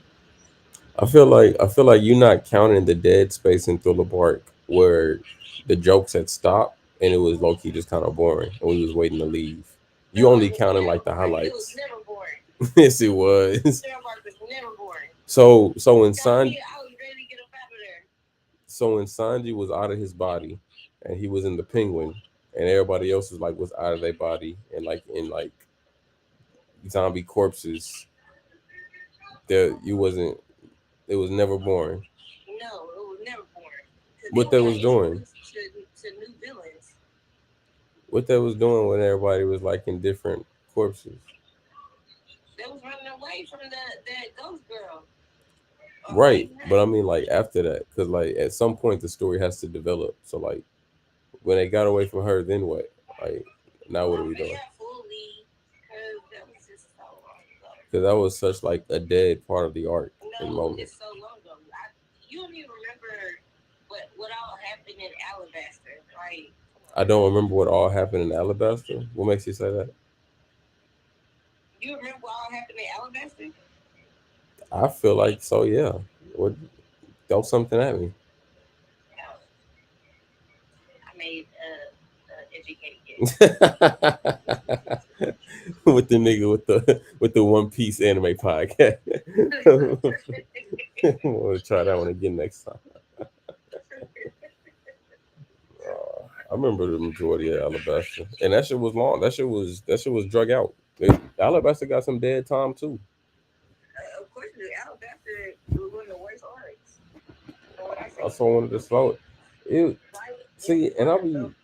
B: I feel like you're not counting the dead space in Thriller Bark where the jokes had stopped and it was low key just kind of boring and we was waiting to leave. You only counting like the highlights. It
D: was never boring.
B: Yes, it was.
D: Thriller Bark was never boring.
B: So when Sanji,
D: I was ready to get up out of there.
B: So when Sanji was out of his body and he was in the Penguin and everybody else was out of their body and in zombie corpses, it was never boring.
D: No, it was never boring.
B: What they was doing?
D: To new villains.
B: What they was doing when everybody was in different corpses?
D: They was running away from that ghost girl.
B: Right, but I mean after that, because at some point the story has to develop. So when they got away from her, then what? Now what are we doing? Because that was such a dead part of the arc and moment.
D: It's so long ago. You don't even remember what all happened in Alabasta, right?
B: I don't remember what all happened in Alabasta. What makes you say that?
D: You remember what all happened in Alabasta?
B: I feel like so, yeah. Throw something at me.
D: I made educated guess.
B: With the nigga with the One Piece anime podcast. We'll try that one again next time. I remember the majority of Alabasta, and that shit was long. That shit was drug out. Alabasta got some dead time too.
D: Of course, Alabasta was one of the worst arcs.
B: I also wanted to slow it. See, and I'll be.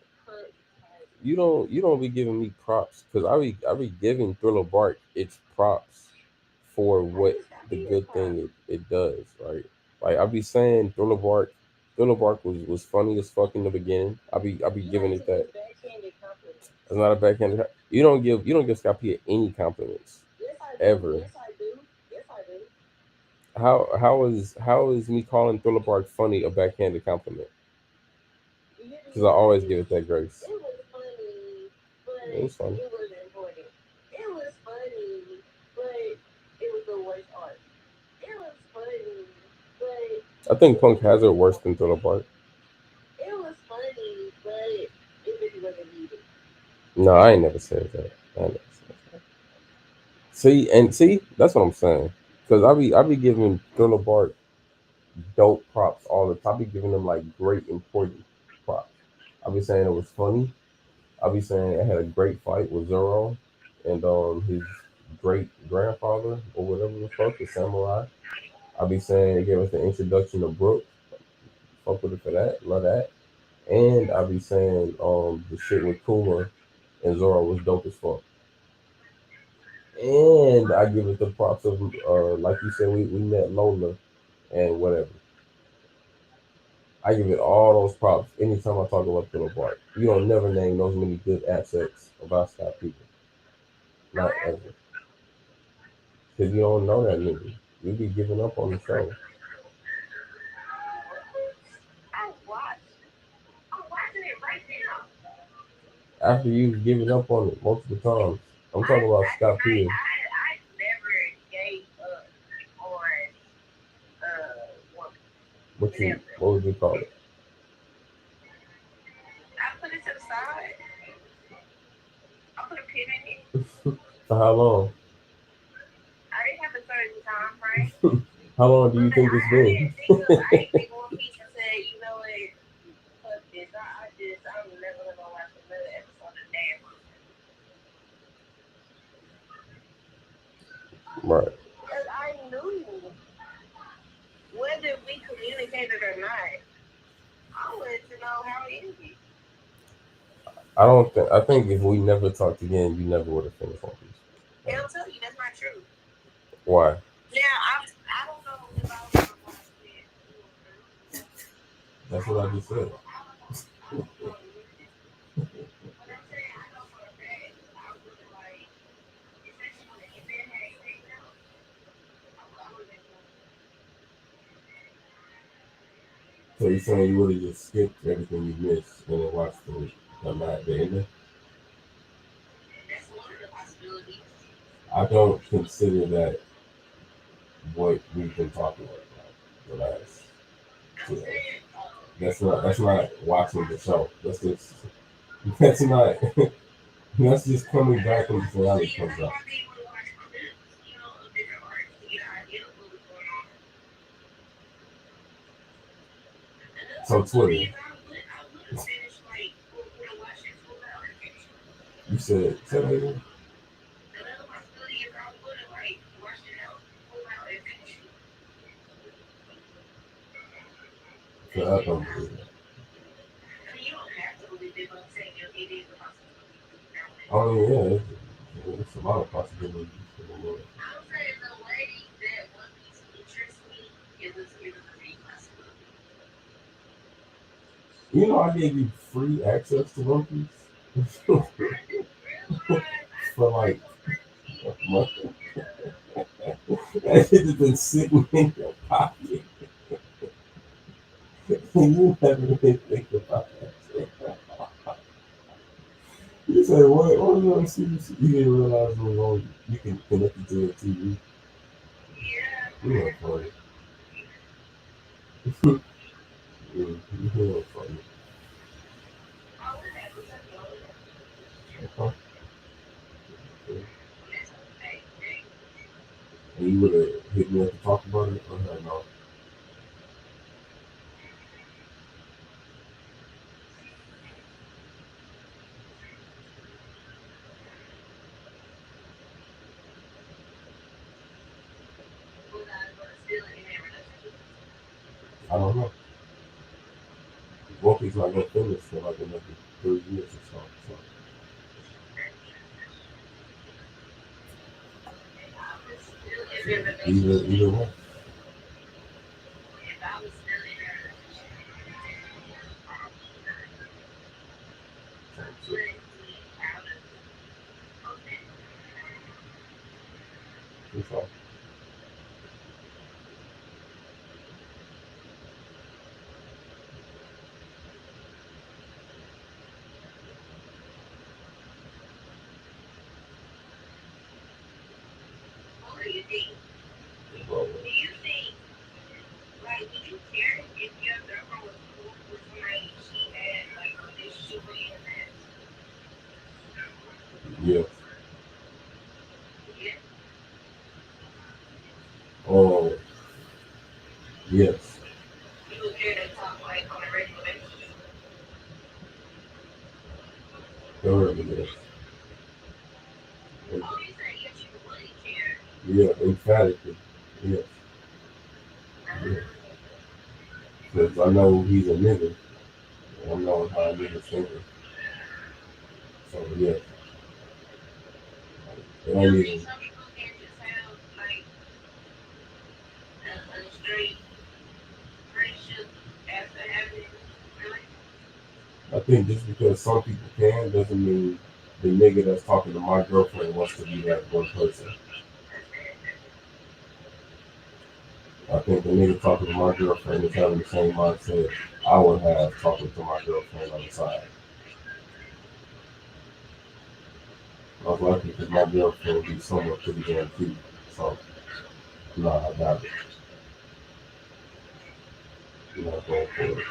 B: You don't be giving me props because I be giving Thriller Bark its props for what the good thing it does, right? I be saying Thriller Bark was funny as fuck in the beginning. I be giving it that. It's not a backhanded. You don't give Skypea any compliments ever.
D: Yes, I do.
B: How is me calling Thriller Bark funny a backhanded compliment? Because I always give it that grace. It was funny.
D: It wasn't important. It was funny, but it was the worst art. It was funny, but
B: I think Punk has it worse than Thriller Bark.
D: It was funny, but it really wasn't needed.
B: No, I ain't never said that. See, that's what I'm saying. Because I be giving Thriller Bark dope props all the time. I be giving them great important props. I be saying it was funny. I'll be saying it had a great fight with Zoro and his great grandfather or whatever the fuck, the samurai. I'll be saying it gave us the introduction to Brook. Fuck with it for that, love that. And I'll be saying the shit with Kuma and Zoro was dope as fuck. And I give it the props of like you said, we met Lola and whatever. I give it all those props anytime I talk about Phillip Bart. You don't never name those many good assets about Scott Pippen. Not ever. Because you don't know that many. You be giving up on the show.
D: I'm watching it right now.
B: After you've given up on it multiple times. I'm talking about Scott Pippen.
D: I never gave up on
B: What would you call it?
D: I put it to the side. I put a pin in it.
B: For how long?
D: I didn't have a certain time frame.
B: How long do you think it's been?
D: I didn't think one piece and say, you know what, fuck this. I'm never gonna watch another episode of Damn.
B: Right.
D: Because I knew, whether we communicated or not, I wanted to know how it ended.
B: I think if we never talked again, you never would have finished One Piece.
D: They'll tell you that's not true.
B: Why?
D: Now, I don't know if I was going to watch it.
B: That's what I just said. So you're saying you would have just skipped everything you missed and then watched the ending?
D: That's one of the possibilities.
B: I don't consider that what we've been talking about the last 2 days. That's not watching the show. That's just coming back when the finale comes out. So Twitter. You said that again? I don't believe that. Oh yeah, it's a lot of possibilities for the Lord. You know, I gave you free access to One Piece for like a month. That shit has been sitting in your pocket. You never even think about that shit. You said, what was on CBC? You didn't realize it was on. You can connect it to your TV. You know, funny. You know, funny. Okay. And you would have hit me up to talk about it, or no? I don't know. One Piece not gonna finish for like another 3 years or so. Either way. It's all.
D: Do you think, like, would you care if your girlfriend was cool with somebody she had, like, a relationship with in the
B: Yeah.
D: past? Yeah.
B: Oh. Yes.
D: You would care to talk, like, on a regular basis?
B: Thoroughly, yes.
D: Oh, you said yes, you would care.
B: Yeah, emphatically. Yes. Yeah. Because I know he's a nigga. And I know how a nigga's thinking. So, yeah. It ain't even.
D: Some people can just have, like, a straight
B: I think just because some people can doesn't mean the nigga that's talking to my girlfriend wants to be that one person. I think the nigga talking to my girlfriend is having the same mindset I would have talking to my girlfriend on the side. Most likely because my girlfriend would be somewhat pretty damn cute. So, nah, I doubt it. I'm not going for it.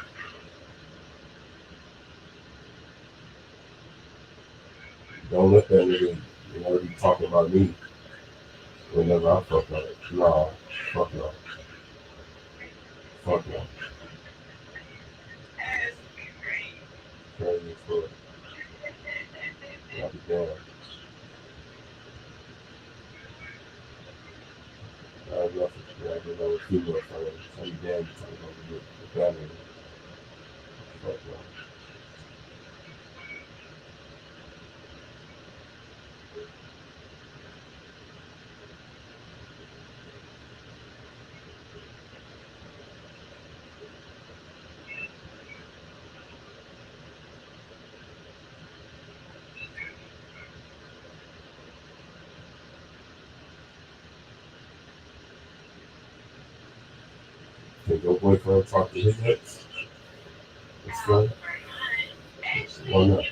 B: Don't let that nigga, be talking about me whenever I fuck up. No, fuck no. Fuck no. Crazy as fuck. I'll be damned. I have nothing. I don't know what female friends. I'll be damned if I'm going to get with that nigga. Fuck no. Did your boyfriend talk to his ex? It's fun. Why not?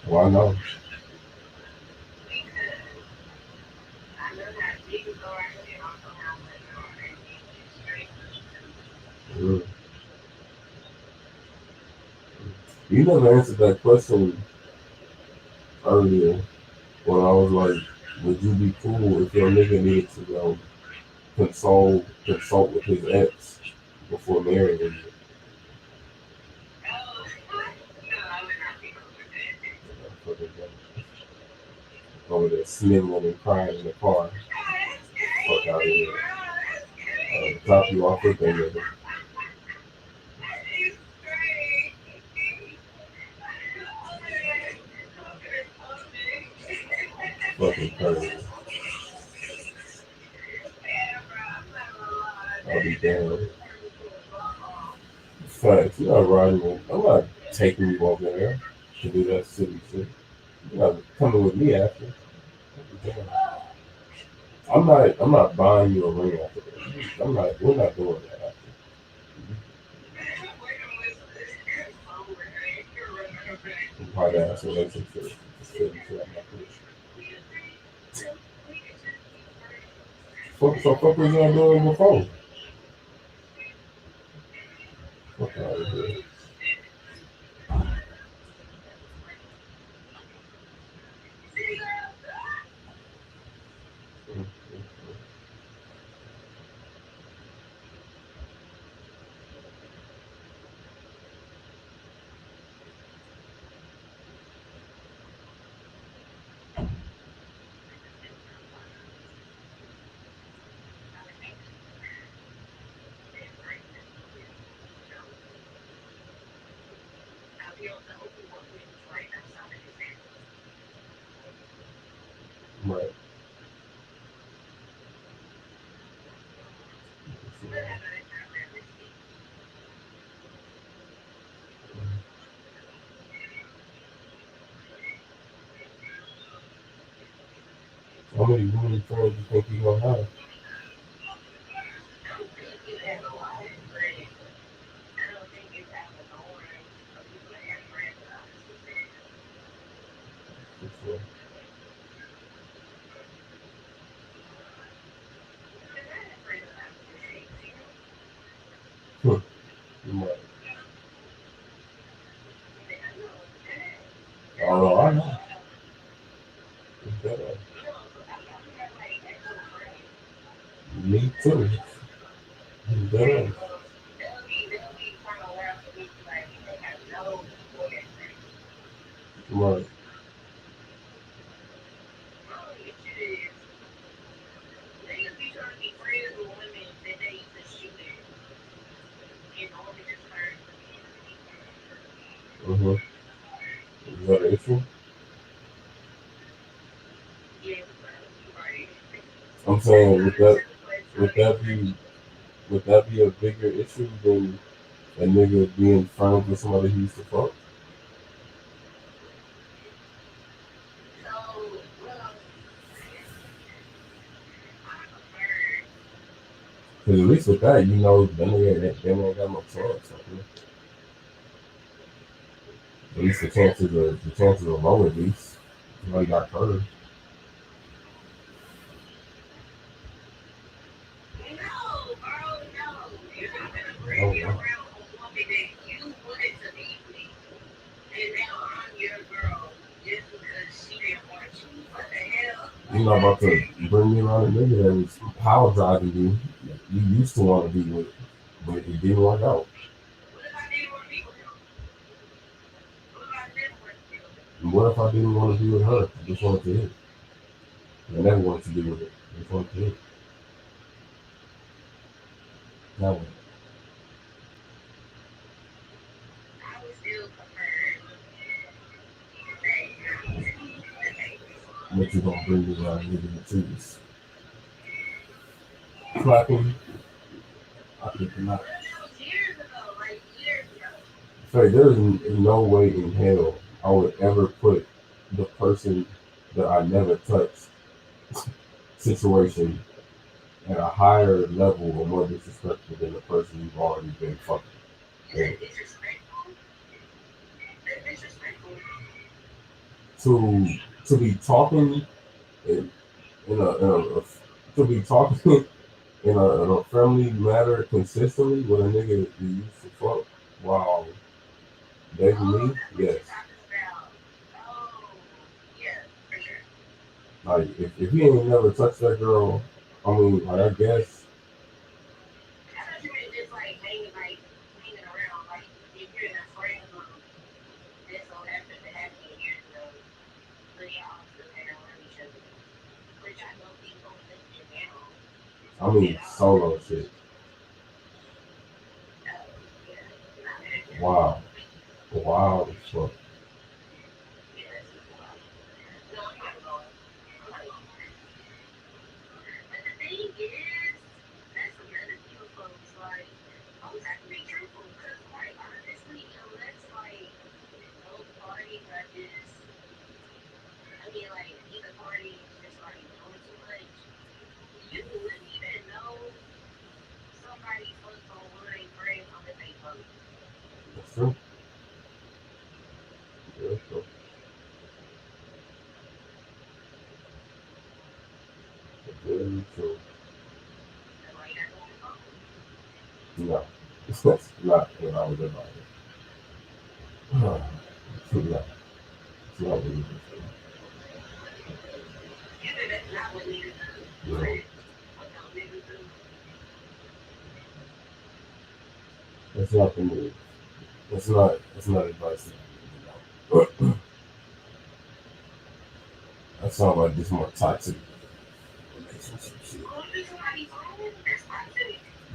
B: Why not? Mm. You never answered that question earlier when I was like, would you be cool if your nigga needed to consult with his ex before marrying you? Over there sniveling and crying in the car. Fuck out of here. Drop you off with that nigga. Fucking crazy. I'll be damned. Facts. You're not riding with. I'm not taking you over there to do that silly shit. You're not coming with me after. I'm not buying you a ring after that. We're not doing that after. Hard ass relationship. Fuck was y'all doing before? Fuck out of here. Right. How many women friends you think you gonna have? Right. Oh, I know. Me too. Damn. Right. Mm-hmm. Is that an issue? I'm saying would that be a bigger issue than a nigga being friends with somebody he used to fuck? Because at least with that, you know, then they ain't got no chance. At least the chances are low. At least somebody got hurt. Oh, wow. You're not about to bring me around a nigga that was power driving you. You used to want to be with, but it didn't work out. What if I didn't want to be with her? I just wanted to hit. I never wanted to be with her. I just wanted to hit. Now what? What you gonna bring me around a nigga that choose? Clapping? I think not. Sorry, there's no way in hell I would ever put the person that I never touched situation at a higher level or more disrespectful than the person you've already been fucking. And to be talking in a friendly manner consistently with a nigga that you used to fuck while dating me, yes. Like if he ain't never touched that girl, I mean, like I guess. I mean, solo shit. Wow. Wow as fuck. That's true. Yeah, that's true. Very true. No, that's not what I would advise. No, it's not. It's not what you do. No. That's not the move. That's not advice. That sounds like this more toxic relationship shit.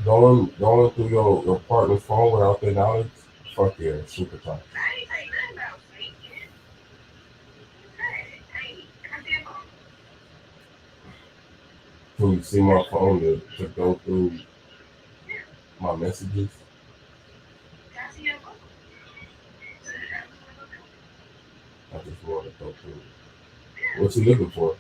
B: Going through your partner's phone without their knowledge, fuck yeah, super toxic. Can you see my phone to go through my messages? I just want to go through. What you looking for?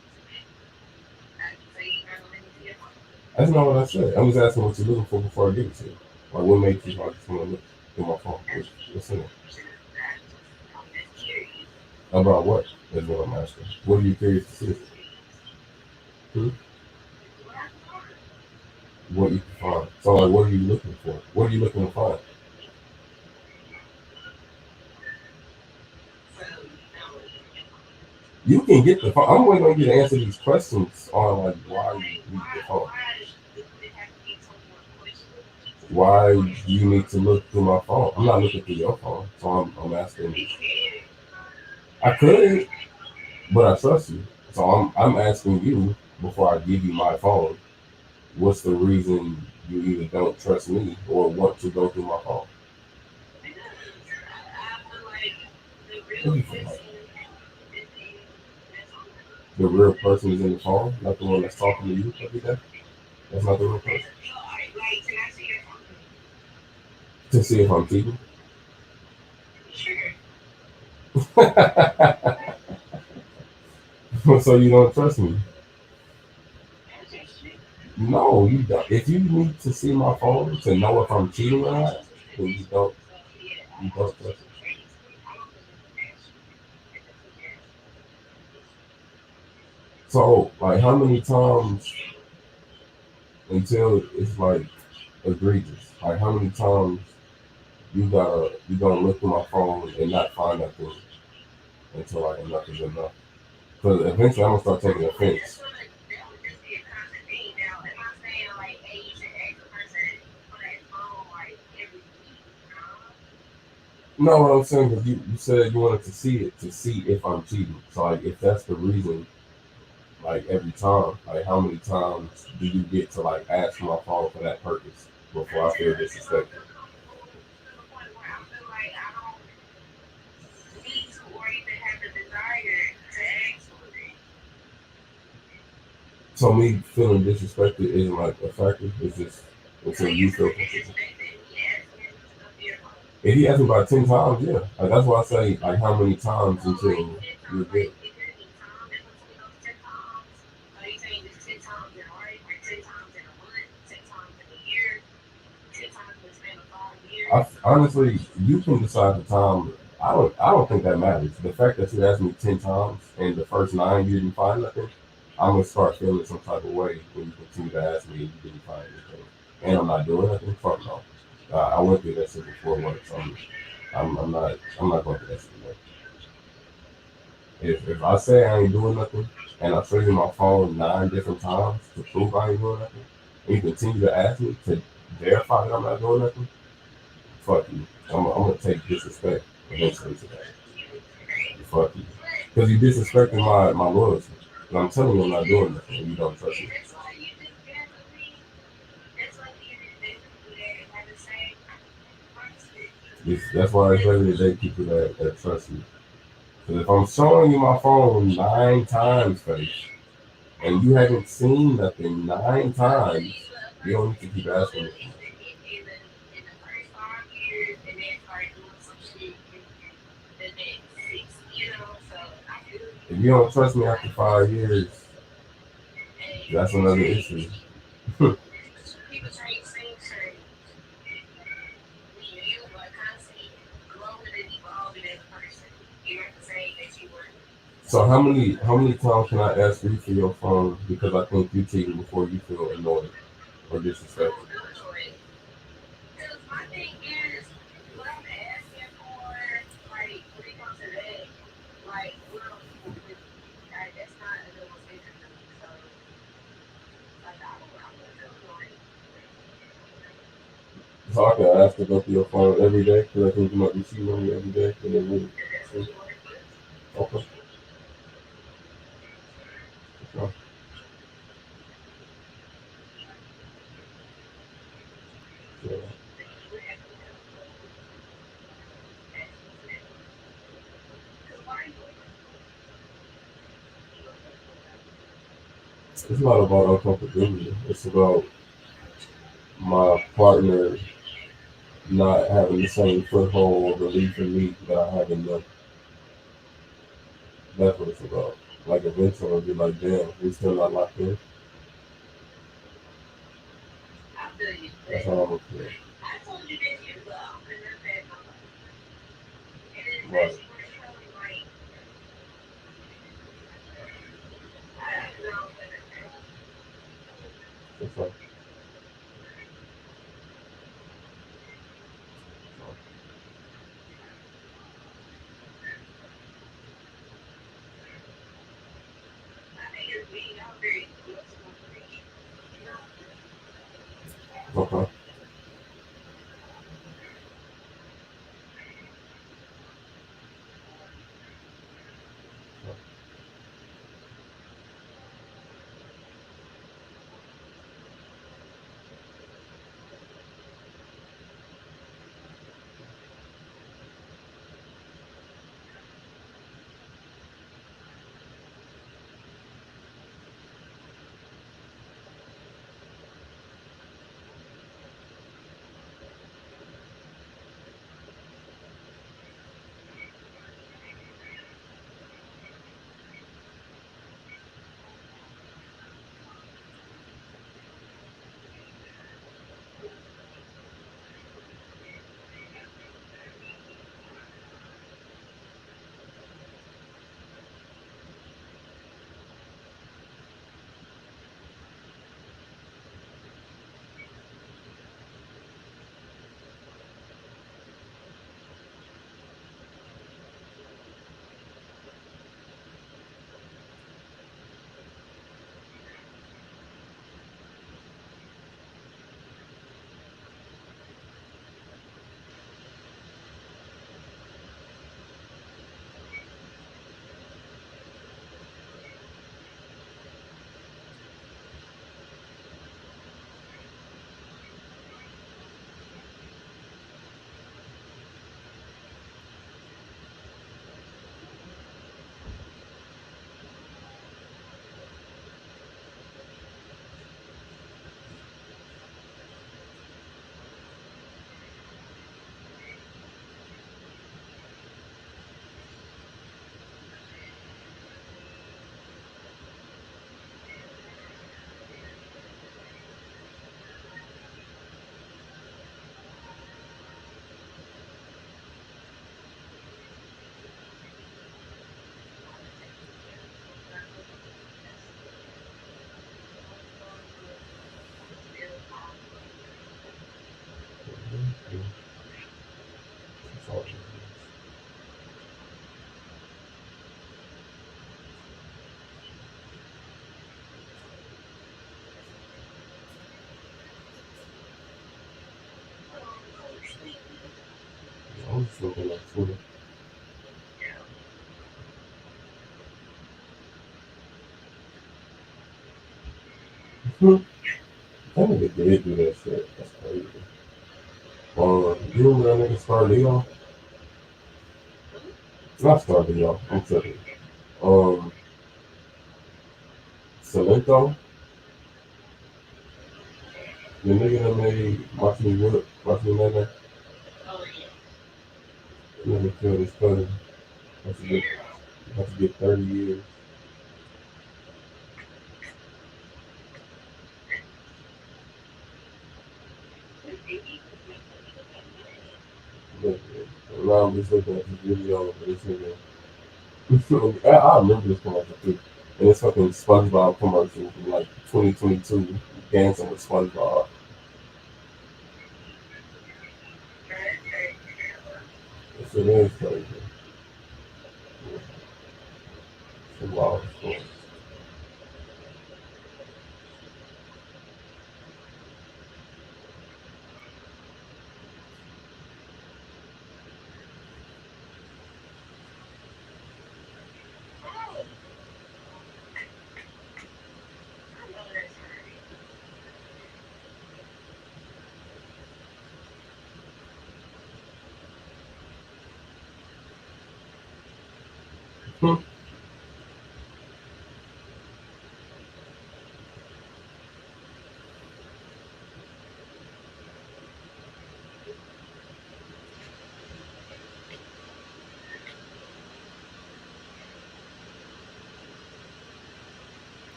B: That's not what I said. I'm just asking what you're looking for before I give it to you. Like, what makes you like, just want to look through my phone? What's in it? About what? That's what I'm asking. What are you curious to see? What you can find. So, like, what are you looking for? What are you looking to find? You can get the phone. I'm waiting on you to answer these questions on, like, why you need the phone. Why do you need to look through my phone? I'm not looking through your phone, so I'm asking. I could, but I trust you. So I'm asking you before I give you my phone. What's the reason you either don't trust me or want to go through my phone? The real person is in the phone, not the one that's talking to you every day. That's not the real person. To see if I'm cheating?
D: Sure.
B: So you don't trust me? No, you don't. If you need to see my phone to know if I'm cheating or not, then you don't trust me. So, like, how many times until it's like egregious? Like, how many times you gonna look through my phone and not find nothing until like enough is enough? Because eventually I'm gonna start taking offense. No, what I'm saying is you said you wanted to see if I'm cheating. So like if that's the reason, like every time, like how many times do you get to like ask for my phone for that purpose before I feel disrespected? So me feeling disrespected isn't like a factor. It's just until you feel comfortable. If he asks me about 10 times, yeah. Like, that's why I say like how many times until you're good. Honestly, you can decide the time. I don't think that matters. The fact that you asked me 10 times and the first 9 you didn't find nothing, I'm gonna start feeling some type of way when you continue to ask me and you didn't find anything. And I'm not doing nothing. Fuck no. I went through that shit before once. I'm not going through that shit again. If I say I ain't doing nothing and I show you my phone 9 different times to prove I ain't doing nothing, and you continue to ask me to verify that I'm not doing nothing, fuck you. I'm gonna take disrespect eventually to that. Fuck you. Because you disrespecting my loyalty. And I'm telling you I'm not doing nothing and you don't trust me. That's why it's better to date people that trust you. Because if I'm showing you my phone 9 times, face, and you haven't seen nothing 9 times, you don't need to keep asking me. If you don't trust me after 5 years, that's another issue. So how many times can I ask you for your phone because I think you cheating before you feel annoyed or disrespected? So I can ask to go through your phone every day because I think you might be cheating on me every day and then really. Okay. Okay. Yeah. It's not about uncomfortability. It's about my partner not having the same foothold or belief in me that I have in them. That's what it's about. Like eventually I'll be like, damn, we still not locked in. That's how I'm gonna feel. Right. That's right. Okay. That's all it is. I'm just looking at Twitter. That nigga did do that shit. That's crazy. You remember that nigga Star Leo? Not Star Leo. I'm tripping. Cemento. The nigga that made Watch Me Whip, Watch Me Nana. The nigga killed his cousin. Have to get 30 years. Look, now I'm just looking at this video of this nigga. I remember this commercial too. And it's fucking SpongeBob commercial from like 2022, dancing with SpongeBob. Yes, it is crazy. It's a wild story.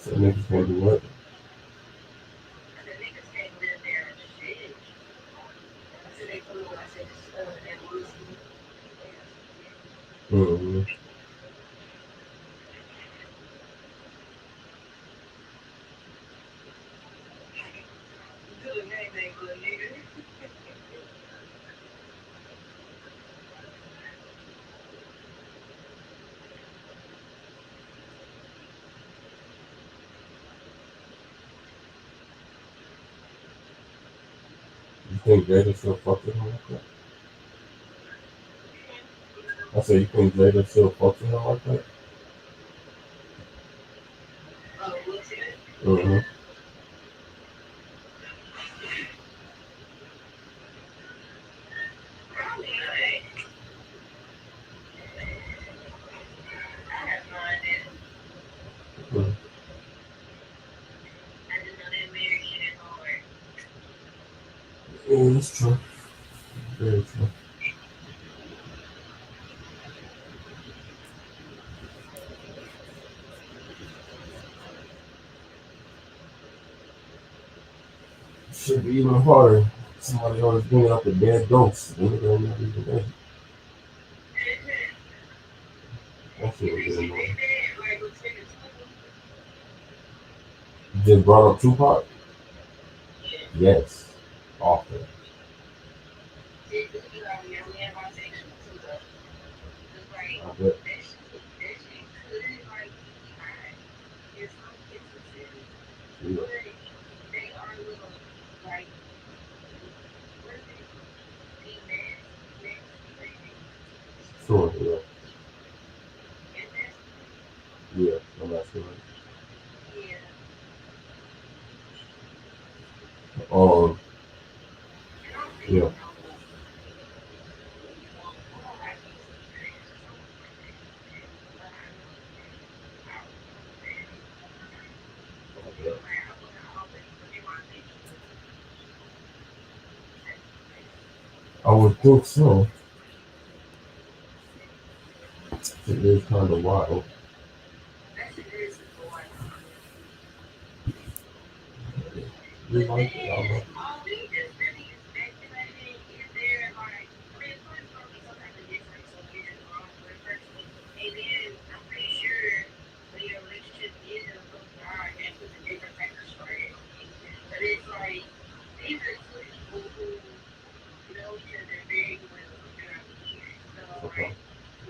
B: So niggas can't do what?
D: The niggas can't live there and shit. So they put what I said, evolution.
B: Mm-hmm.
D: Good name, good nigga.
B: You think Jada still fuck with him like that? I said, you think Jada still fuck with him like that?
D: Oh, what's it?
B: Mm-hmm.
D: Probably not. I have no idea.
B: Mm-hmm.
D: I just know that married shit is hard.
B: Yeah, that's true. Very true. Should be even harder. Somebody always bringing up a dead ghost. Nigga don't know even dead. That shit was good, man. Just brought up Tupac? Yes. Often. I bet. Yeah. Sure, yeah. Yeah, I'm asking right. Yeah. I would think so. It is kind of wild. You like it? I don't know.
D: But it's like, these are two people who know each other very well throughout the years. So,
B: Okay.
D: like,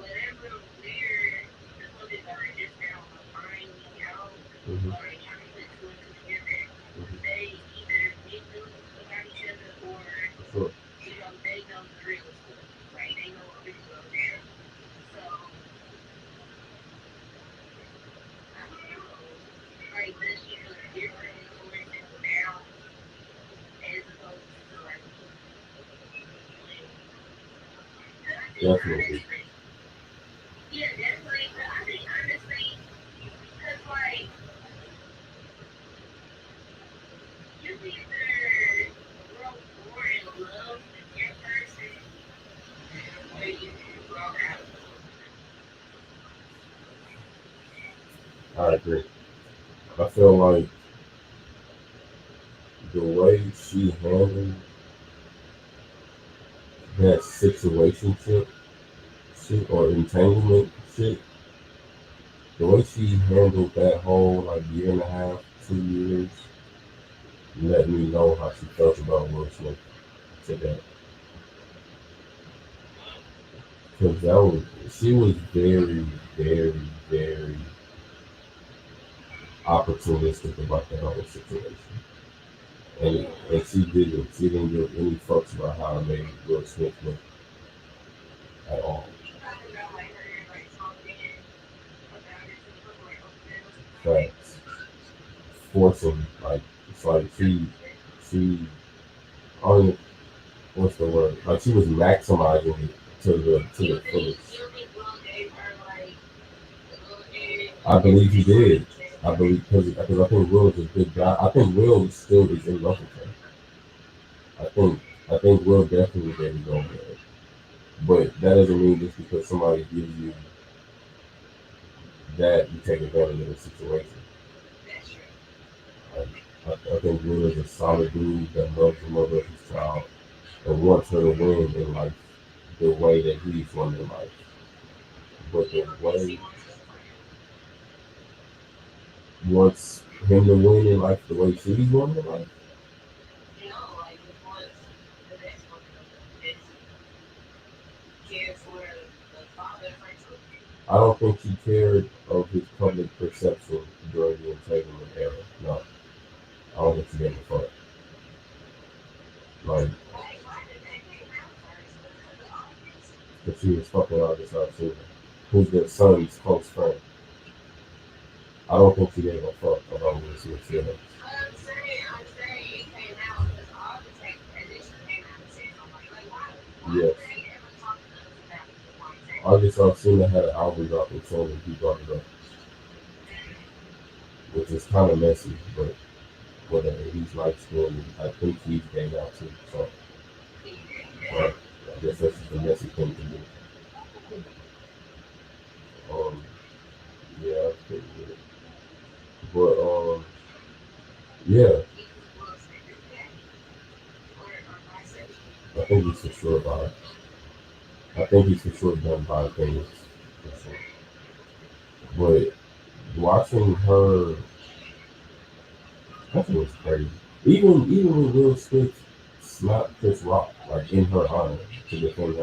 D: whatever weird, the subject are just now finding out,
B: Mm-hmm.
D: or like trying to put two and two together, they either knew about each other or,
B: Sure.
D: you know, they know the real stuff. Like, they know what really goes down. So, I don't know. Like, does she feel differently towards him now as opposed to, like,
B: Definitely.
D: yeah, definitely. But I think honestly, because like you either grow more in love with your person, or you grow out of
B: I agree. I feel like the way she handled that situationship shit or entanglement shit, the way she handled that whole like year and a half, 2 years, let me know how she felt about Will Smith today. Because she was very, very, very opportunistic about that whole situation. And she didn't give any fucks about how it made Will Smith look at all. Facts. Forcing, like, it's like she, I don't know, what's the word? Like, she was maximizing it to the fullest. I believe he did. I believe because I think Will is a good guy. I think Will still is in love with her. I think Will definitely ready to go there. But that doesn't mean just because somebody gives you that you take advantage of the situation. I think Will is a solid dude that loves the mother of his child and wants her to win in life the way that he's won in life. But the way wants him to win in life the way she's won in life. I don't think he cared of his public perception during the entanglement era. No, I don't think he gave a fuck. Like, if she was fucking August Alsina, who's their son's close friend. I don't think he gave a fuck about Will Smith's feelings. Yes. August Alsina had an album dropping soon and he brought it up. Which is kind of messy, but whatever. He's light skinned and I think he's gay now too. So, but I guess that's just a messy thing to do. Yeah, that's pretty good. But, yeah. I think he's for sure about it. I think he's for sure done by things. For sure. But watching her, that was crazy. Even when Will Smith slapped Chris Rock, like in her honor, to defend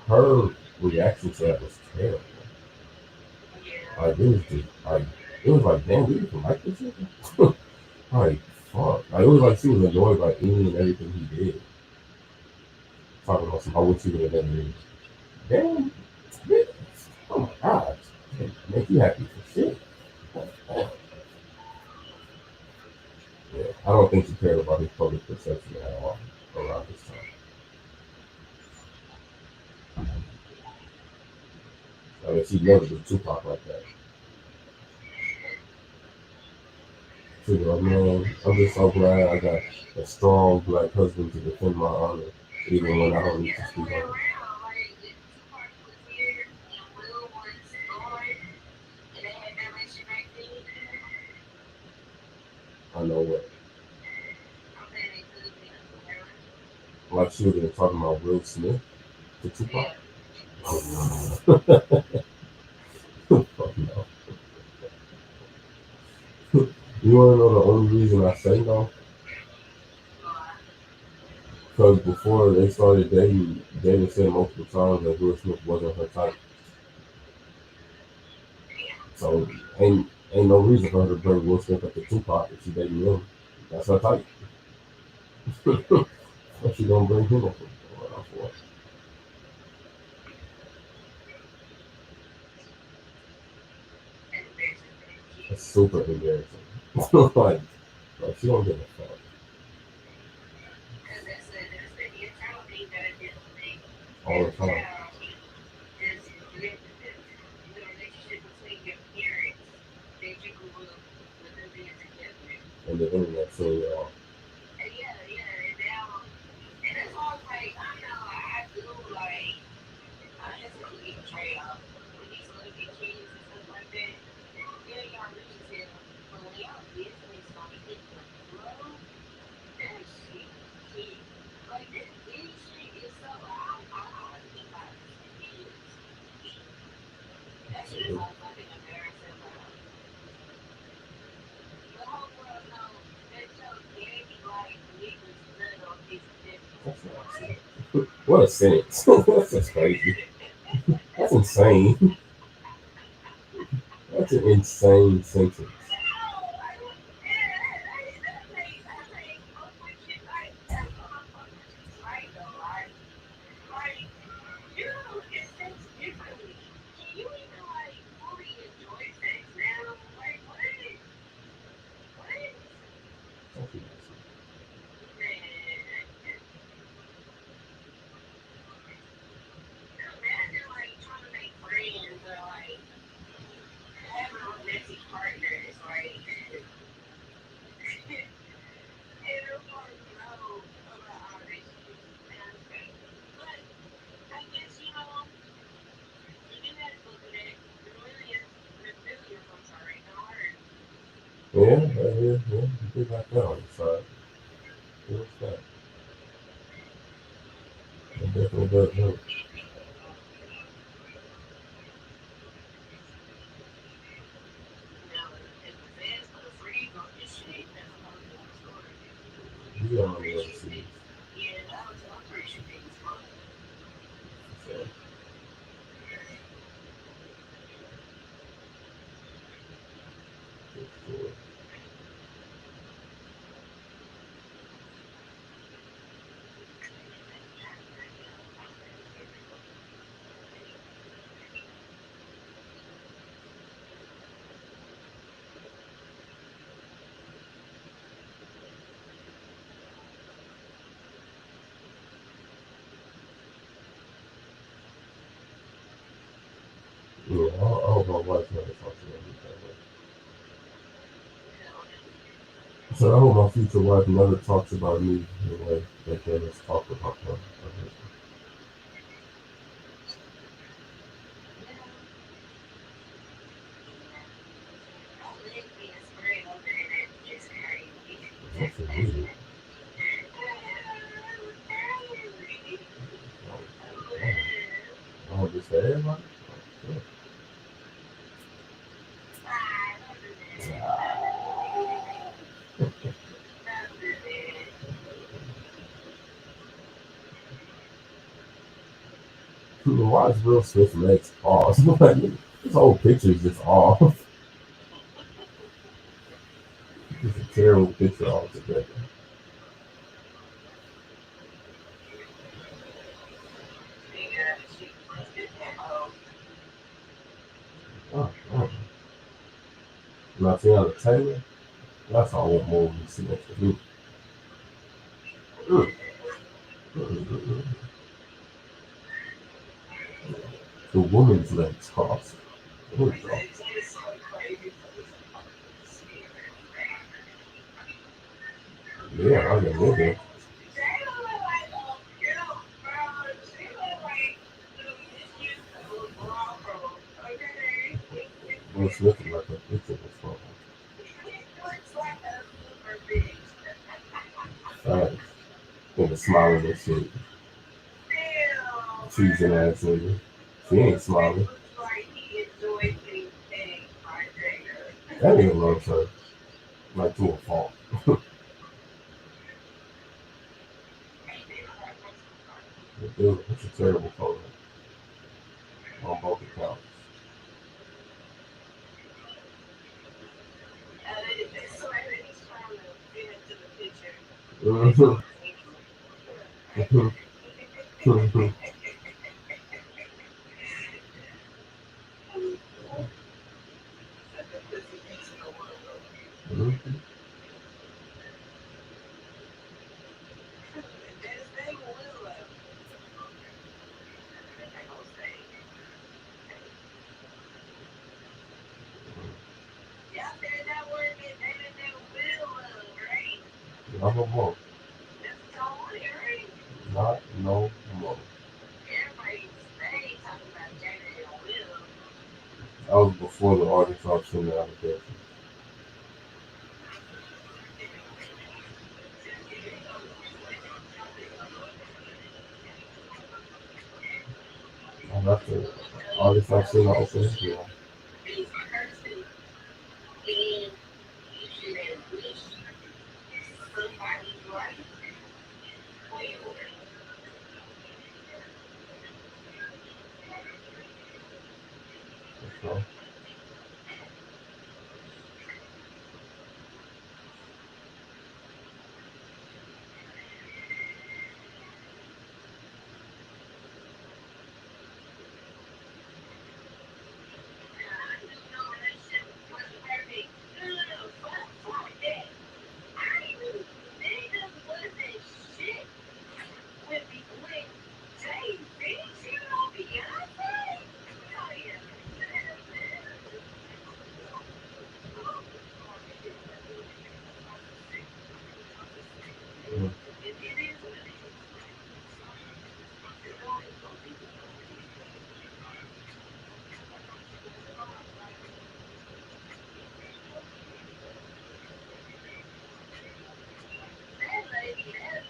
B: her reaction to that was terrible. Like it was like, damn, we even like this nigga? Like, fuck. Like, it was like she was annoyed by any and everything he did. Talking about some, I wish you would have done this. Damn, bitch. Oh my gosh. Make you happy for shit. Yeah, I don't think he cared about his public perception at all around this time. I mean, she never did Tupac like that. She was like, man, I'm just so glad I got a strong black husband to defend my honor, even when I don't need to speak on it. I know what. Like she was even talking about Will Smith to Tupac. Fuck no. You wanna know the only reason I say no? Because before they started dating, David said multiple times that Will Smith wasn't her type. So ain't no reason for her to bring Will Smith up to Tupac if she dating him. That's her type. What she gonna bring him up for? That's super embarrassing. like she don't give a fuck. All the time. And the internet so y'all. What a sentence. That's just crazy. That's insane. That's an insane sentence. Yeah. You did like that on the side. What's that? It definitely does help. You don't really want to see this. So, yeah, I hope my wife never talks to me that way. So I hope my future wife never talks about me the way that Dennis talked about her. That's weird. Oh, just for everybody? Why is Will Smith's legs off? This whole picture is just off. It's a terrible picture altogether. Oh. Now, Tiana Taylor, that's all I want more to see what to do. The woman's legs crossed. Here we go. Yeah, I got nigga. Will Smith is like a picture of his phone. Facts. Nigga smiling and shit. Cheesing ass nigga. She ain't smiling. That nigga loves her. Like to a fault. Dude, it's a terrible photo. On both accounts. Not no more. Not no more. That was before the artist auction application. That's the artist auction application. Yeah. So,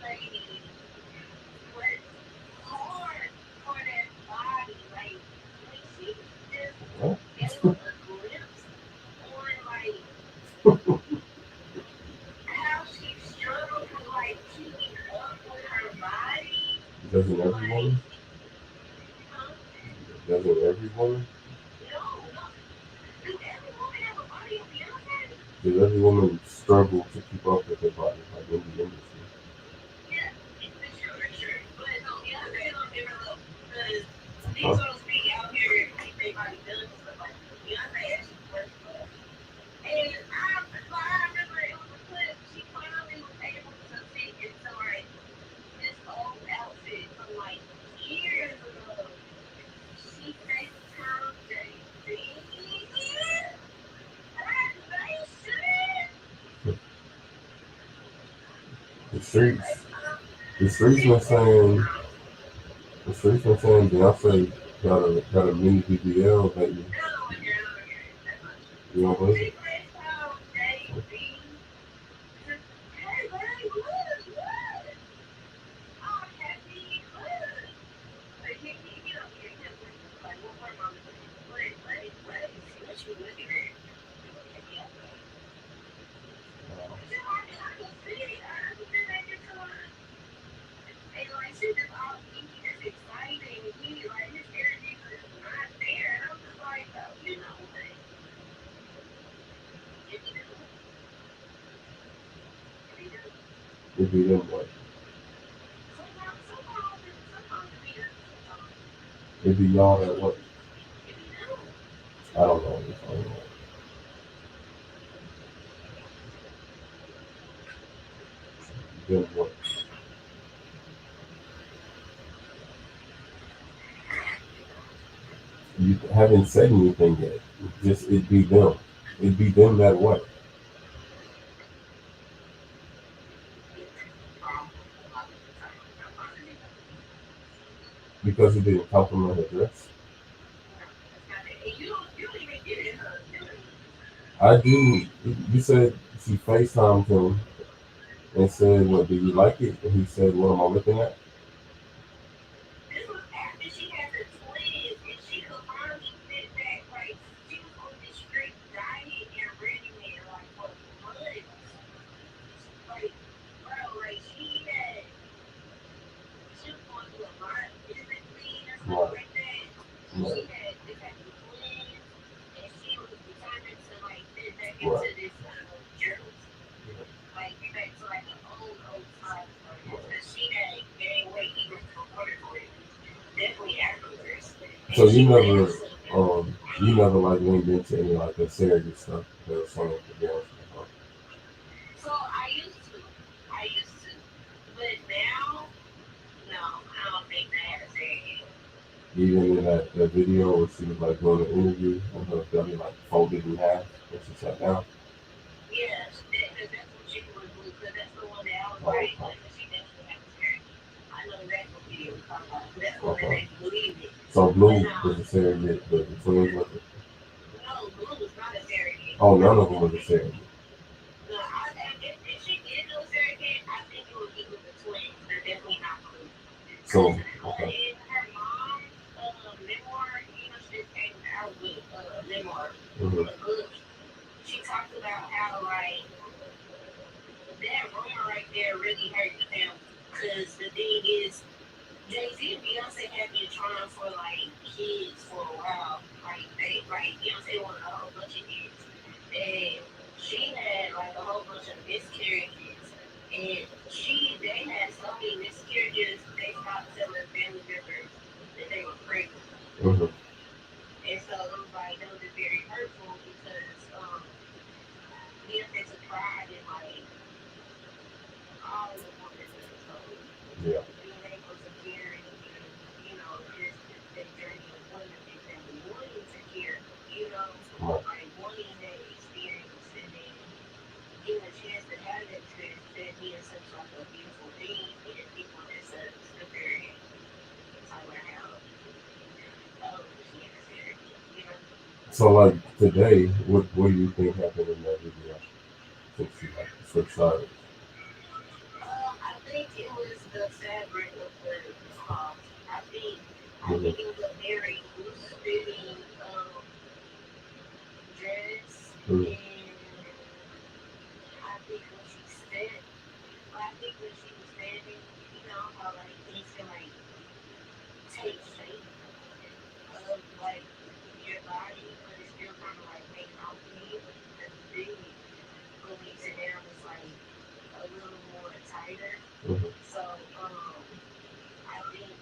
D: lady worked hard for that body. Like she just gave a glimpse on like how she struggled with like keeping up with her body.
B: Doesn't every woman? Doesn't every woman?
D: No. Does every woman have a body of Beyonce?
B: Does every woman struggle to keep up with their body, like in the industry?
D: Yeah, sure. But no, Beyonce is on a different level because these girls be out here keep their body done and stuff like that. Beyonce actually works for us. And I remember it was a clip. She finally was able to fit into like this old outfit from like years ago. She FaceTimed Jay-Z.
B: The streets were saying Beyonce got a mini BBL baby. You know what I mean? It'd be them what? It'd be y'all that what? I don't know what you're talking about. Them what? You haven't said anything yet. Just it'd be them. It'd be them that what? Because it didn't compliment her dress. I do. You said she FaceTimed him and said, "What? Do you like it?" And he said, "What am I looking at?"
D: This was after she had the twins and she could finally sit back. Like she was on this strict diet and regimen like for months. Like, bro, like she was going through a lot physically and stuff like that. She had the twins and she was determined to like fit back into this journey. Like get back to like an old time. Because she had gained weight even before definitely afterwards.
B: So you never like leaned into any like the surrogate stuff that was saying for girls.
D: So I used to, but now, no, I don't think that has anything.
B: Even in that video where she was like doing an interview and her belly like folded in half and she sat down.
D: Yeah, because that's what she was doing. Because that's the one that I was like, she definitely has a surrogate. I know that's what video was talking about. That's the one that they believed it.
B: So Blue was a surrogate, but the twins was it?
D: No, Blue was not a surrogate.
B: Oh, none of them was a surrogate.
D: No, if she did do a surrogate, I think it would be with the twins. They're definitely not Blue.
B: So, okay.
D: In her mom's memoir, you know, she just came out with a memoir, a book. She talked about how, like, that rumor right there really hurt the family. Because the thing is, Jay-Z and Beyonce have been trying for, like, kids for a while. Like, Beyonce wanted a whole bunch of kids. And she had, like, a whole bunch of miscarriages. And they had so many miscarriages, they stopped telling family members that they were pregnant. And so it was like, that was just very hurtful because Beyonce took pride in like all the women. So being able to carry, you know, just that journey of women and wanting to care, you know, like wanting that experience and then getting a chance to have that experience, that being such like a beautiful thing, and people that said it's very talk about how she had a surrogate, you know.
B: So like today, what do you think happened in that video? Since you like switched sides.
D: I think it was the fabric of the cloth. I think it was a very loose fitting dress, and I think when she said, I think when she was standing, you know how like things can like take shape of like your body, but it's still kind of like hanging off of you. And the thing when we sit down is like a little more tighter. So I think,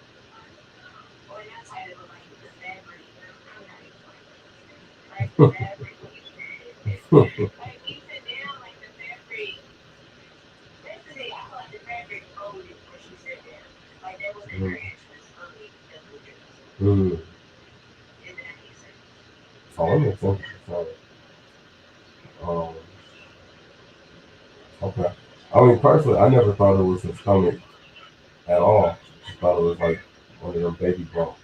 D: or not tighter, but like the fabric. I'm not even like the fabric when you like you sit down, like the fabric. Basically, I felt like the fabric folded when she sat down. Like that wasn't her actual stomach that was there. If that makes sense.
B: Oh, that makes sense. Okay. I mean, personally, I never thought it was a stomach at all. I thought it was like one of them baby bump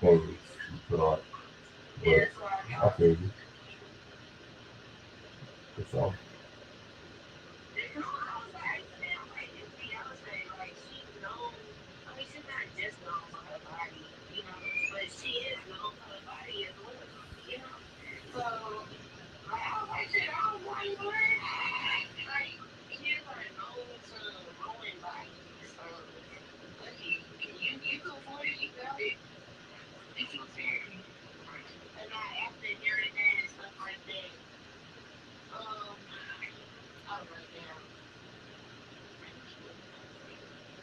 B: things you put on. But I feel you. It's all.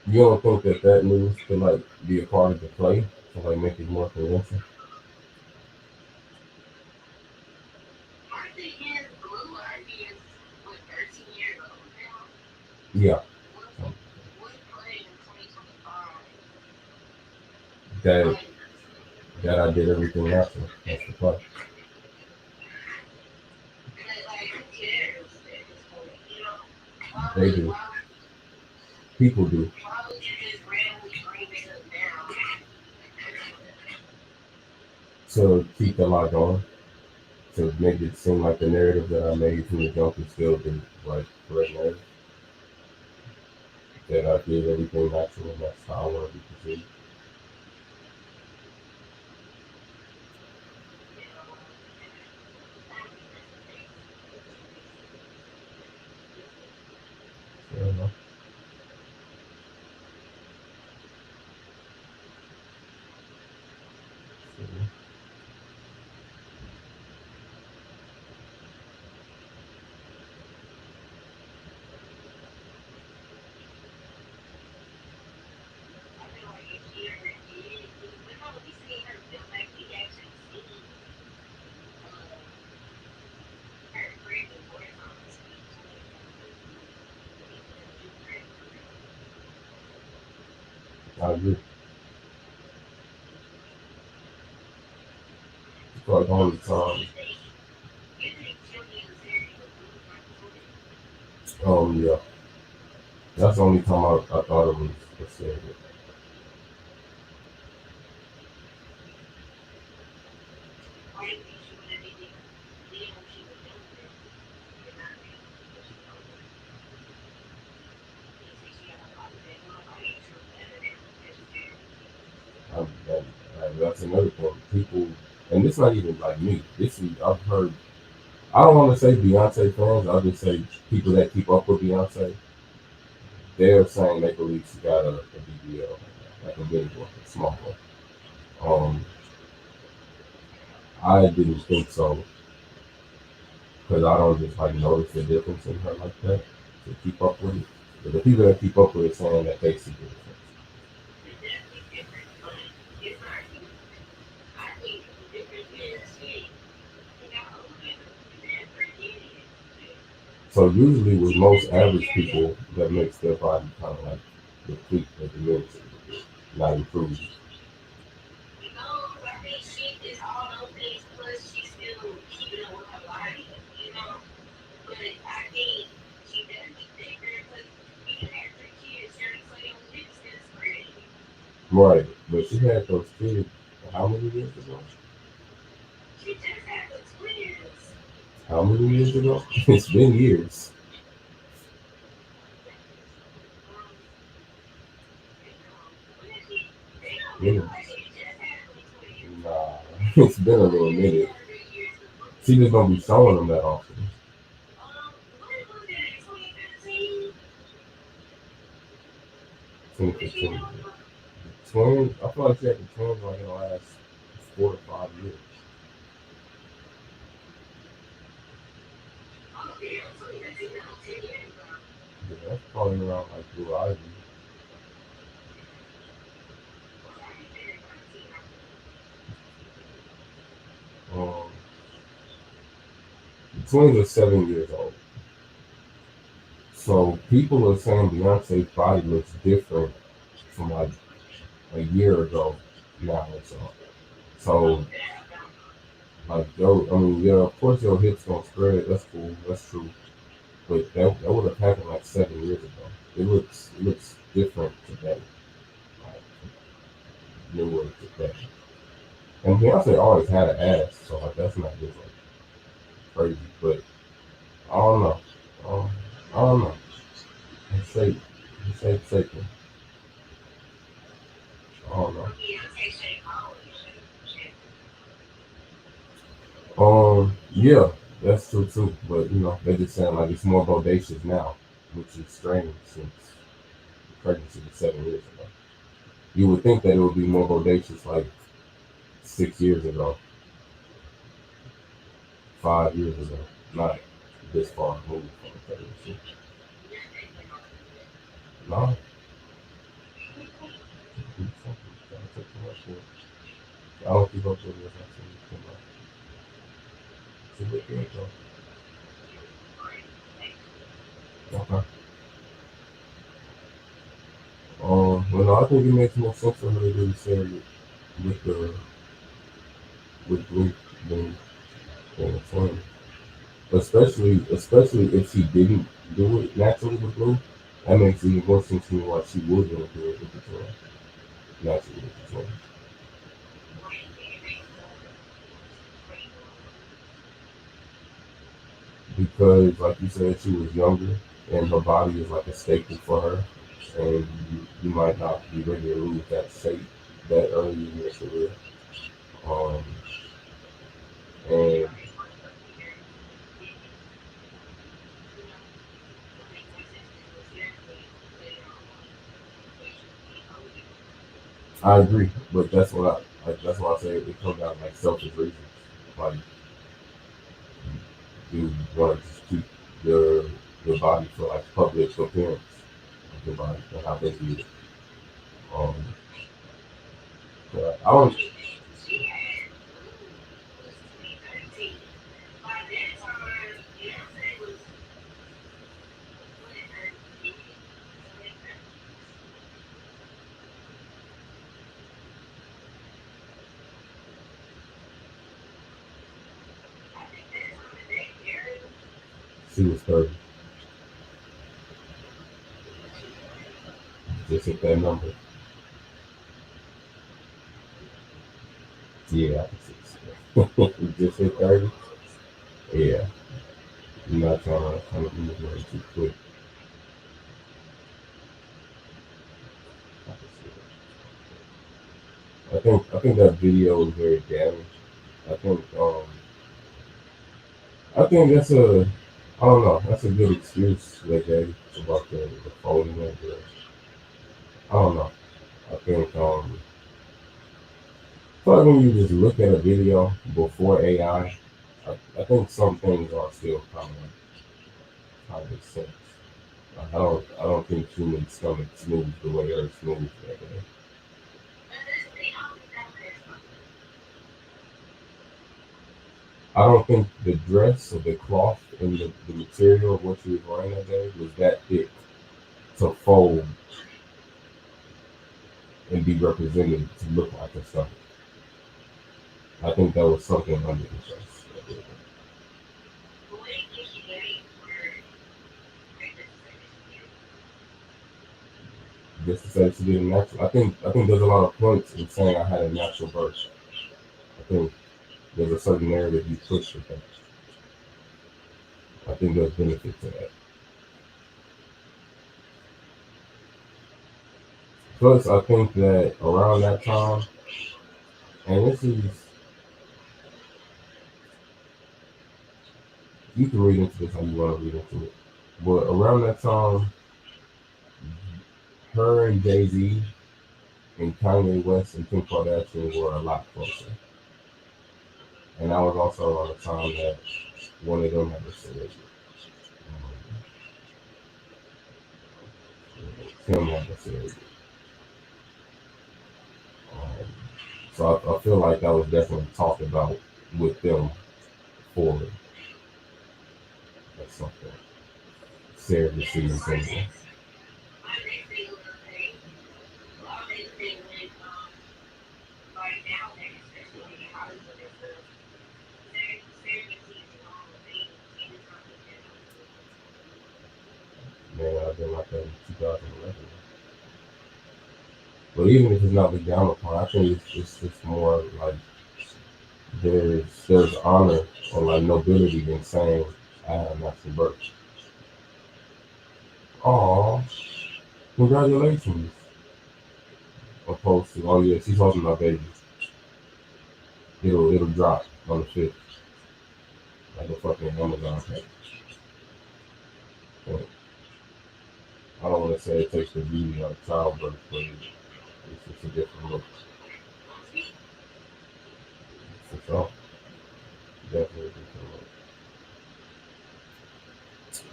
B: You don't think that news could like be a part of the play to like make it more convincing? Yeah. That I did everything natural. That's the play. They do. People do. To keep the lie going, to make it seem like the narrative that I made from the jump is still the like correct narrative. That I did everything natural and that's how I want to be perceived. Fair enough. I agree. Like all the time. Yeah. That's the only time I thought it was a serious. That's another thing. People, and this not even like me. This is I've heard. I don't want to say Beyonce fans. I'll just say people that keep up with Beyonce. They're saying they believe she got a BBL, like a big one, a small one. I didn't think so because I don't just like notice the difference in her like that to keep up with it. But the people that keep up with it saying that they see the difference. So usually with most average people, that makes their body kind of like deplete or diminish a bit, not improve. Right, but she had those kids how many years ago? How many years ago? It's been years. minutes. Nah, it's been a little minute. She just don't be showing them that often. Twins. I feel like she had the twins like in the last 4 to 5 years. Yeah, that's probably around like Blue Ivy. The twins are 7 years old. So people are saying Beyonce's body looks different from like a year ago now. So like yeah, of course your hips don't spread. That's cool. That's true. But that would have happened like 7 years ago. It looks different today. Like, newer today. And Beyonce always had an ass, so like that's not just like crazy. But I don't know. I don't know. It's safe. I don't know. Yeah, that's true too. But they're just saying like it's more bodacious now, which is strange since pregnancy was 7 years ago. You would think that it would be more bodacious like 6 years ago, 5 years ago, not this far removed from pregnancy. No. I don't keep up with this. It's a bit good though. Okay. Well, no, I think it makes more sense for her to really say it with Blue than the twin. Especially if she didn't do it naturally with Blue, that makes even more sense to me why she would want to do it with the twin. Naturally with the twin. Because, like you said, she was younger, and her body is like a staple for her, and you might not be ready to lose that shape that early in your career. And I agree, but that's why I say it comes down to like selfish reasons. Like you want to just keep your body for like public appearance of your body and how they view it. But I don't. She was 30. Just hit that number. Yeah, just hit 30. Yeah, you're not trying to move away too quick. I think that video is very damning. I think that's I don't know, that's a good excuse they gave about the phone and that. I don't know. I think but when you just look at a video before AI, I think some things are still kind of make sense. I don't think human stomachs move the way Earth moves that day. I don't think the dress or the cloth and the material of what she was wearing that day was that thick to fold and be represented to look like her stomach. I think that was something under the dress. Just to say she did a natural. I think there's a lot of points in saying I had a natural birth. I think there's a certain narrative you push with that. I think there's benefit to that. Plus, I think that around that time, and this is, you can read into this how you want to read into it, but around that time, her and Jay-Z and Kanye West and Kim Kardashian were a lot closer. And that was also around the time that one of them had a surgery. Kim had a surgery. So I feel like that was definitely talked about with them for at some point. Seriously and things. Man, I've been like that in 2011. But even if it's not looked down upon, I think it's just more like there's honor or like nobility in saying I have natural birth. Aw, congratulations. Opposed to, oh yeah, she's holding my baby. It'll drop on the 5th. Like a fucking Amazon package. But I don't want to say it takes the beauty out of childbirth, but it's just a different look. For sure. Definitely a different look.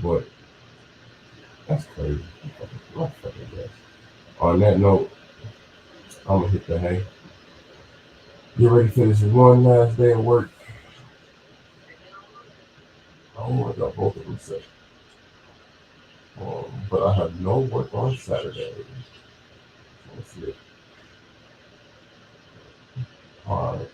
B: But that's crazy. That's fucking bad. On that note, I'm gonna hit the hay. Get ready for this one last day of work. Oh, I got both of them set. But I have no work on Saturday. Let's see it. All right.